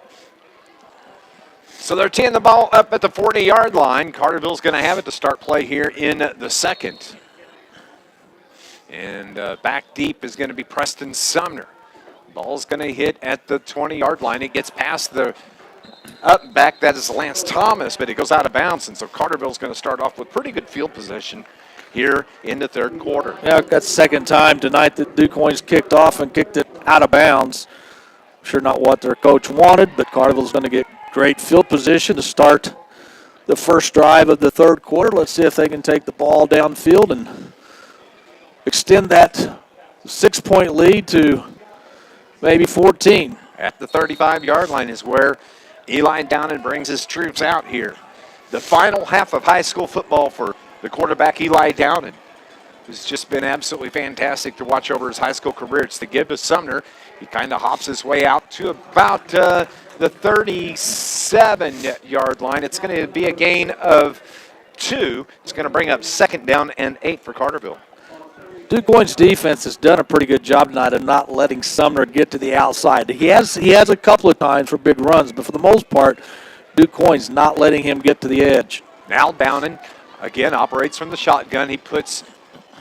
So they're teeing the ball up at the 40-yard line. Carterville's going to have it to start play here in the second. And back deep is going to be Preston Sumner. Ball's going to hit at the 20-yard line. It gets past the up back. That is Lance Thomas, but it goes out of bounds. And so Carterville's going to start off with pretty good field position here in the third quarter. Yeah, that's the second time tonight that Quoin's kicked off and kicked it out of bounds. Sure not what their coach wanted, but Carterville's going to get great field position to start the first drive of the third quarter. Let's see if they can take the ball downfield and extend that 6-point lead to maybe 14. At the 35-yard line is where Eli Downen brings his troops out here. The final half of high school football for the quarterback Eli Downen, who's just been absolutely fantastic to watch over his high school career. It's the give to Sumner. He kind of hops his way out to about the 37-yard line. It's going to be a gain of 2. It's going to bring up 2nd down and 8 for Carterville. Quoin's defense has done a pretty good job tonight of not letting Sumner get to the outside. He has a couple of times for big runs, but for the most part, Quoin's not letting him get to the edge. Now Downen again operates from the shotgun. He puts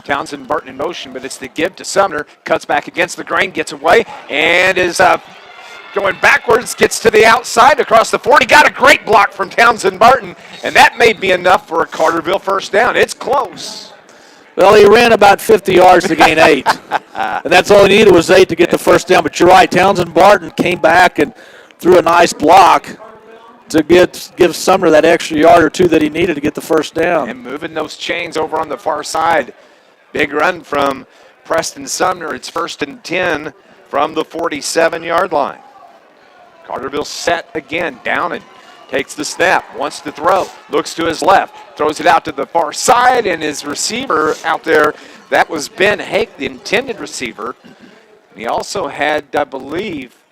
Townsend Barton in motion, but it's the give to Sumner. Cuts back against the grain, gets away, and is going backwards, gets to the outside across the 40. Got a great block from Townsend Barton, and that may be enough for a Carterville first down. It's close. Well, he ran about 50 yards to gain 8. And that's all he needed was 8 to get the first down. But you're right, Townsend Barton came back and threw a nice block to give Sumner that extra yard or 2 that he needed to get the first down. And moving those chains over on the far side. Big run from Preston Sumner. It's 1st and 10 from the 47-yard line. Carterville set again, down and takes the snap, wants to throw, looks to his left, throws it out to the far side, and his receiver out there, that was Ben Hake, the intended receiver. And he also had, I believe,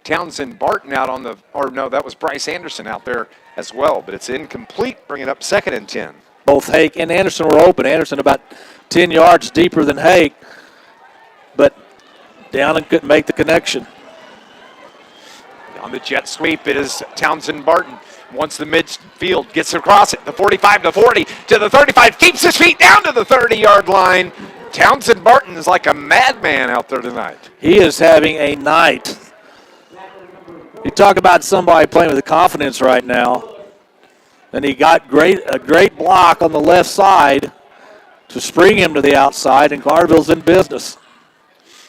Townsend Barton out on the, or no, that was Bryce Anderson out there as well, but it's incomplete, bringing up 2nd and 10. Both Hake and Anderson were open. Anderson about 10 yards deeper than Hake, but Downing couldn't make the connection. On the jet sweep, it is Townsend Barton. Once the midfield, gets across it, the 45 to 40 to the 35, keeps his feet down to the 30-yard line. Townsend Barton is like a madman out there tonight. He is having a night. You talk about somebody playing with confidence right now. And he got a great block on the left side to spring him to the outside, and Carterville's in business.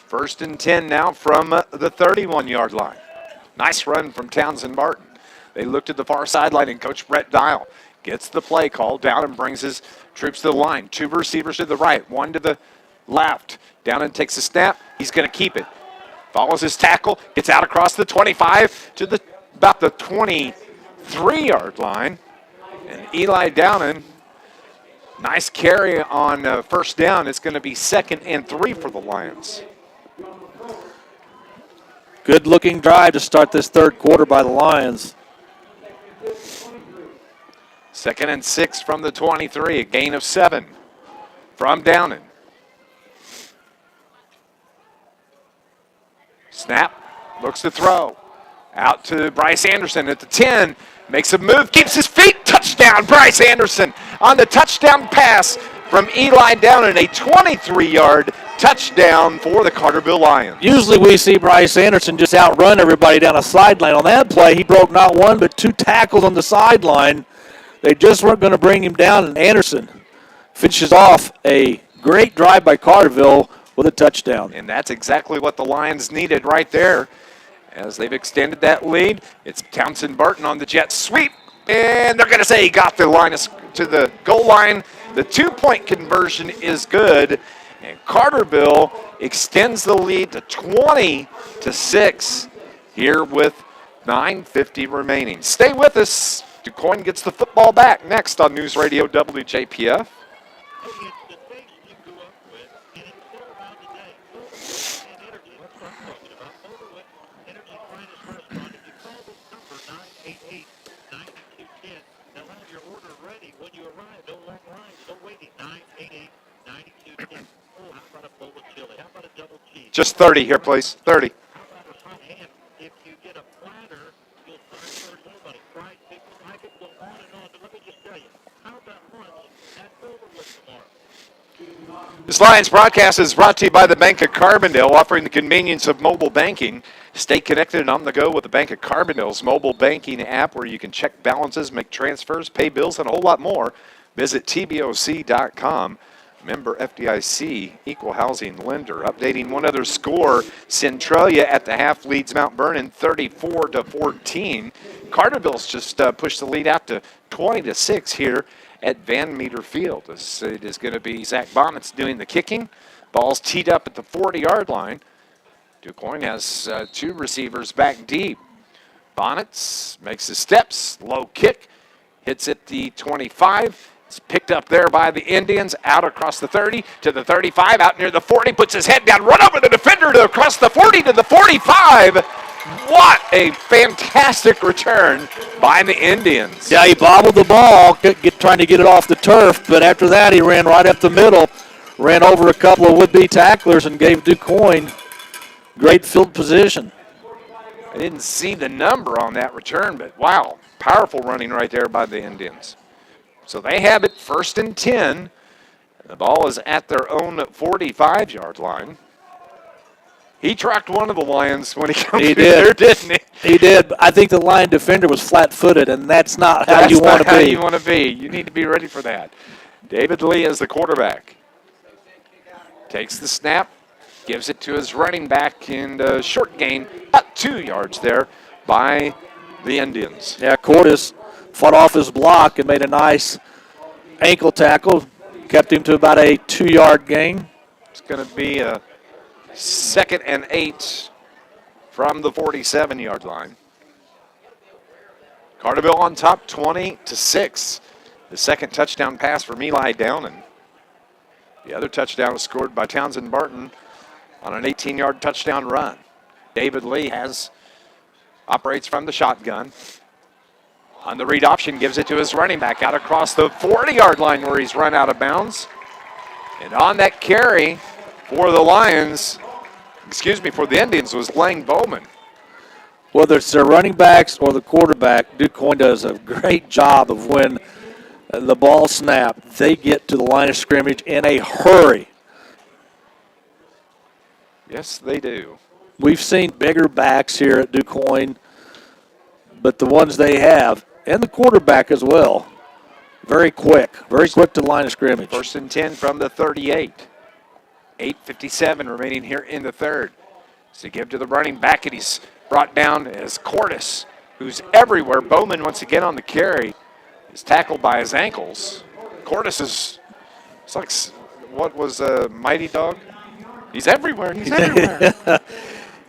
1st and 10 now from the 31-yard line. Nice run from Townsend Barton. They looked at the far sideline, and Coach Brett Dial gets the play call down and brings his troops to the line. 2 receivers to the right, 1 to the left. Down and takes a snap. He's going to keep it. Follows his tackle, gets out across the 25 to about the 23-yard line. And Eli Downen, nice carry on first down. It's going to be 2nd and 3 for the Lions. Good-looking drive to start this third quarter by the Lions. 2nd and 6 from the 23, a gain of 7 from Downen. Snap, looks to throw. Out to Bryce Anderson at the 10, makes a move, keeps his feet, touchdown, Bryce Anderson on the touchdown pass from Eli Downen, a 23-yard touchdown for the Carterville Lions. Usually we see Bryce Anderson just outrun everybody down a sideline. On that play, he broke not 1 but 2 tackles on the sideline. They just weren't going to bring him down, and Anderson finishes off a great drive by Carterville with a touchdown. And that's exactly what the Lions needed right there. As they've extended that lead, it's Townsend Barton on the jet sweep, and they're going to say he got the line to the goal line. The 2-point conversion is good, and Carterville extends the lead to 20-6 here with 9:50 remaining. Stay with us. Quoin gets the football back next on News Radio WJPF. Just 30 here, please. 30. If you get a platter, you'll find there's nobody. Fried pickles, I could go on and on, but let me just tell you, how about lunch at Overwood tomorrow? This Lions broadcast is brought to you by the Bank of Carbondale, offering the convenience of mobile banking. Stay connected and on the go with the Bank of Carbondale's mobile banking app, where you can check balances, make transfers, pay bills, and a whole lot more. Visit tboc.com. Member FDIC, equal housing lender. Updating one other score, Centralia at the half leads Mount Vernon 34-14. Carterville's just pushed the lead out to 20-6 here at Van Meter Field. It is going to be Zach Bonnet's doing the kicking. Ball's teed up at the 40-yard line. Quoin has 2 receivers back deep. Bonnets makes his steps, low kick, hits at the 25. It's picked up there by the Indians, out across the 30 to the 35, out near the 40, puts his head down, run over the defender to across the 40 to the 45. What a fantastic return by the Indians. Yeah, he bobbled the ball, trying to get it off the turf, but after that he ran right up the middle, ran over a couple of would-be tacklers and gave Quoin great field position. I didn't see the number on that return, but wow, powerful running right there by the Indians. So they have it 1st and 10. The ball is at their own 45-yard line. He tracked one of the Lions when he came He through did. there, didn't he? He did. But I think the Lion defender was flat-footed, and that's not how That's you want not to how be. you want to be. You need to be ready for that. David Lee is the quarterback. Takes the snap, gives it to his running back, and a short gain, about 2 yards there by the Indians. Yeah, Cordes fought off his block and made a nice ankle tackle, kept him to about a 2-yard gain. It's going to be a 2nd and 8 from the 47-yard line. Carterville on top, 20-6. The second touchdown pass from Eli Downen. The other touchdown was scored by Townsend Barton on an 18-yard touchdown run. David Lee operates from the shotgun. On the read option, gives it to his running back out across the 40-yard line where he's run out of bounds. And on that carry for the Lions, for the Indians, was Lang Bowman. Whether it's their running backs or the quarterback, Quoin does a great job of when the ball snapped, they get to the line of scrimmage in a hurry. Yes, they do. We've seen bigger backs here at Quoin, but the ones they have, and the quarterback as well, very quick to the line of scrimmage. 1st and 10 from the 38. 8:57 remaining here in the third. So give to the running back, and he's brought down as Cordes, who's everywhere. Bowman once again on the carry is tackled by his ankles. Cordes it's like, what was a Mighty Dog? He's everywhere. He's everywhere.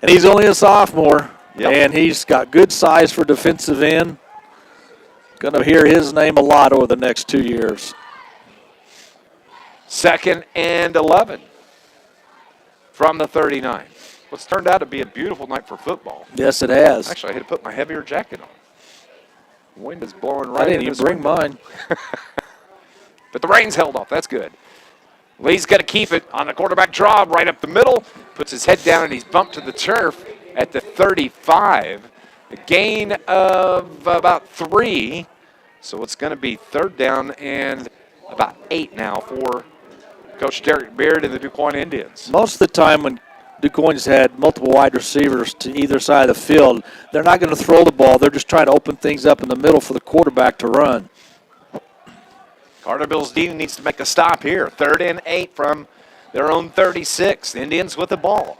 And he's only a sophomore, Yep. and he's got good size for defensive end. Going to hear his name a lot over the next 2 years. 2nd and 11 from the 39. What's turned out to be a beautiful night for football. Yes, it has. Actually, I had to put my heavier jacket on. Wind is blowing right I didn't in even this bring window. mine. But the rain's held off. That's good. Lee's going to keep it on the quarterback draw right up the middle. Puts his head down, and he's bumped to the turf at the 35. A gain of about 3. So it's going to be 3rd down and about 8 now for Coach Derek Beard and the Quoin Indians. Most of the time when Quoin's had multiple wide receivers to either side of the field, they're not going to throw the ball. They're just trying to open things up in the middle for the quarterback to run. Carterville's D needs to make a stop here. 3rd and 8 from their own 36. The Indians with the ball.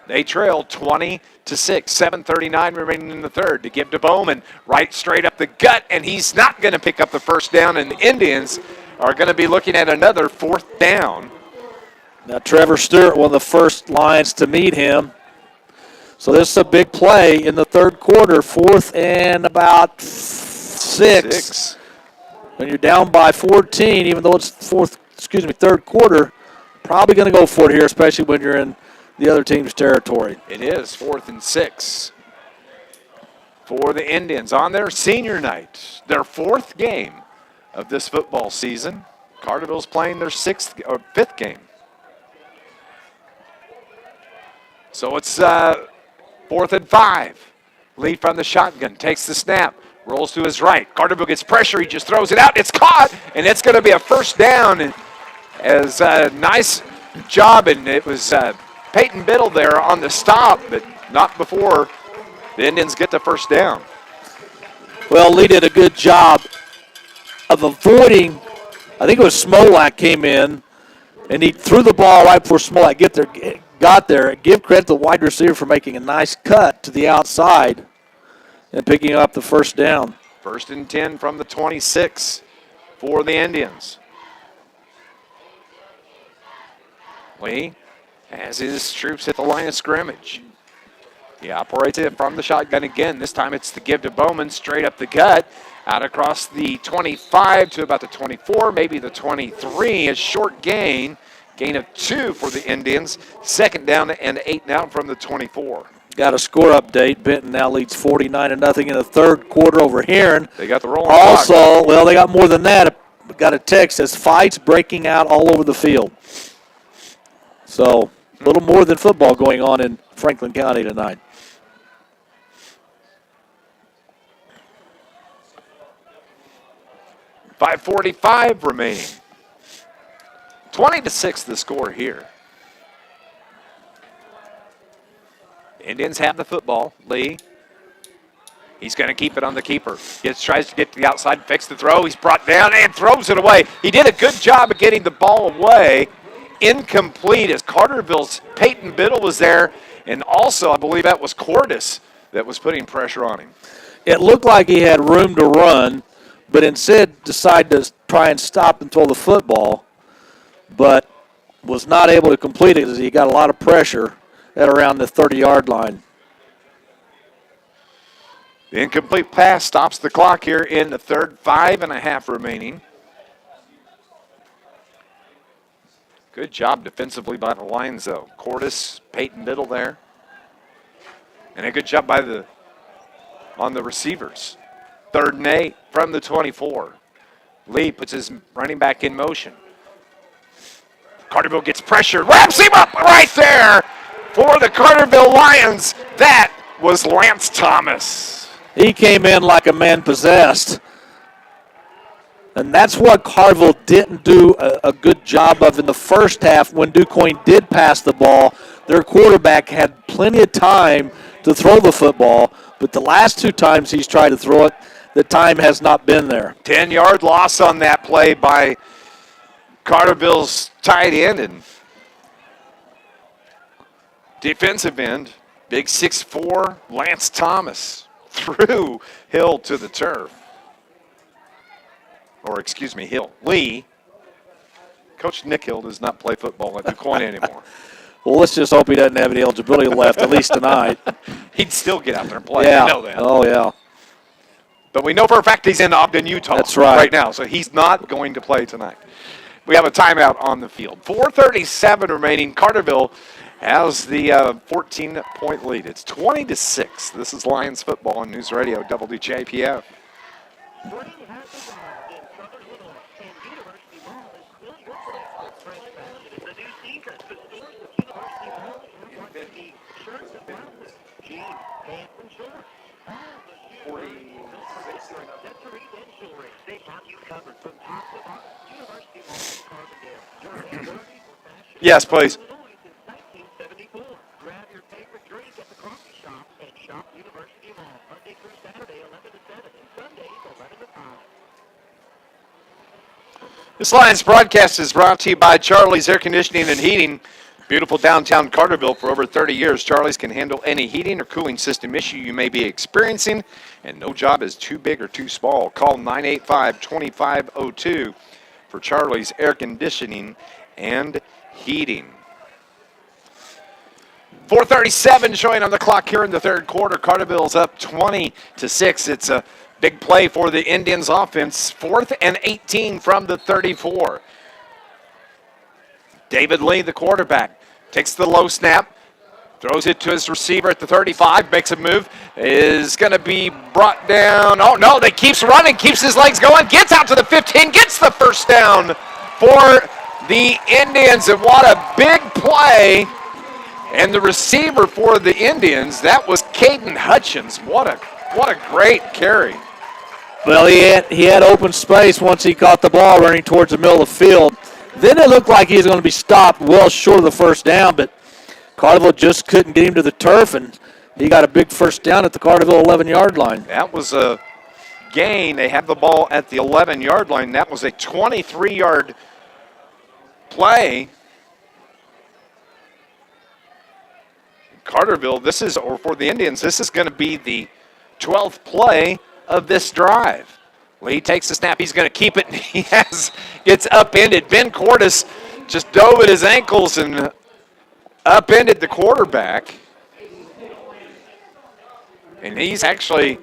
They trail 20-6. 7:39 remaining in the third to give to Bowman. Right straight up the gut, and he's not going to pick up the first down, and the Indians are going to be looking at another 4th down. Now Trevor Stewart, one of the first Lions to meet him. So this is a big play in the third quarter. 4th and about 6. When you're down by 14, even though it's third quarter, probably going to go for it here, especially when you're in the other team's territory. It is 4th and 6 for the Indians on their senior night, their 4th game of this football season. Carterville's playing their 5th game. So it's 4th and 5. Lee from the shotgun takes the snap. Rolls to his right. Carterville gets pressure. He just throws it out. It's caught, and it's going to be a 1st down. And as a nice job, and it was Peyton Biddle there on the stop, but not before the Indians get the 1st down. Well, Lee did a good job of avoiding, I think it was Smolak came in, and he threw the ball right before Smolak got there. Give credit to the wide receiver for making a nice cut to the outside and picking up the 1st down. 1st and 10 from the 26 for the Indians. Lee has his troops at the line of scrimmage. He operates it from the shotgun again. This time it's the give to Bowman straight up the gut, out across the 25 to about the 24, maybe the 23. A short gain of 2 for the Indians. 2nd down and 8 now from the 24. Got a score update. Benton now leads 49-0 in the third quarter over Heron. They got the roll. Also, well, they got more than that. Got a text that says fights breaking out all over the field. So a little more than football going on in Franklin County tonight. .545 remaining. 20-6 the score here. Indians have the football. Lee. He's going to keep it on the keeper. Tries to get to the outside, fix the throw. He's brought down and throws it away. He did a good job of getting the ball away. Incomplete as Carterville's Peyton Biddle was there. And also, I believe that was Cordis that was putting pressure on him. It looked like he had room to run, but instead decided to try and stop and throw the football, but was not able to complete it because he got a lot of pressure at around the 30-yard line. The incomplete pass stops the clock here in the third. 5.5 remaining. Good job defensively by the Lions, though. Cordis, Peyton Biddle there. And a good job on the receivers. 3rd and 8 from the 24. Lee puts his running back in motion. Carterville gets pressured, wraps him up right there for the Carterville Lions. That was Lance Thomas. He came in like a man possessed. And that's what Carterville didn't do a good job of in the first half when Quoin did pass the ball. Their quarterback had plenty of time to throw the football, but the last 2 times he's tried to throw it, the time has not been there. 10-yard loss on that play by Carterville's tight end and defensive end. Big 6'4", Lance Thomas threw Hill to the turf. Or, excuse me, Hill. Lee. Coach Nick Hill does not play football at Quoin anymore. Well, let's just hope he doesn't have any eligibility left, at least tonight. He'd still get out there and play. Yeah. You know that. Oh, yeah. But we know for a fact he's in Ogden, Utah. That's right. Now, so he's not going to play tonight. We have a timeout on the field. 4:37 remaining. Carterville has the 14-point lead. It's 20-6. This is Lions football on News Radio WJPF. Yes, please. This Lions broadcast is brought to you by Charlie's Air Conditioning and Heating. Beautiful downtown Carterville for over 30 years. Charlie's can handle any heating or cooling system issue you may be experiencing, and no job is too big or too small. Call 985-2502 for Charlie's Air Conditioning and Heating. 4:37 showing on the clock here in the third quarter. Carterville's up 20-6. It's a big play for the Indians offense. 4th and 18 from the 34. David Lee, the quarterback, takes the low snap, throws it to his receiver at the 35, makes a move, is going to be brought down. Oh, no, they keeps running, keeps his legs going, gets out to the 15, gets the first down for the Indians. And what a big play. And the receiver for the Indians, that was Caden Hutchins. What a great carry. Well, he had open space once he caught the ball running towards the middle of the field. Then it looked like he was going to be stopped well short of the first down, but Carterville just couldn't get him to the turf, and he got a big first down at the Carterville 11-yard line. That was a gain. They have the ball at the 11-yard line. That was a 23-yard play. Carterville, or for the Indians, this is going to be the 12th play of this drive. Lee takes the snap. He's going to keep it. It's upended. Ben Cordis just dove at his ankles and upended the quarterback. And he's actually,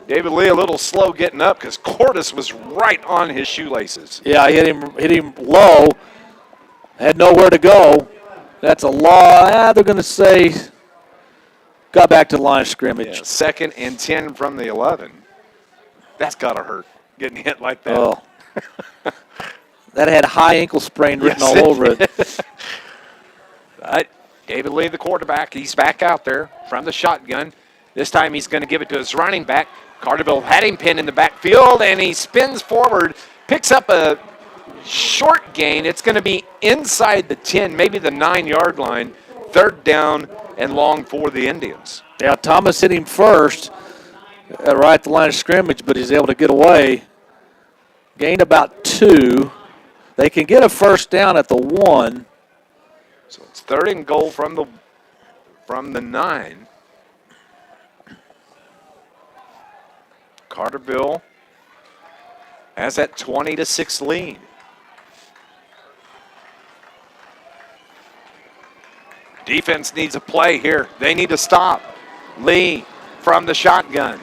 David Lee, a little slow getting up because Cordis was right on his shoelaces. Yeah, hit him low. Had nowhere to go. That's a law. They're going to say got back to the line of scrimmage. Yeah, 2nd and 10 from the 11. That's got to hurt, getting hit like that. Oh. That had high ankle sprain written all over it. Right. David Lee, the quarterback, he's back out there from the shotgun. This time he's going to give it to his running back. Carterville had him pinned in the backfield, and he spins forward, picks up a short gain. It's going to be inside the 10, maybe the 9-yard line third down and long for the Indians. Yeah, Thomas hit him first right at the line of scrimmage, but he's able to get away. Gained about 2. They can get a first down at the 1. So it's third and goal from the 9. Carterville has that 20-6 lead. Defense needs a play here. They need to stop. Lee from the shotgun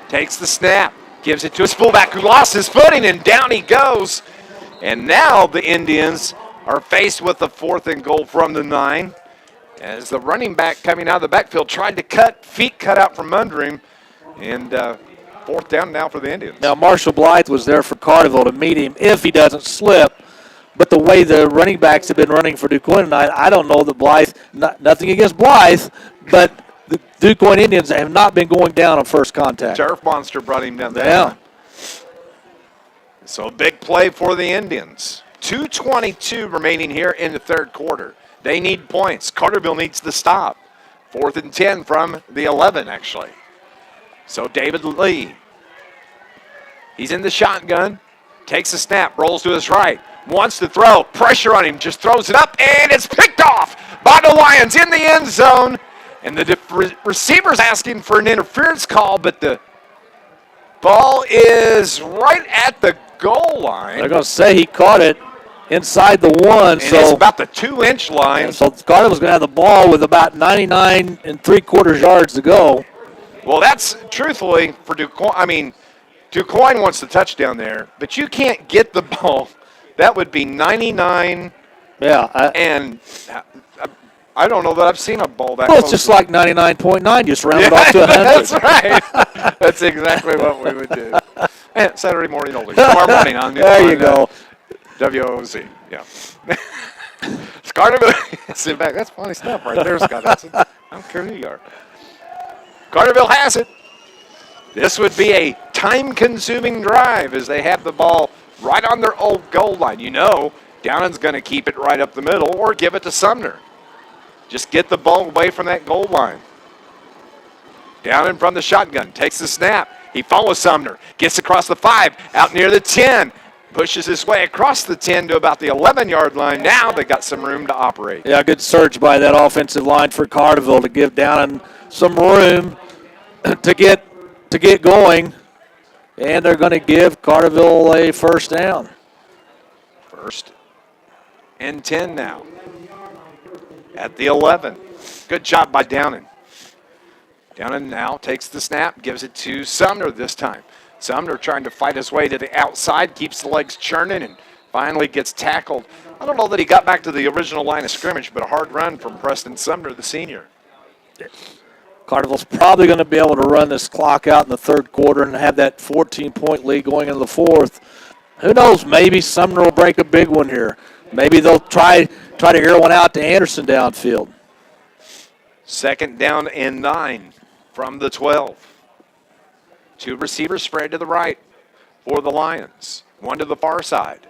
takes the snap, gives it to his fullback who lost his footing, and down he goes. And now the Indians are faced with the 4th and goal from the 9 as the running back coming out of the backfield tried to feet cut out from under him, and 4th down now for the Indians. Now, Marshall Blythe was there for Carterville to meet him if he doesn't slip. But the way the running backs have been running for Quoin tonight, I don't know that Blythe, nothing against Blythe, but the Quoin Indians have not been going down on first contact. Turf Monster brought him down there. Yeah. So a big play for the Indians. 2:22 remaining here in the third quarter. They need points. Carterville needs to stop. 4th and 10 from the 11, actually. So David Lee, he's in the shotgun, takes a snap, rolls to his right, wants to throw, pressure on him, just throws it up, and it's picked off by the Lions in the end zone. And the receiver's asking for an interference call, but the ball is right at the goal line. They're going to say he caught it inside the 1. And it's about the 2-inch line. So Carterville's going to have the ball with about 99 3/4 yards to go. Well, that's truthfully for Quoin. I mean, Quoin wants the touchdown there, but you can't get the ball. That would be 99. Yeah. And I don't know that I've seen a ball that Well, close. it's just like 99.9, just round it off to 100. That's right. That's exactly what we would do. And Saturday morning only. Tomorrow morning on There you go. WOZ. Yeah. Carterville. Sit back. That's funny stuff right there, Scott Hudson. I don't care who you are. Carterville has it. This would be a time-consuming drive as they have the ball right on their old goal line. You know, Downan's going to keep it right up the middle or give it to Sumner. Just get the ball away from that goal line. Downan from the shotgun, takes the snap. He follows Sumner, gets across the 5, out near the 10, pushes his way across the 10 to about the 11-yard line. Now they got some room to operate. Yeah, good surge by that offensive line for Carterville to give Downan some room to get going, and they're going to give Carterville a first down. 1st and 10 now at the 11. Good job by Downan. Downan now takes the snap, gives it to Sumner this time. Sumner trying to fight his way to the outside, keeps the legs churning, and finally gets tackled. I don't know that he got back to the original line of scrimmage, but a hard run from Preston Sumner, the senior. Carterville's probably going to be able to run this clock out in the third quarter and have that 14-point lead going into the 4th. Who knows? Maybe Sumner will break a big one here. Maybe they'll try to air one out to Anderson downfield. 2nd down and 9 from the 12. 2 receivers spread to the right for the Lions. 1 to the far side.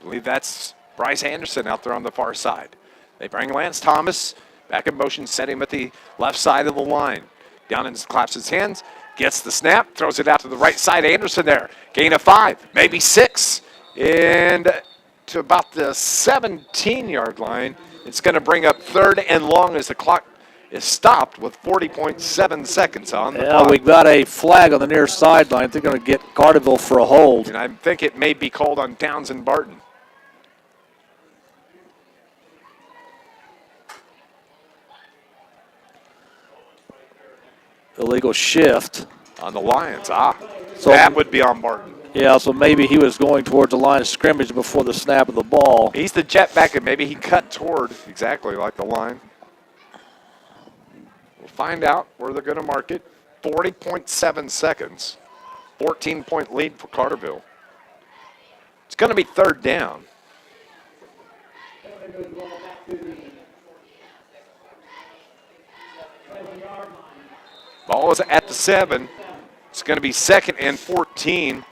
I believe that's Bryce Anderson out there on the far side. They bring Lance Thomas back in motion, set him at the left side of the line. Downan claps his hands, gets the snap, throws it out to the right side. Anderson there, gain of 5, maybe 6, and to about the 17-yard line. It's going to bring up 3rd and long as the clock is stopped with 40.7 seconds on the clock. We've got a flag on the near sideline. They're going to get Carterville for a hold. And I think it may be called on Downs and Barton. Illegal shift. On the Lions, So that would be on Barton. Yeah, so maybe he was going towards the line of scrimmage before the snap of the ball. He's the jet back, and maybe he cut toward exactly like the line. We'll find out where they're going to mark it. 40.7 seconds. 14-point lead for Carterville. It's going to be 3rd down. Ball is at the 7. It's going to be 2nd and 14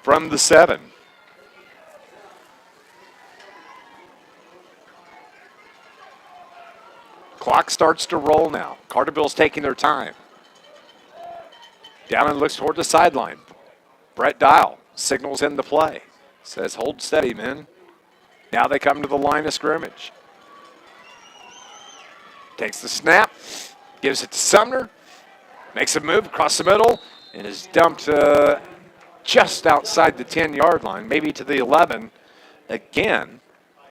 from the 7. Clock starts to roll now. Carterville's taking their time. Down and looks toward the sideline. Brett Dial signals in the play. Says, hold steady, men. Now they come to the line of scrimmage. Takes the snap. Gives it to Sumner. Makes a move across the middle. And is dumped just outside the 10-yard line. Maybe to the 11 again.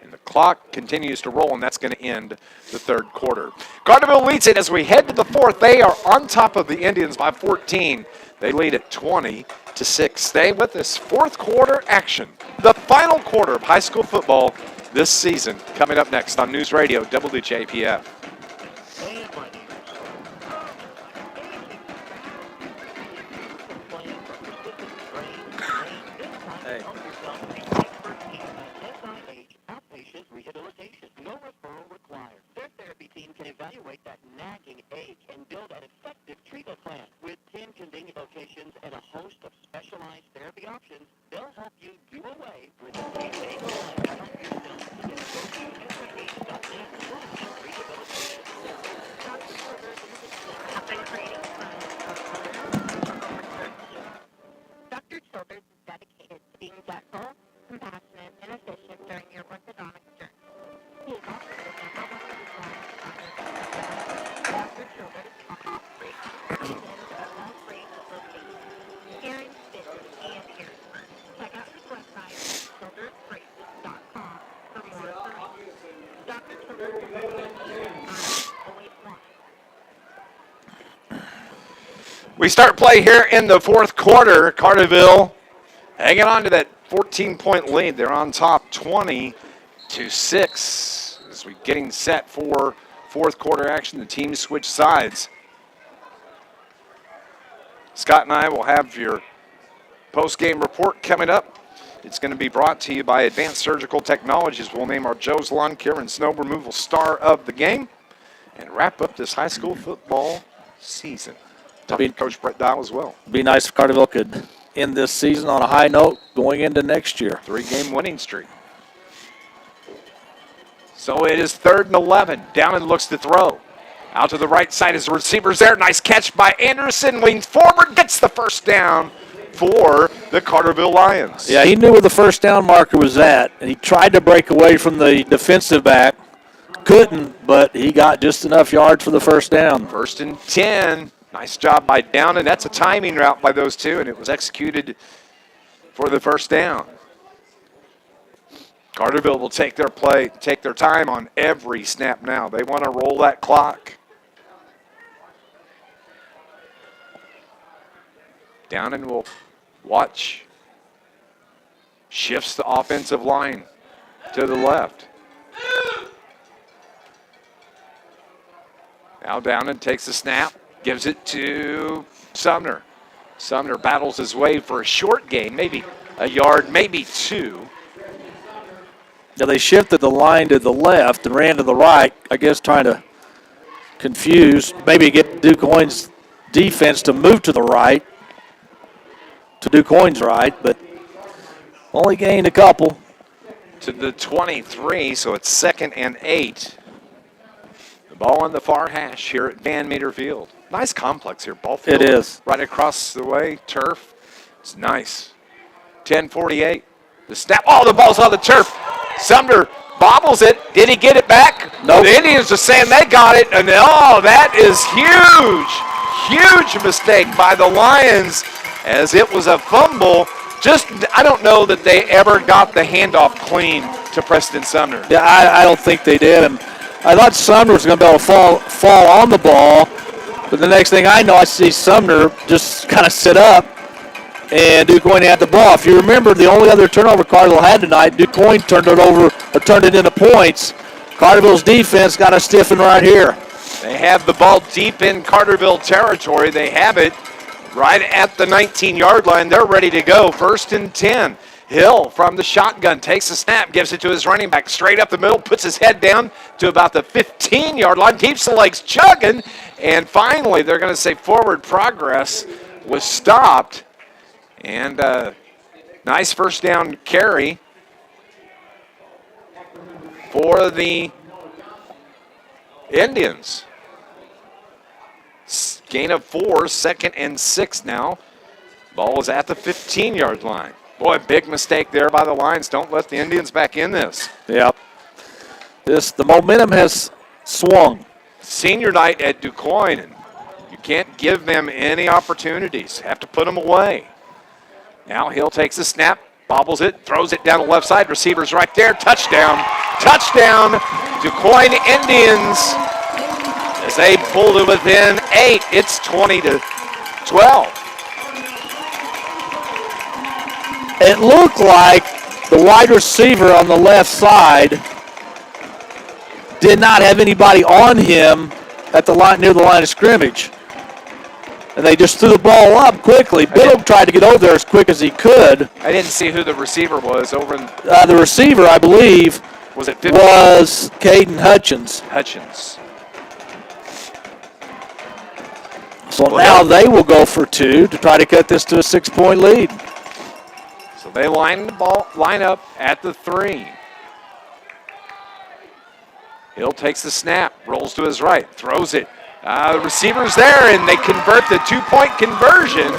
And the clock continues to roll, and that's going to end the third quarter. Carterville leads it as we head to the fourth. They are on top of the Indians by 14. They lead at 20-6. Stay with us. Fourth quarter action. The final quarter of high school football this season coming up next on News Radio WJPF. Rehabilitation. No referral required. Their therapy team can evaluate that nagging ache and build an effective treatment plan. With 10 convenient locations and a host of specialized therapy options, they'll help you do away with the pain and help yourself to get Dr. Childers is dedicated to being gentle, compassionate, and efficient during your orthodontic journey. He is also the number one prescriber for Dr. Childers offers free all-free locations here in Fitness and Harrisburg. Check out his website at childersbraces.com for more information. Dr. Childers is always one. We start play here in the fourth quarter. Carterville hanging on to that 14-point lead. They're on top 20-6 as we're getting set for fourth quarter action. The teams switch sides. Scott and I will have your post-game report coming up. It's going to be brought to you by Advanced Surgical Technologies. We'll name our Joe's Lawn Care and Snow Removal star of the game and wrap up this high school football season. Talk to Coach Brett Dial as well. Be nice if Carterville could end this season on a high note going into next year. 3-game winning streak. So it is 3rd and 11. Down and looks to throw. Out to the right side as the receiver's there. Nice catch by Anderson. Leans forward, gets the first down for the Carterville Lions. Yeah, he knew where the first down marker was at, and he tried to break away from the defensive back. Couldn't, but he got just enough yards for the first down. 1st and 10. Nice job by Down, and that's a timing route by those two, and it was executed for the first down. Carterville will take their time on every snap now. They want to roll that clock. Down and will watch. Shifts the offensive line to the left. Now Down and takes the snap. Gives it to Sumner. Sumner battles his way for a short gain, maybe a yard, maybe two. Now they shifted the line to the left and ran to the right, I guess trying to confuse, maybe get DuQuoin's defense to move to the right, to DuQuoin's right, but only gained a couple. To the 23, so it's 2nd and 8. The ball on the far hash here at Van Meter Field. Nice complex here, ball field. It is. Right across the way, turf. It's nice. 10:48. The snap. Oh, the ball's on the turf. Sumner bobbles it. Did he get it back? No. The Indians are saying they got it. And oh, that is huge. Huge mistake by the Lions as it was a fumble. Just, I don't know that they ever got the handoff clean to Preston Sumner. Yeah, I don't think they did. And I thought Sumner was going to be able to fall on the ball. But the next thing I know, I see Sumner just kind of sit up, and DuQuoin had the ball. If you remember, the only other turnover Carterville had tonight, DuQuoin turned it into points. Carterville's defense got to stiffen right here. They have the ball deep in Carterville territory. They have it right at the 19-yard line. They're ready to go. 1st and 10. Hill from the shotgun takes a snap, gives it to his running back straight up the middle, puts his head down to about the 15-yard line, keeps the legs chugging, and finally they're going to say forward progress was stopped. And nice first down carry for the Indians. Gain of 4, 2nd and 6 now. Ball is at the 15-yard line. Boy, big mistake there by the Lions. Don't let the Indians back in this. Yep. The momentum has swung. Senior night at Quoin, and you can't give them any opportunities. Have to put them away. Now Hill takes the snap, bobbles it, throws it down the left side. Receiver's right there. Touchdown. Touchdown. Quoin Indians as they pulled it within 8. It's 20-12. It looked like the wide receiver on the left side did not have anybody on him at the line near the line of scrimmage. And they just threw the ball up quickly. Biddle tried to get over there as quick as he could. I didn't see who the receiver was over in. The receiver, I believe, was it 15? Was Caden Hutchins. So now they will go for 2 to try to cut this to a 6-point lead. So they line up at the 3. Hill takes the snap, rolls to his right, throws it. The receiver's there, and they convert the 2-point conversion.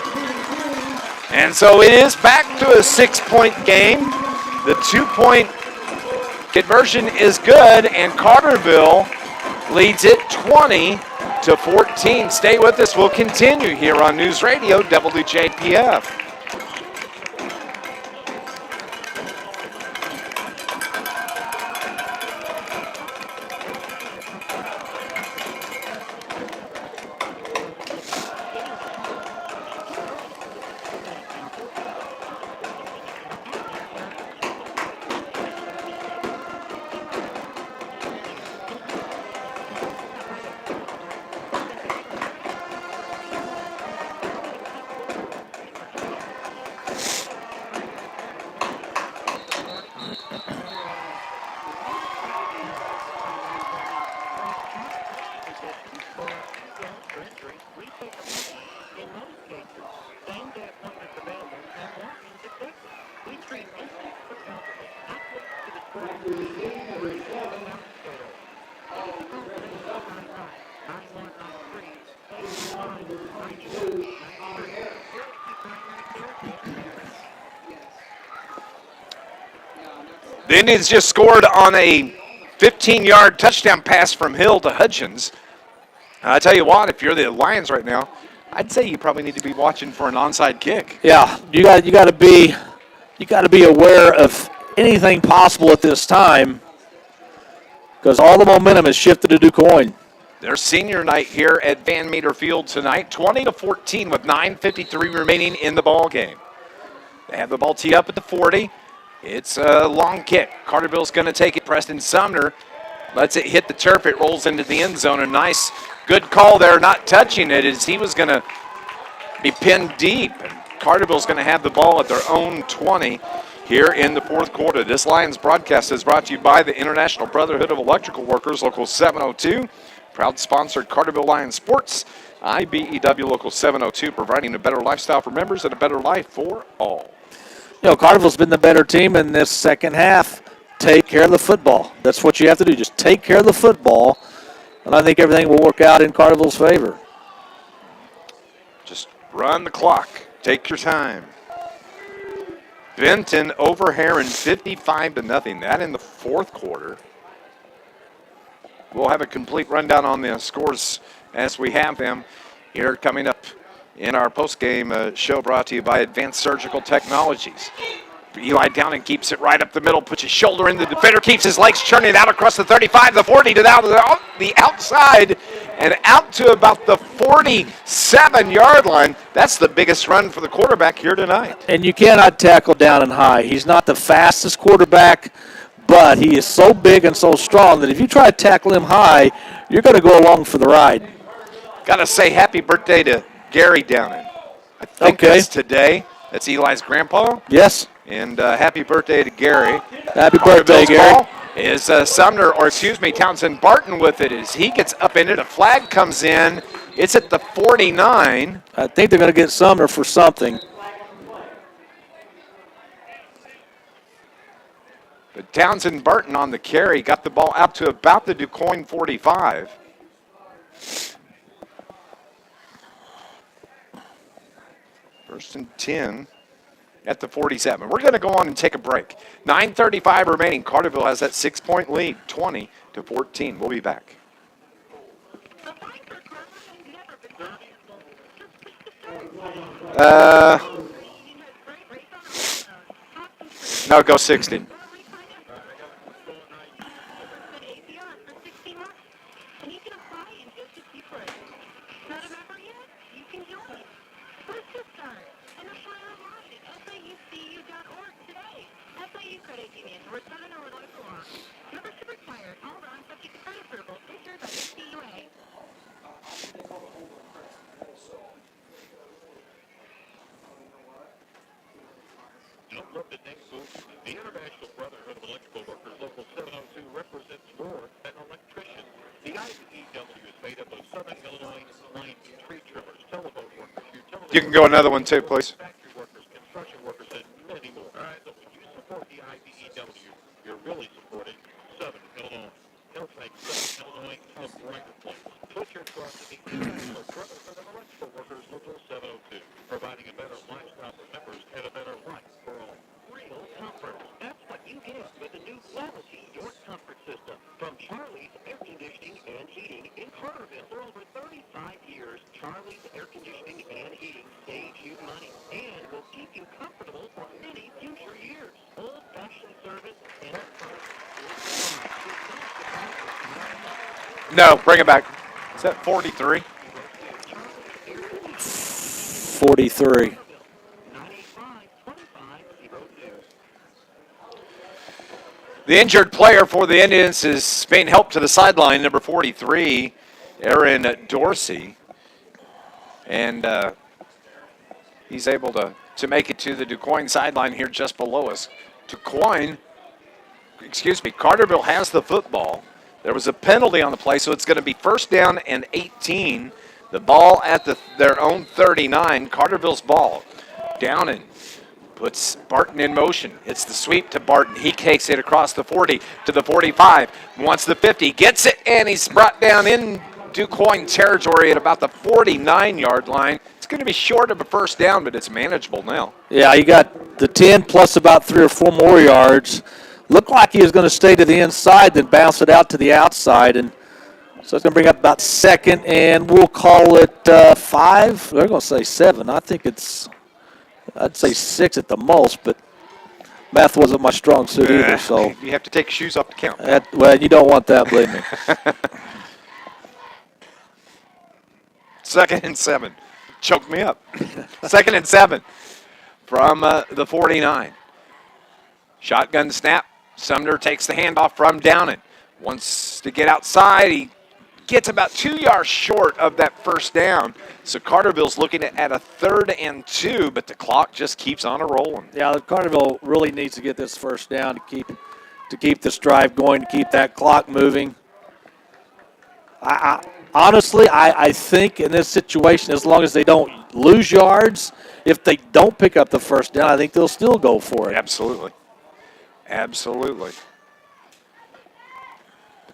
And so it is back to a 6-point game. The 2-point conversion is good, and Carterville leads it 20-14. Stay with us. We'll continue here on News Radio WJPF. The Indians just scored on a 15-yard touchdown pass from Hill to Hutchins. I tell you what, if you're the Lions right now, I'd say you probably need to be watching for an onside kick. Yeah, you got to be aware of anything possible at this time because all the momentum has shifted to Quoin. Their senior night here at Van Meter Field tonight, 20-14 with 9:53 remaining in the ball game. They have the ball teed up at the 40. It's a long kick. Carterville's going to take it. Preston Sumner lets it hit the turf. It rolls into the end zone. A nice, good call there, not touching it, as he was going to be pinned deep. And Carterville's going to have the ball at their own 20 here in the fourth quarter. This Lions broadcast is brought to you by the International Brotherhood of Electrical Workers, Local 702. Proud sponsor, Carterville Lions Sports. IBEW Local 702, providing a better lifestyle for members and a better life for all. You know, Carterville's been the better team in this second half. Take care of the football. That's what you have to do. Just take care of the football, and I think everything will work out in Carterville's favor. Just run the clock. Take your time. Benton over Heron 55-0. That in the fourth quarter. We'll have a complete rundown on the scores as we have them here coming up in our postgame show brought to you by Advanced Surgical Technologies. Eli Downing keeps it right up the middle, puts his shoulder in. The defender keeps his legs churning out across the 35, the 40, to the outside, and out to about the 47-yard line. That's the biggest run for the quarterback here tonight. And you cannot tackle down and high. He's not the fastest quarterback, but he is so big and so strong that if you try to tackle him high, you're going to go along for the ride. Got to say happy birthday to Gary Downing. I think that's today. That's Eli's grandpa. Yes. And happy birthday to Gary. Happy birthday, Gary. Is Townsend Barton with it as he gets up in it. A flag comes in. It's at the 49. I think they're going to get Sumner for something. But Townsend Barton on the carry got the ball out to about the Quoin 45. First and 10 at the 47. We're going to go on and take a break. 9:35 remaining. Carterville has that 6-point lead, 20-14. We'll be back. No, go 60. The International Brotherhood of Electrical Workers, Local 702, represents more than electricians. The IBEW is made up of Southern Illinois line tree trimmers, telephone workers, utility You can go another one too, please. factory workers, construction workers, and many more. All right, so when you support the IBEW, you're really supporting Southern Illinois. Help make Southern Illinois a brighter place. Put your trust in the International Brotherhood of Electrical Workers, Local 702, providing a better lifestyle for members and a better life for all. Real comfort. That's what you get with the new Quality Your Comfort System from Charlie's Air Conditioning and Heating in Carterville. For over 35 years, Charlie's Air Conditioning and Heating saves you money and will keep you comfortable for many future years. Old-fashioned service and No, bring it back. Is that 43? 43. The injured player for the Indians is being helped to the sideline, number 43, Aaron Dorsey. And he's able to make it to the Quoin sideline here just below us. Carterville has the football. There was a penalty on the play, so it's going to be first down and 18. The ball at their own 39, Carterville's ball. Downing puts Barton in motion. It's the sweep to Barton. He takes it across the 40 to the 45. Wants the 50. Gets it, and he's brought down in Quoin territory at about the 49-yard line. It's going to be short of a first down, but it's manageable now. Yeah, you got the 10 plus about 3 or 4 more yards. Looked like he was going to stay to the inside, then bounce it out to the outside. And so it's going to bring up about second, and we'll call it 5. They're going to say 7. I think I'd say 6 at the most, but math wasn't my strong suit either. So you have to take shoes off to count. Well, you don't want that, believe me. 2nd and 7. Choked me up. 2nd and 7 from the 49. Shotgun snap. Sumner takes the handoff from Downing. Wants to get outside. He gets about 2 yards short of that first down. So Carterville's looking at a 3rd and 2, but the clock just keeps on rolling. Yeah, Carterville really needs to get this first down to keep this drive going, to keep that clock moving. Honestly, I think in this situation, as long as they don't lose yards, if they don't pick up the first down, I think they'll still go for it. Absolutely.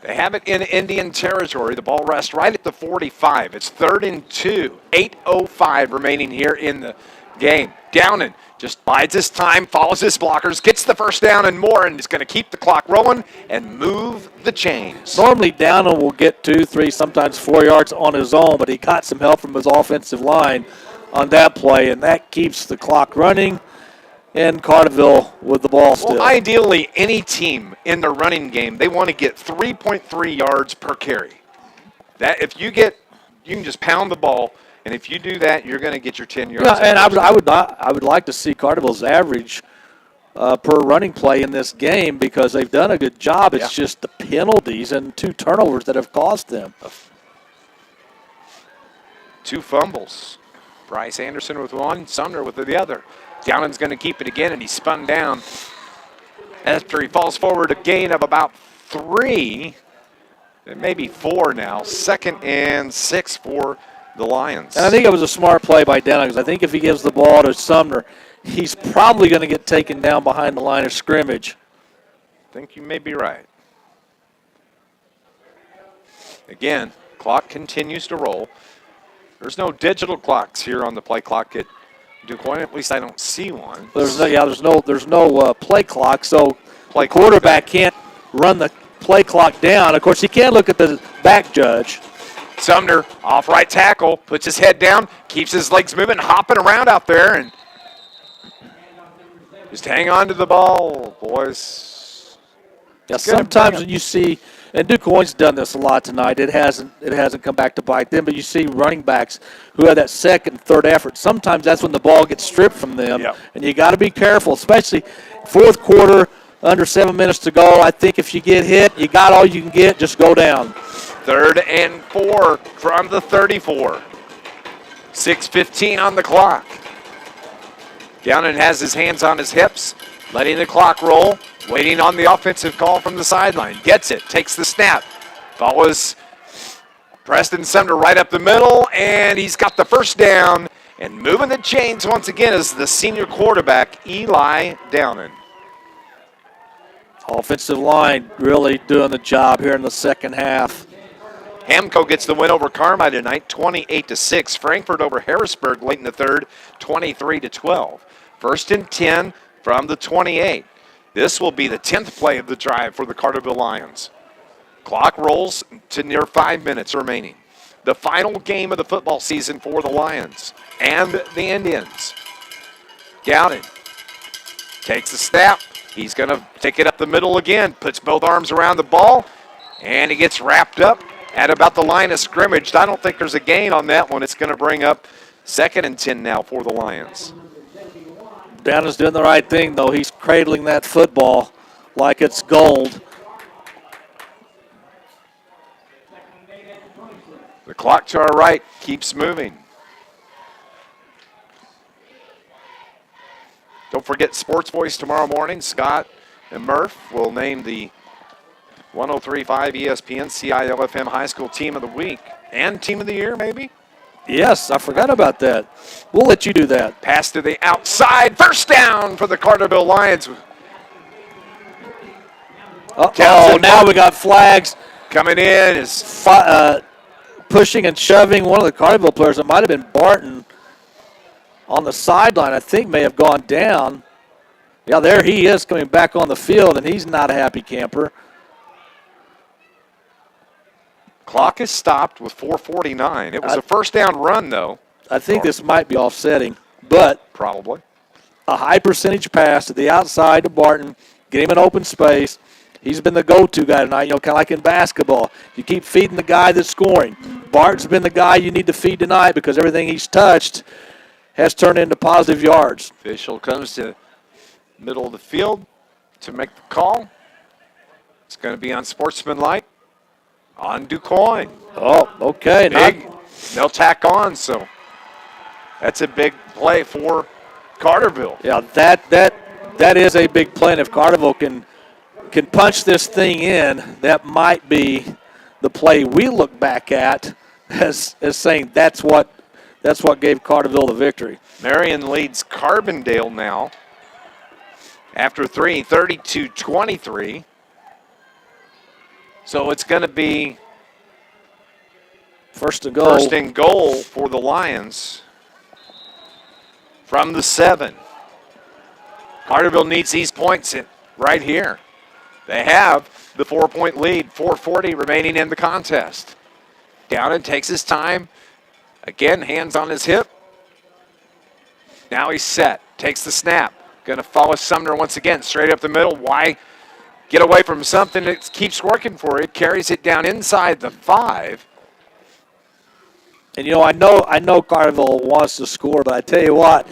They have it in Indian territory. The ball rests right at the 45. It's 3rd and 2. 8:05 remaining here in the game. Downing just bides his time, follows his blockers, gets the first down and more, and is going to keep the clock rolling and move the chains. Normally Downing will get 2, 3, sometimes 4 yards on his own, but he got some help from his offensive line on that play, and that keeps the clock running. And Carterville with the ball still. Well, ideally, any team in the running game, they want to get 3.3 yards per carry. That if you can just pound the ball, and if you do that, you're going to get your 10 yards. Yeah, and I would like to see Carterville's average per running play in this game because they've done a good job. It's just the penalties and 2 turnovers that have cost them. 2 fumbles. Bryce Anderson with one, Sumner with the other. Downing's going to keep it again, and he's spun down after he falls forward, a gain of about 3, maybe 4 now. 2nd and 6 for the Lions. And I think it was a smart play by Downing because I think if he gives the ball to Sumner, he's probably going to get taken down behind the line of scrimmage. I think you may be right. Again, Clock continues to roll. There's no digital clocks here on the play clock at DuQuoin. At least I don't see one. There's no play clock, so the quarterback can't run the play clock down. Of course, he can't look at the back judge. Sumner off right tackle, puts his head down, keeps his legs moving, hopping around out there, and just hang on to the ball, boys. Yeah, sometimes when you see, and DuQuoin's done this a lot tonight. It hasn't come back to bite them. But you see running backs who have that second and third effort. Sometimes that's when the ball gets stripped from them, and you got to be careful, especially fourth quarter, under 7 minutes to go. I think if you get hit, you got all you can get. Just go down. 3rd and 4 from the 34. 6:15 on the clock. Gownan has his hands on his hips, letting the clock roll, waiting on the offensive call from the sideline. Gets it, takes the snap. Follows Preston Sumner right up the middle, and he's got the first down. And moving the chains once again is the senior quarterback, Eli Downen. Offensive line really doing the job here in the second half. Hamco gets the win over Carmi tonight, 28-6. Frankfort over Harrisburg late in the third, 23-12. 1st and 10 from the 28. This will be the 10th play of the drive for the Carterville Lions. Clock rolls to near 5 minutes remaining. The final game of the football season for the Lions and the Indians. Gownan takes the snap. He's going to take it up the middle again, puts both arms around the ball, and he gets wrapped up at about the line of scrimmage. I don't think there's a gain on that one. It's going to bring up 2nd and 10 now for the Lions. Downan's doing the right thing, though. He's cradling that football like it's gold. The clock to our right keeps moving. Don't forget Sports Voice tomorrow morning. Scott and Murph will name the 103.5 ESPN CILFM High School Team of the Week and Team of the Year, maybe? Yes, I forgot about that. We'll let you do that. Pass to the outside. First down for the Carterville Lions. Oh, now we got flags. Coming in is pushing and shoving one of the Carterville players. It might have been Barton on the sideline, I think may have gone down. Yeah, there he is coming back on the field, and he's not a happy camper. Clock is stopped with 4:49. It was a first down run, though. I think this might be offsetting, but probably a high percentage pass to the outside to Barton, get him an open space. He's been the go-to guy tonight, kind of like in basketball. You keep feeding the guy that's scoring. Barton's been the guy you need to feed tonight because everything he's touched has turned into positive yards. Official comes to middle of the field to make the call. It's going to be on Sportsmanlike on DuQuoin. Oh, okay. Big. They'll tack on, so that's a big play for Carterville. Yeah, that is a big play, and if Carterville can punch this thing in, that might be the play we look back at as saying that's what gave Carterville the victory. Marion leads Carbondale now after 3, 32-23. So it's going to be first and goal for the Lions from the 7. Carterville needs these points right here. They have the 4-point lead, 4:40 remaining in the contest. Downen takes his time. Again, hands on his hip. Now he's set. Takes the snap. Going to follow Sumner once again, straight up the middle. Why get away from something that keeps working for it? Carries it down inside the 5. And, I know Carterville wants to score, but I tell you what,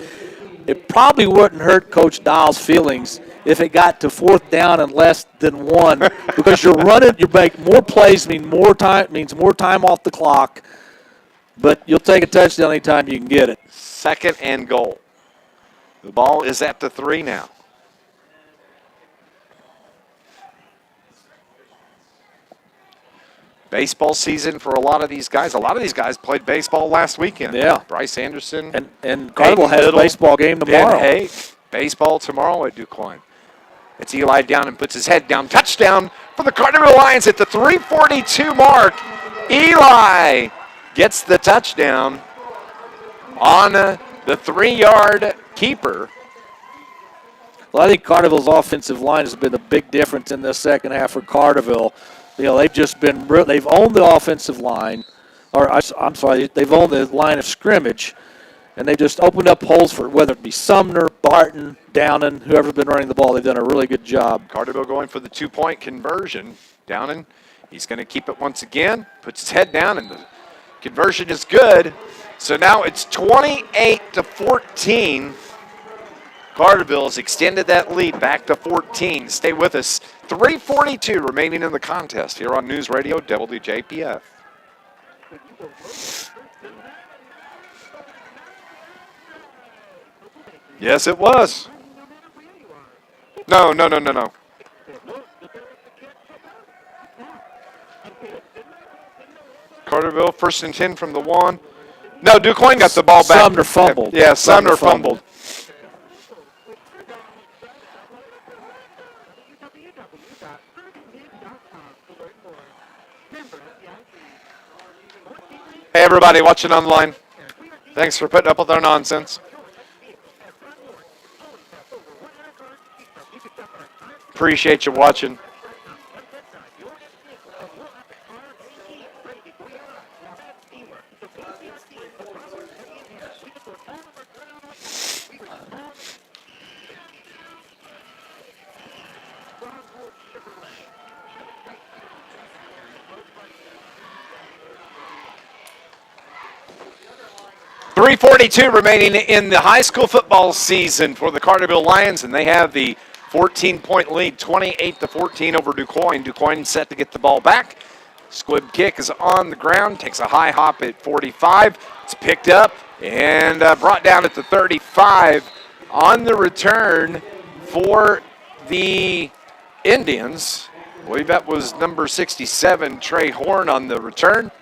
it probably wouldn't hurt Coach Dial's feelings if it got to 4th down and less than 1 because you make more plays, means more time off the clock. But you'll take a touchdown anytime you can get it. 2nd and goal. The ball is at the 3 now. Baseball season for a lot of these guys. A lot of these guys played baseball last weekend. Yeah. Bryce Anderson. And Carterville has a baseball game tomorrow. Hey, baseball tomorrow at DuQuoin. It's Eli down and puts his head down. Touchdown for the Carterville Lions at the 3:42 mark. Eli gets the touchdown on the 3-yard keeper. Well, I think Carterville's offensive line has been a big difference in the second half for Carterville. They've just been they've owned the offensive line, or I'm sorry, they've owned the line of scrimmage, and they've just opened up holes for whether it be Sumner, Barton, Downen, whoever's been running the ball. They've done a really good job. Carterville going for the 2-point conversion. Downen, he's going to keep it once again, puts his head down, and the conversion is good. So now it's 28-14. Carterville has extended that lead back to 14. Stay with us. 3:42 remaining in the contest here on News Radio WJPF. Yes, it was. No. Carterville, 1st and 10 from the 1. No, DuQuoin got the ball back. Sumner fumbled. Yeah, Sumner fumbled. Hey, everybody watching online. Thanks for putting up with our nonsense. Appreciate you watching. .342 remaining in the high school football season for the Carterville Lions, and they have the 14-point lead, 28-14 over DuQuoin. DuQuoin set to get the ball back. Squib kick is on the ground, takes a high hop at 45. It's picked up and brought down at the 35. On the return for the Indians, I believe that was number 67, Trey Horn on the return.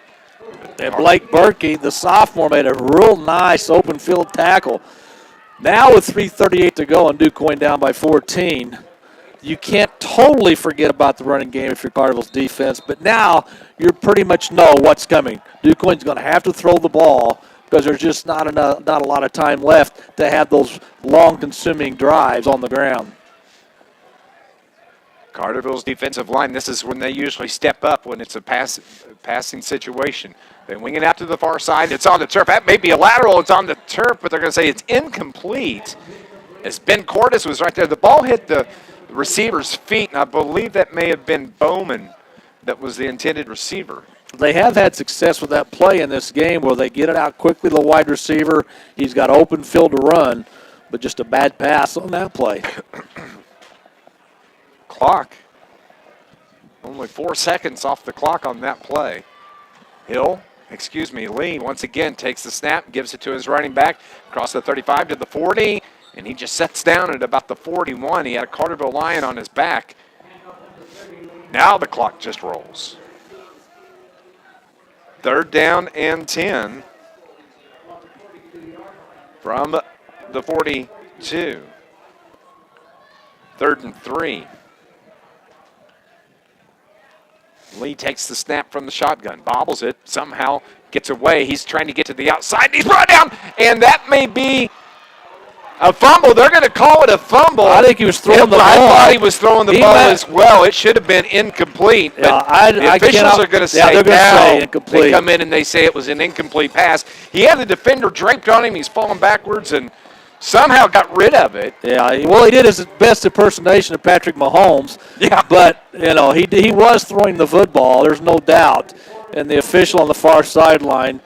And Blake Berkey, the sophomore, made a real nice open field tackle. Now with 3:38 to go and DuQuoin down by 14, you can't totally forget about the running game if you're Carterville's defense, but now you pretty much know what's coming. DuQuoin's going to have to throw the ball because there's just not a lot of time left to have those long-consuming drives on the ground. Carterville's defensive line, this is when they usually step up when it's a passing situation. They wing it out to the far side. It's on the turf. That may be a lateral. It's on the turf, but they're going to say it's incomplete. As Ben Cordes was right there. The ball hit the receiver's feet, and I believe that may have been Bowman that was the intended receiver. They have had success with that play in this game where they get it out quickly to the wide receiver. He's got open field to run, but just a bad pass on that play. Clock. Only 4 seconds off the clock on that play. Lee once again takes the snap, gives it to his running back, across the 35 to the 40, and he just sets down at about the 41. He had a Carterville Lion on his back. Now the clock just rolls. 3rd down and 10 from the 42. 3rd and 3. Lee takes the snap from the shotgun, bobbles it, somehow gets away. He's trying to get to the outside. He's brought down, and that may be a fumble. They're going to call it a fumble. I think he was throwing the ball. I thought he was throwing the ball as well. It should have been incomplete. But the officials are going to say they're going to say incomplete. They come in and they say it was an incomplete pass. He had the defender draped on him. He's falling backwards and somehow got rid of it. Yeah, well, he did his best impersonation of Patrick Mahomes. Yeah. But, he was throwing the football, there's no doubt. And the official on the far sideline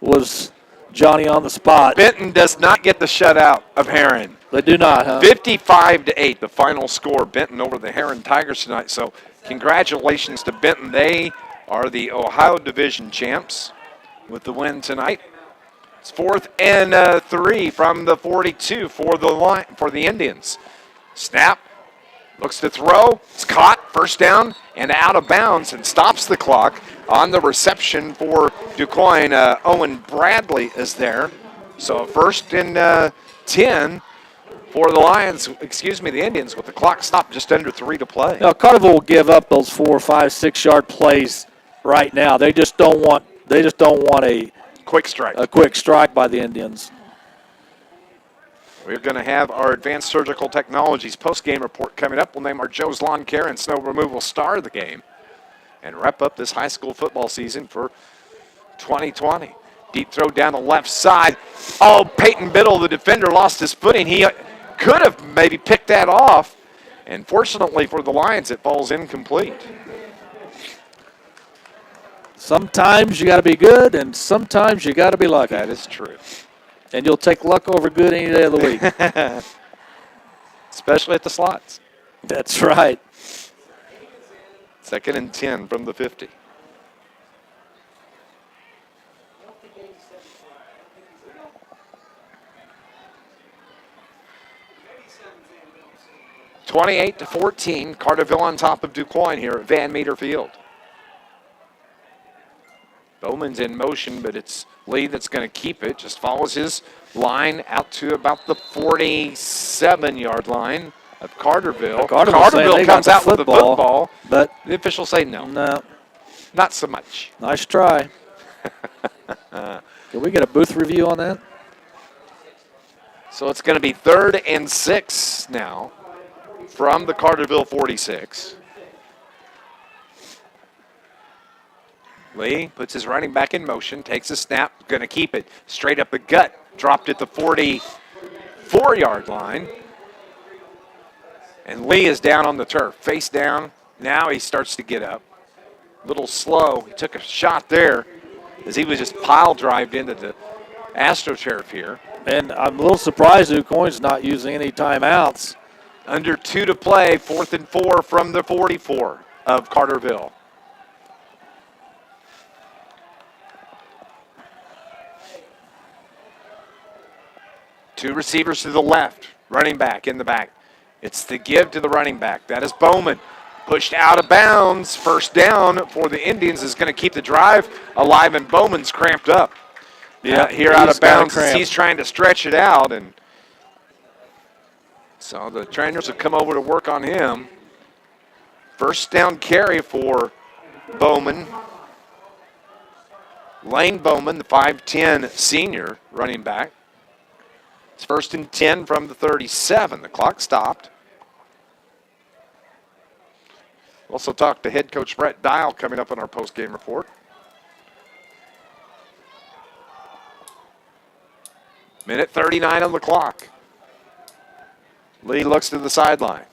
was Johnny on the spot. Benton does not get the shutout of Heron. They do not, huh? 55-8, the final score. Benton over the Heron Tigers tonight. So congratulations to Benton. They are the Ohio Division champs with the win tonight. It's 4th and 3 from the 42 for the Indians. Snap, looks to throw. It's caught, 1st down, and out of bounds, and stops the clock on the reception for DuQuoin. Owen Bradley is there. So 1st and 10 for the Indians with the clock stopped just under 3 to play. Carterville will give up those 4, 5, 6 yard plays right now. They just don't want a quick strike. A quick strike by the Indians. We're going to have our Advanced Surgical Technologies post-game report coming up. We'll name our Joe's Lawn Care and Snow Removal star of the game and wrap up this high school football season for 2020. Deep throw down the left side. Oh, Peyton Biddle, the defender, lost his footing. He could have maybe picked that off. And fortunately for the Lions, it falls incomplete. Sometimes you got to be good, and sometimes you got to be lucky. That is true. And you'll take luck over good any day of the week. Especially at the slots. That's right. 2nd and 10 from the 50. (28-14), Carterville on top of Quoin here at Van Meter Field. Bowman's in motion, but it's Lee that's going to keep it. Just follows his line out to about the 47-yard line of Carterville. Carterville comes out with the football, but the officials say no. No. Not so much. Nice try. Can we get a booth review on that? So it's going to be 3rd and 6 now from the Carterville 46. Lee puts his running back in motion, takes a snap, going to keep it straight up the gut. Dropped at the 44-yard line. And Lee is down on the turf, face down. Now he starts to get up. A little slow. He took a shot there as he was just pile drived into the AstroTurf here. And I'm a little surprised that Quoin's not using any timeouts. Under 2 to play, 4th and 4 from the 44 of Carterville. Two receivers to the left, running back in the back. It's the give to the running back. That is Bowman. Pushed out of bounds. First down for the Indians is going to keep the drive alive, and Bowman's cramped up. Yeah, here out of bounds. He's trying to stretch it out, and so the trainers have come over to work on him. First down carry for Bowman. Lane Bowman, the 5'10 senior running back. It's 1st and 10 from the 37. The clock stopped. We'll also talk to head coach Brett Dial coming up on our post-game report. Minute 39 on the clock. Lee looks to the sideline.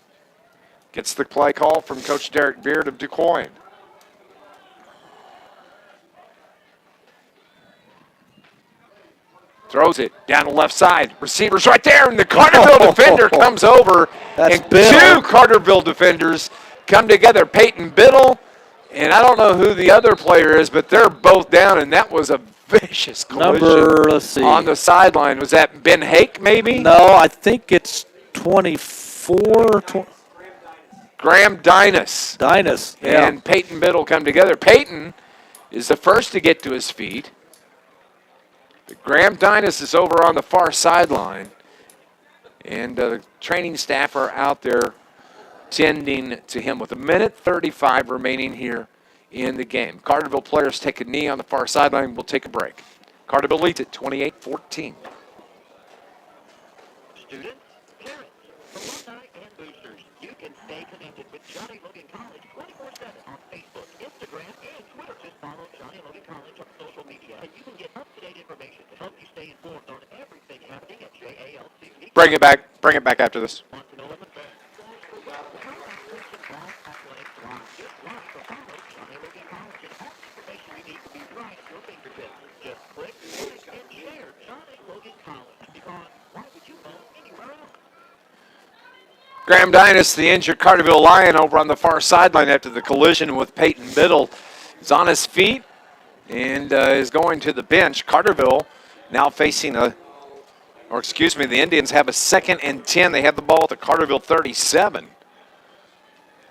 Gets the play call from Coach Derek Beard of Quoin. Throws it down the left side. Receivers right there, and the Carterville defender comes over. And two Carterville defenders come together. Peyton Biddle, and I don't know who the other player is, but they're both down, and that was a vicious collision on the sideline. Was that Ben Hake, maybe? No, I think it's 24. Graham Dinas. Yeah. And Peyton Biddle come together. Peyton is the first to get to his feet. Graham Dinas is over on the far sideline, and the training staff are out there tending to him with 1:35 remaining here in the game. Carterville players take a knee on the far sideline. We'll take a break. Carterville leads at 28-14. Students, parents, alumni, and boosters, you can stay connected with Johnny Logan College 24/7 on Facebook, Instagram, and Twitter. Just follow Johnny Logan College on social media, and you can get up-to-date information to help you stay informed on everything happening at JALC. Bring it back after this. Graham Dinas, the injured Carterville Lion, over on the far sideline after the collision with Peyton Biddle, is on his feet and is going to the bench. Carterville now facing the Indians have a 2nd and 10. They have the ball at the Carterville 37.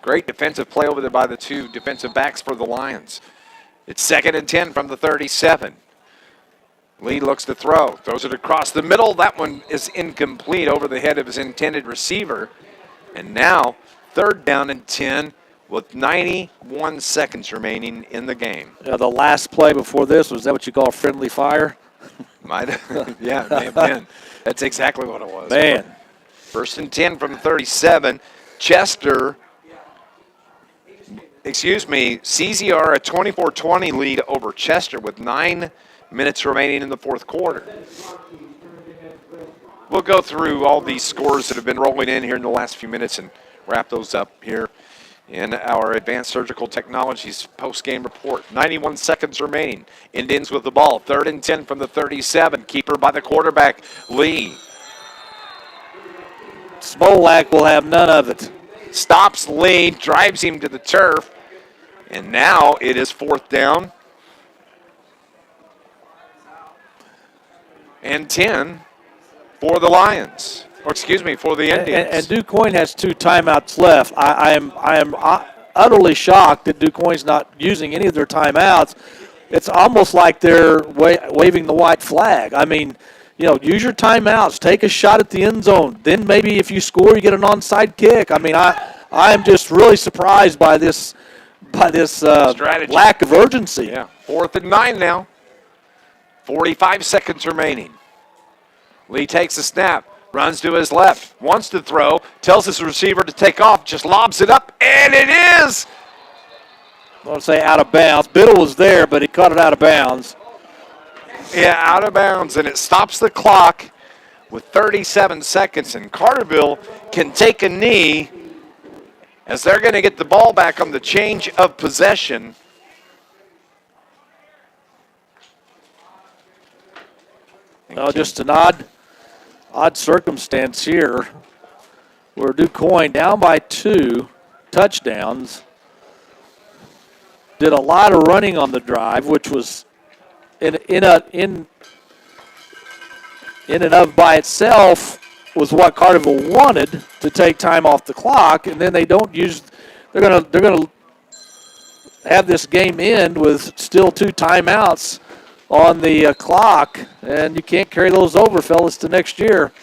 Great defensive play over there by the two defensive backs for the Lions. It's 2nd and 10 from the 37. Lee looks to throw, throws it across the middle. That one is incomplete over the head of his intended receiver. And now 3rd down and 10 with 91 seconds remaining in the game. The last play before this, was that what you call friendly fire? Might have, yeah, it may have been. That's exactly what it was. Man. 1st and 10 from 37. CZR a 24-20 lead over Chester with 9 minutes remaining in the fourth quarter. We'll go through all these scores that have been rolling in here in the last few minutes and wrap those up here in our Advanced Surgical Technologies post-game report. 91 seconds remaining. Indians with the ball. 3rd and 10 from the 37. Keeper by the quarterback, Lee. Smolak will have none of it. Stops Lee, drives him to the turf, and now it is 4th down and 10 for the Lions. Or for the Indians. And DuQuoin has 2 timeouts left. I am utterly shocked that DuQuoin's not using any of their timeouts. It's almost like they're waving the white flag. I mean, use your timeouts. Take a shot at the end zone. Then maybe if you score, you get an onside kick. I mean, I am just really surprised by this strategy. Lack of urgency. Yeah, 4th and 9 now. 45 seconds remaining. Lee takes a snap. Runs to his left, wants to throw, tells his receiver to take off, just lobs it up, and it is! I want to say out of bounds. Biddle was there, but he caught it out of bounds. Yeah, out of bounds, and it stops the clock with 37 seconds, and Carterville can take a knee as they're going to get the ball back on the change of possession. Just an odd circumstance here where DuQuoin down by 2 touchdowns, did a lot of running on the drive, which was in and of by itself was what Carterville wanted, to take time off the clock, and then they're gonna have this game end with still 2 timeouts on the clock, and you can't carry those over, fellas, to next year.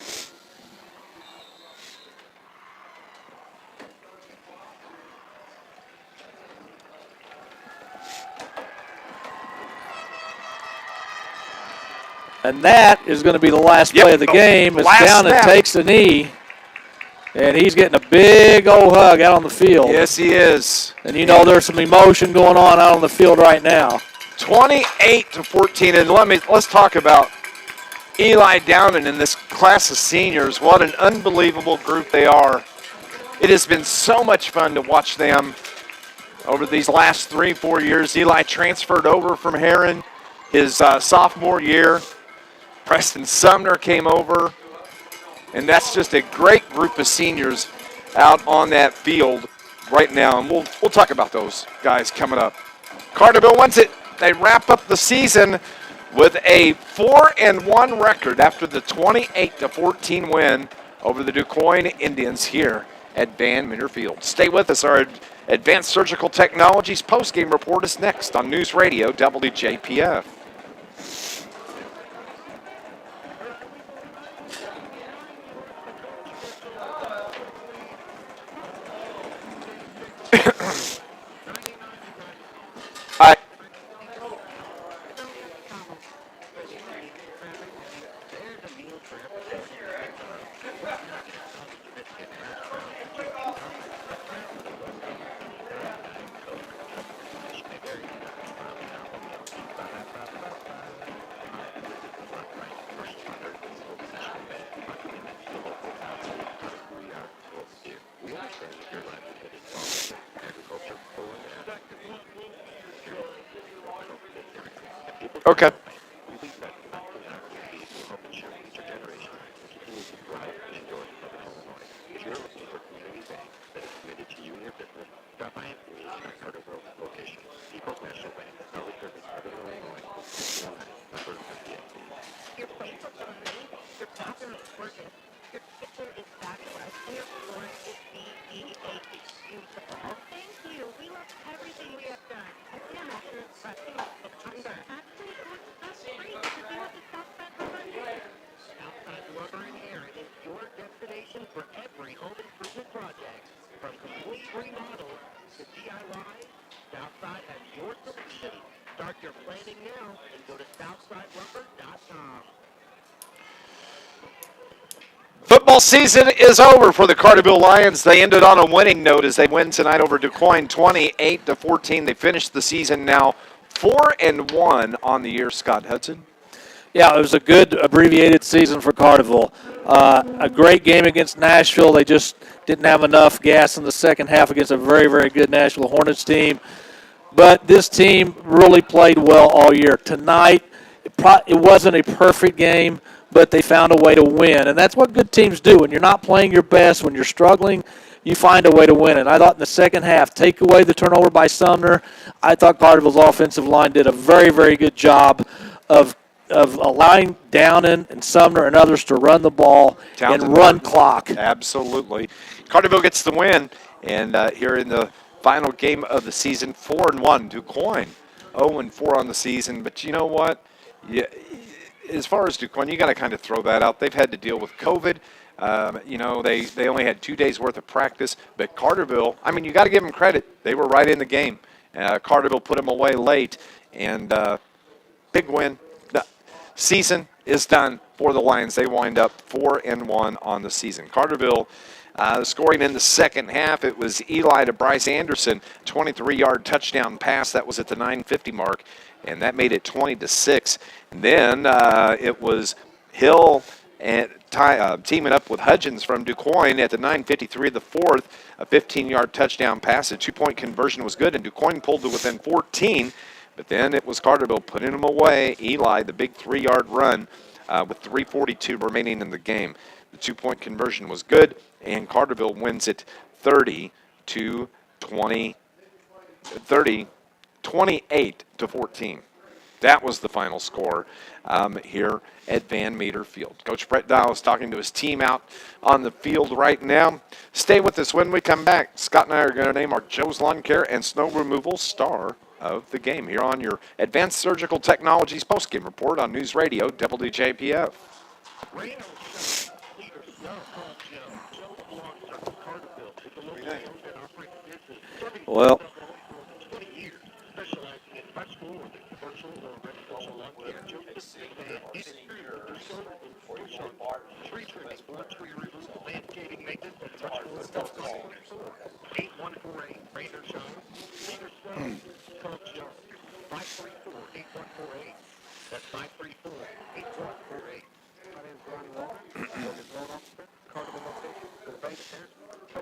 And that is going to be the last play of the game. It's down and takes a knee, and he's getting a big old hug out on the field. Yes, he is. And there's some emotion going on out on the field right now. 28-14, and let's talk about Eli Downen and this class of seniors. What an unbelievable group they are. It has been so much fun to watch them over these last 3-4 years. Eli transferred over from Heron his sophomore year. Preston Sumner came over, and that's just a great group of seniors out on that field right now, and we'll talk about those guys coming up. Carterville wins it. They wrap up the season with a 4-1 record after the 28-14 win over the DuQuoin Indians here at Van Meter Field. Stay with us. Our Advanced Surgical Technologies postgame report is next on News Radio WJPF. Okay. For every home improvement project, from complete remodels to DIY, Southside has your solution. Start your planning now and go to SouthsideLumber.com. Football season is over for the Carterville Lions. They ended on a winning note as they win tonight over Quoin 28-14. They finished the season now 4-1 on the year. Scott Hudson. Yeah, it was a good abbreviated season for Carterville. A great game against Nashville. They just didn't have enough gas in the second half against a very, very good Nashville Hornets team. But this team really played well all year. Tonight, it wasn't a perfect game, but they found a way to win. And that's what good teams do. When you're not playing your best, when you're struggling, you find a way to win. And I thought in the second half, take away the turnover by Sumner, I thought Carterville's offensive line did a very, very good job of allowing Downen and Sumner and others to run the ball and run clock. Absolutely. Carterville gets the win. And here in the final game of the season, 4-1. Quoin 0-4 on the season. But you know what? Yeah, as far as Quoin, you got to kind of throw that out. They've had to deal with COVID. They only had 2 days worth of practice. But Carterville, I mean, you got to give them credit. They were right in the game. Carterville put them away late. And big win. The season is done for the Lions. They wind up 4-1 on the season. Carterville scoring in the second half, it was Eli to Bryce Anderson, 23-yard touchdown pass. That was at the 9:50 mark, and that made it 20-6. And then it was Hill and teaming up with Hudgens from Quoin at the 9:53 of the fourth, a 15-yard touchdown pass. A two-point conversion was good, and Quoin pulled to within 14. But then it was Carterville putting them away. Eli, the big 3-yard run with 3:42 remaining in the game. The two-point conversion was good, and Carterville wins it 28-14. That was the final score here at Van Meter Field. Coach Brett Dial is talking to his team out on the field right now. Stay with us when we come back. Scott and I are going to name our Joe's Lawn Care and Snow Removal star of the game here on your Advanced Surgical Technologies postgame report on News Radio WJPF. Well,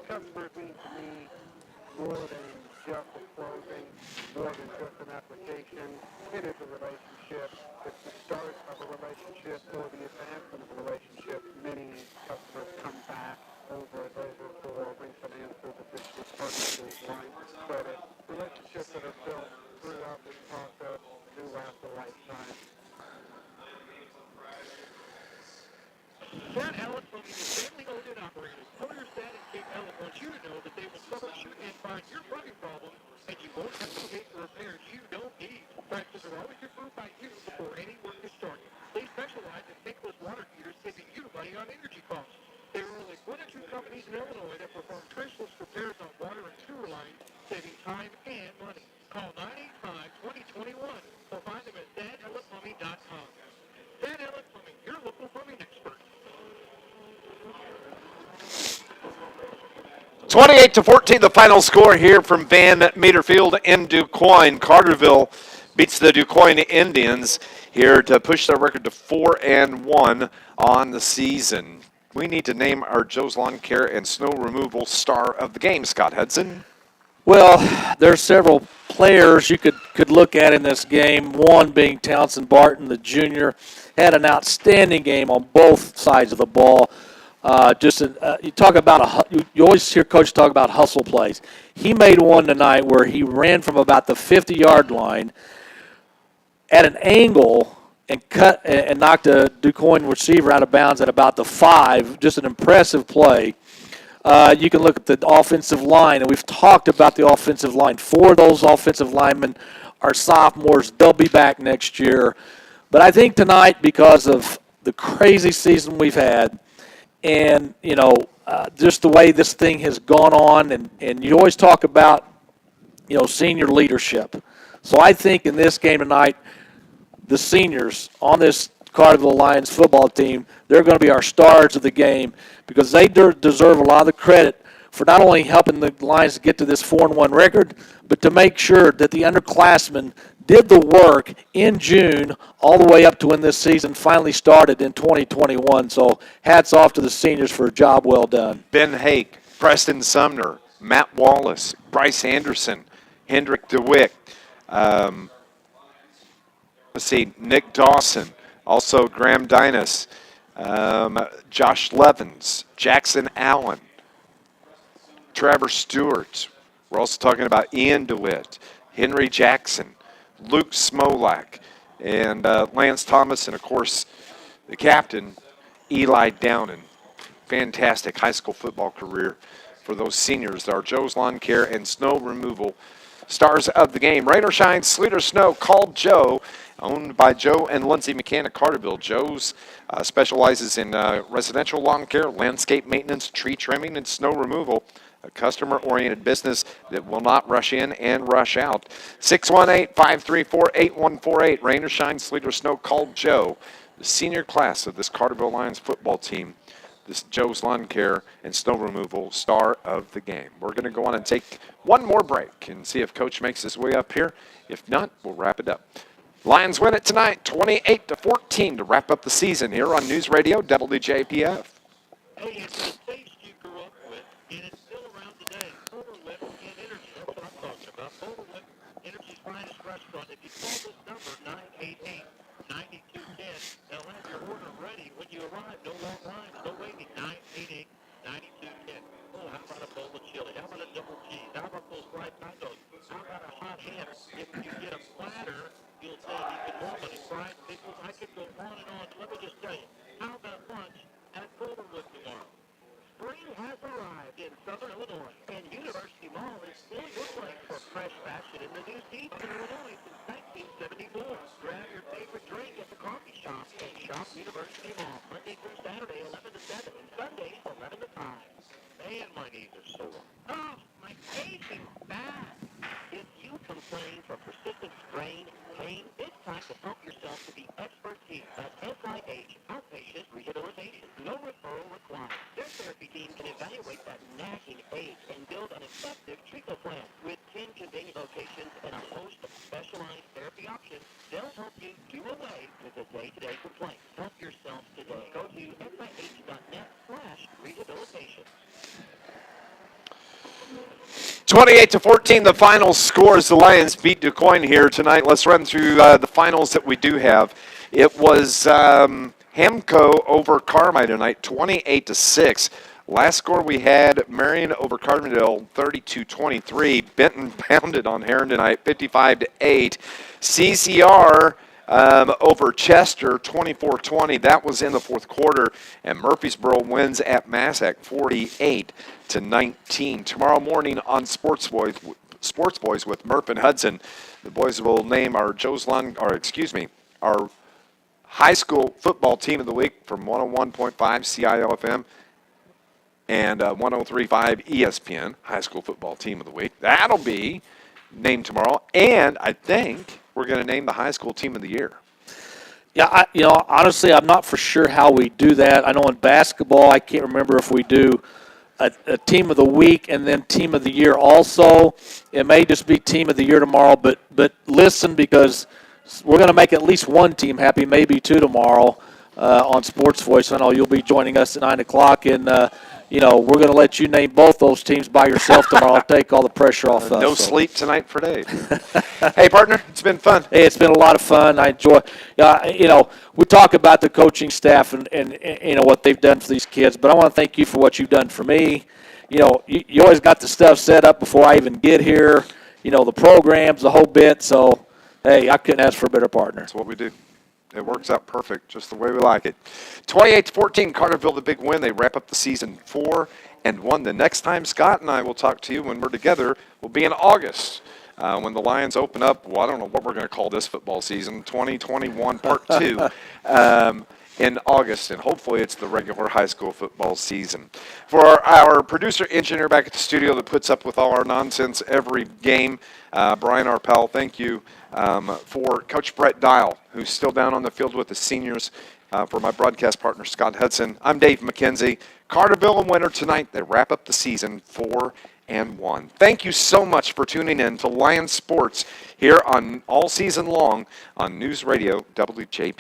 Customers mean to me more than just a closing, more than just an application. It is a relationship. It's the start of a relationship or the advancement of a relationship. Many customers come back over and over for refinances, additional purchases, lines of credit. Relationships that are built throughout this process do last a lifetime. Fred Allen from the family-owned and operated Poyer's Dad and Kate Allen wants you to know that they will troubleshoot and find your plumbing problem, and you won't have to pay for repairs you don't need. Prices are always approved by you before any work is started. They specialize in tankless water heaters, saving you money on energy costs. There are only 1 or 2 companies in Illinois that perform trenchless repairs on water and sewer lines, saving time and money. Call 985-2021 or find them at dadellenplumbing.com. Dad Allen Plumbing, your local plumbing expert. 28-14, the final score here from Van Meter Field in Quoin. Carterville beats the Quoin Indians here to push their record to 4-1 on the season. We need to name our Joe's Lawn Care and Snow Removal star of the game, Scott Hudson. Well, there's several players you could look at in this game. One being Townsend Barton, the junior, had an outstanding game on both sides of the ball. You talk about you always hear coach talk about hustle plays. He made one tonight where he ran from about the 50-yard line at an angle and cut and knocked a Quoin receiver out of bounds at about the 5. Just an impressive play. You can look at the offensive line, and we've talked about the offensive line. 4 of those offensive linemen are sophomores. They'll be back next year. But I think tonight, because of the crazy season we've had, and, just the way this thing has gone on, and you always talk about, senior leadership. So I think in this game tonight, the seniors on this Carterville Lions football team, they're going to be our stars of the game because they deserve a lot of the credit for not only helping the Lions get to this 4-1 record, but to make sure that the underclassmen did the work in June all the way up to when this season finally started in 2021. So hats off to the seniors for a job well done. Ben Hake, Preston Sumner, Matt Wallace, Bryce Anderson, Hendrick DeWick, Nick Dawson, also Graham Dinas, Josh Levins, Jackson Allen, Trevor Stewart. We're also talking about Ian DeWitt, Henry Jackson, Luke Smolak, and Lance Thomas, and, of course, the captain, Eli Downen. Fantastic high school football career for those seniors. Our Joe's Lawn Care and Snow Removal stars of the game. Rain or shine, sleet or snow, call Joe, owned by Joe and Lindsay McCann at Carterville. Joe's specializes in residential lawn care, landscape maintenance, tree trimming, and snow removal. A customer-oriented business that will not rush in and rush out. 618-534-8148. Rain or shine, sleet or snow, call Joe. The senior class of this Carterville Lions football team, this Joe's Lawn Care and Snow Removal star of the game. We're going to go on and take one more break and see if Coach makes his way up here. If not, we'll wrap it up. Lions win it tonight, 28-14 to wrap up the season here on News Radio WJPF. Hey, it's the taste you grew up with, and it's still around today. Overlip and Energy, that's what I'm talking about. Overlip, Energy's finest restaurant. If you call this number, 988-9210, they'll have your order ready when you arrive. No long lines, no waiting. 988-9210. Oh, how about a bowl of chili? How about a double cheese? How about those fried tacos? How about a hot ham? If you get a platter, you'll save even more money. Fried pickles, I could go on and on. Let me just tell you, how about lunch at Overlip tomorrow? Spring has arrived in Southern Illinois, and University Mall is still your place for fresh fashion in the new season in Illinois since 1974. Grab your favorite drink at the coffee shop and shop University Mall Monday through Saturday, 11 to 7, and Sundays, 11 to 5. Man, my knees are sore. Oh, my face is bad. If you complain from persistent strain, pain, it's time to help yourself to the expert team at SIH Outpatient Rehabilitation. No referral required. Their therapy team can evaluate that nagging ache and build an effective treatment plan. With 10 convenient locations and a host of specialized therapy options, they'll help you do away with the day-to-day complaints. Help yourself today. Go to SIH.net/rehabilitation. 28-14, the final score as the Lions beat Quoin here tonight. Let's run through the finals that we do have. It was Hamco over Carmi tonight, 28-6. Last score we had Marion over Carterville, 32-23. Benton pounded on Heron tonight, 55-8. CCR over Chester, 24-20. That was in the fourth quarter. And Murfreesboro wins at Massac, 48-19. Tomorrow morning on Sports Boys with Murph and Hudson, the boys will name our our high school football team of the week from 101.5 CILFM and 103.5 ESPN, high school football team of the week. That'll be named tomorrow. And I think we're going to name the high school team of the year. Yeah, honestly, I'm not for sure how we do that. I know in basketball, I can't remember if we do a team of the week and then team of the year also. It may just be team of the year tomorrow, but listen, because we're going to make at least one team happy, maybe two tomorrow on Sports Voice. I know you'll be joining us at 9 o'clock, and we're going to let you name both those teams by yourself tomorrow. I'll take all the pressure off us. No sleep tonight for Dave. Hey, partner, it's been fun. Hey, it's been a lot of fun. I enjoy. We talk about the coaching staff and what they've done for these kids, but I want to thank you for what you've done for me. You always got the stuff set up before I even get here. The programs, the whole bit. So, hey, I couldn't ask for a better partner. That's what we do. It works out perfect, just the way we like it. 28-14, Carterville, the big win. They wrap up the season 4-1. The next time Scott and I will talk to you when we're together will be in August when the Lions open up. Well, I don't know what we're going to call this football season, 2021 Part 2. in August, and hopefully it's the regular high school football season. For our producer engineer back at the studio that puts up with all our nonsense every game, Brian, our pal, thank you. For Coach Brett Dial, who's still down on the field with the seniors. For my broadcast partner, Scott Hudson, I'm Dave McKenzie. Carterville a winner tonight. They wrap up the season 4-1. Thank you so much for tuning in to Lions Sports here on all season long on News Radio WJPF.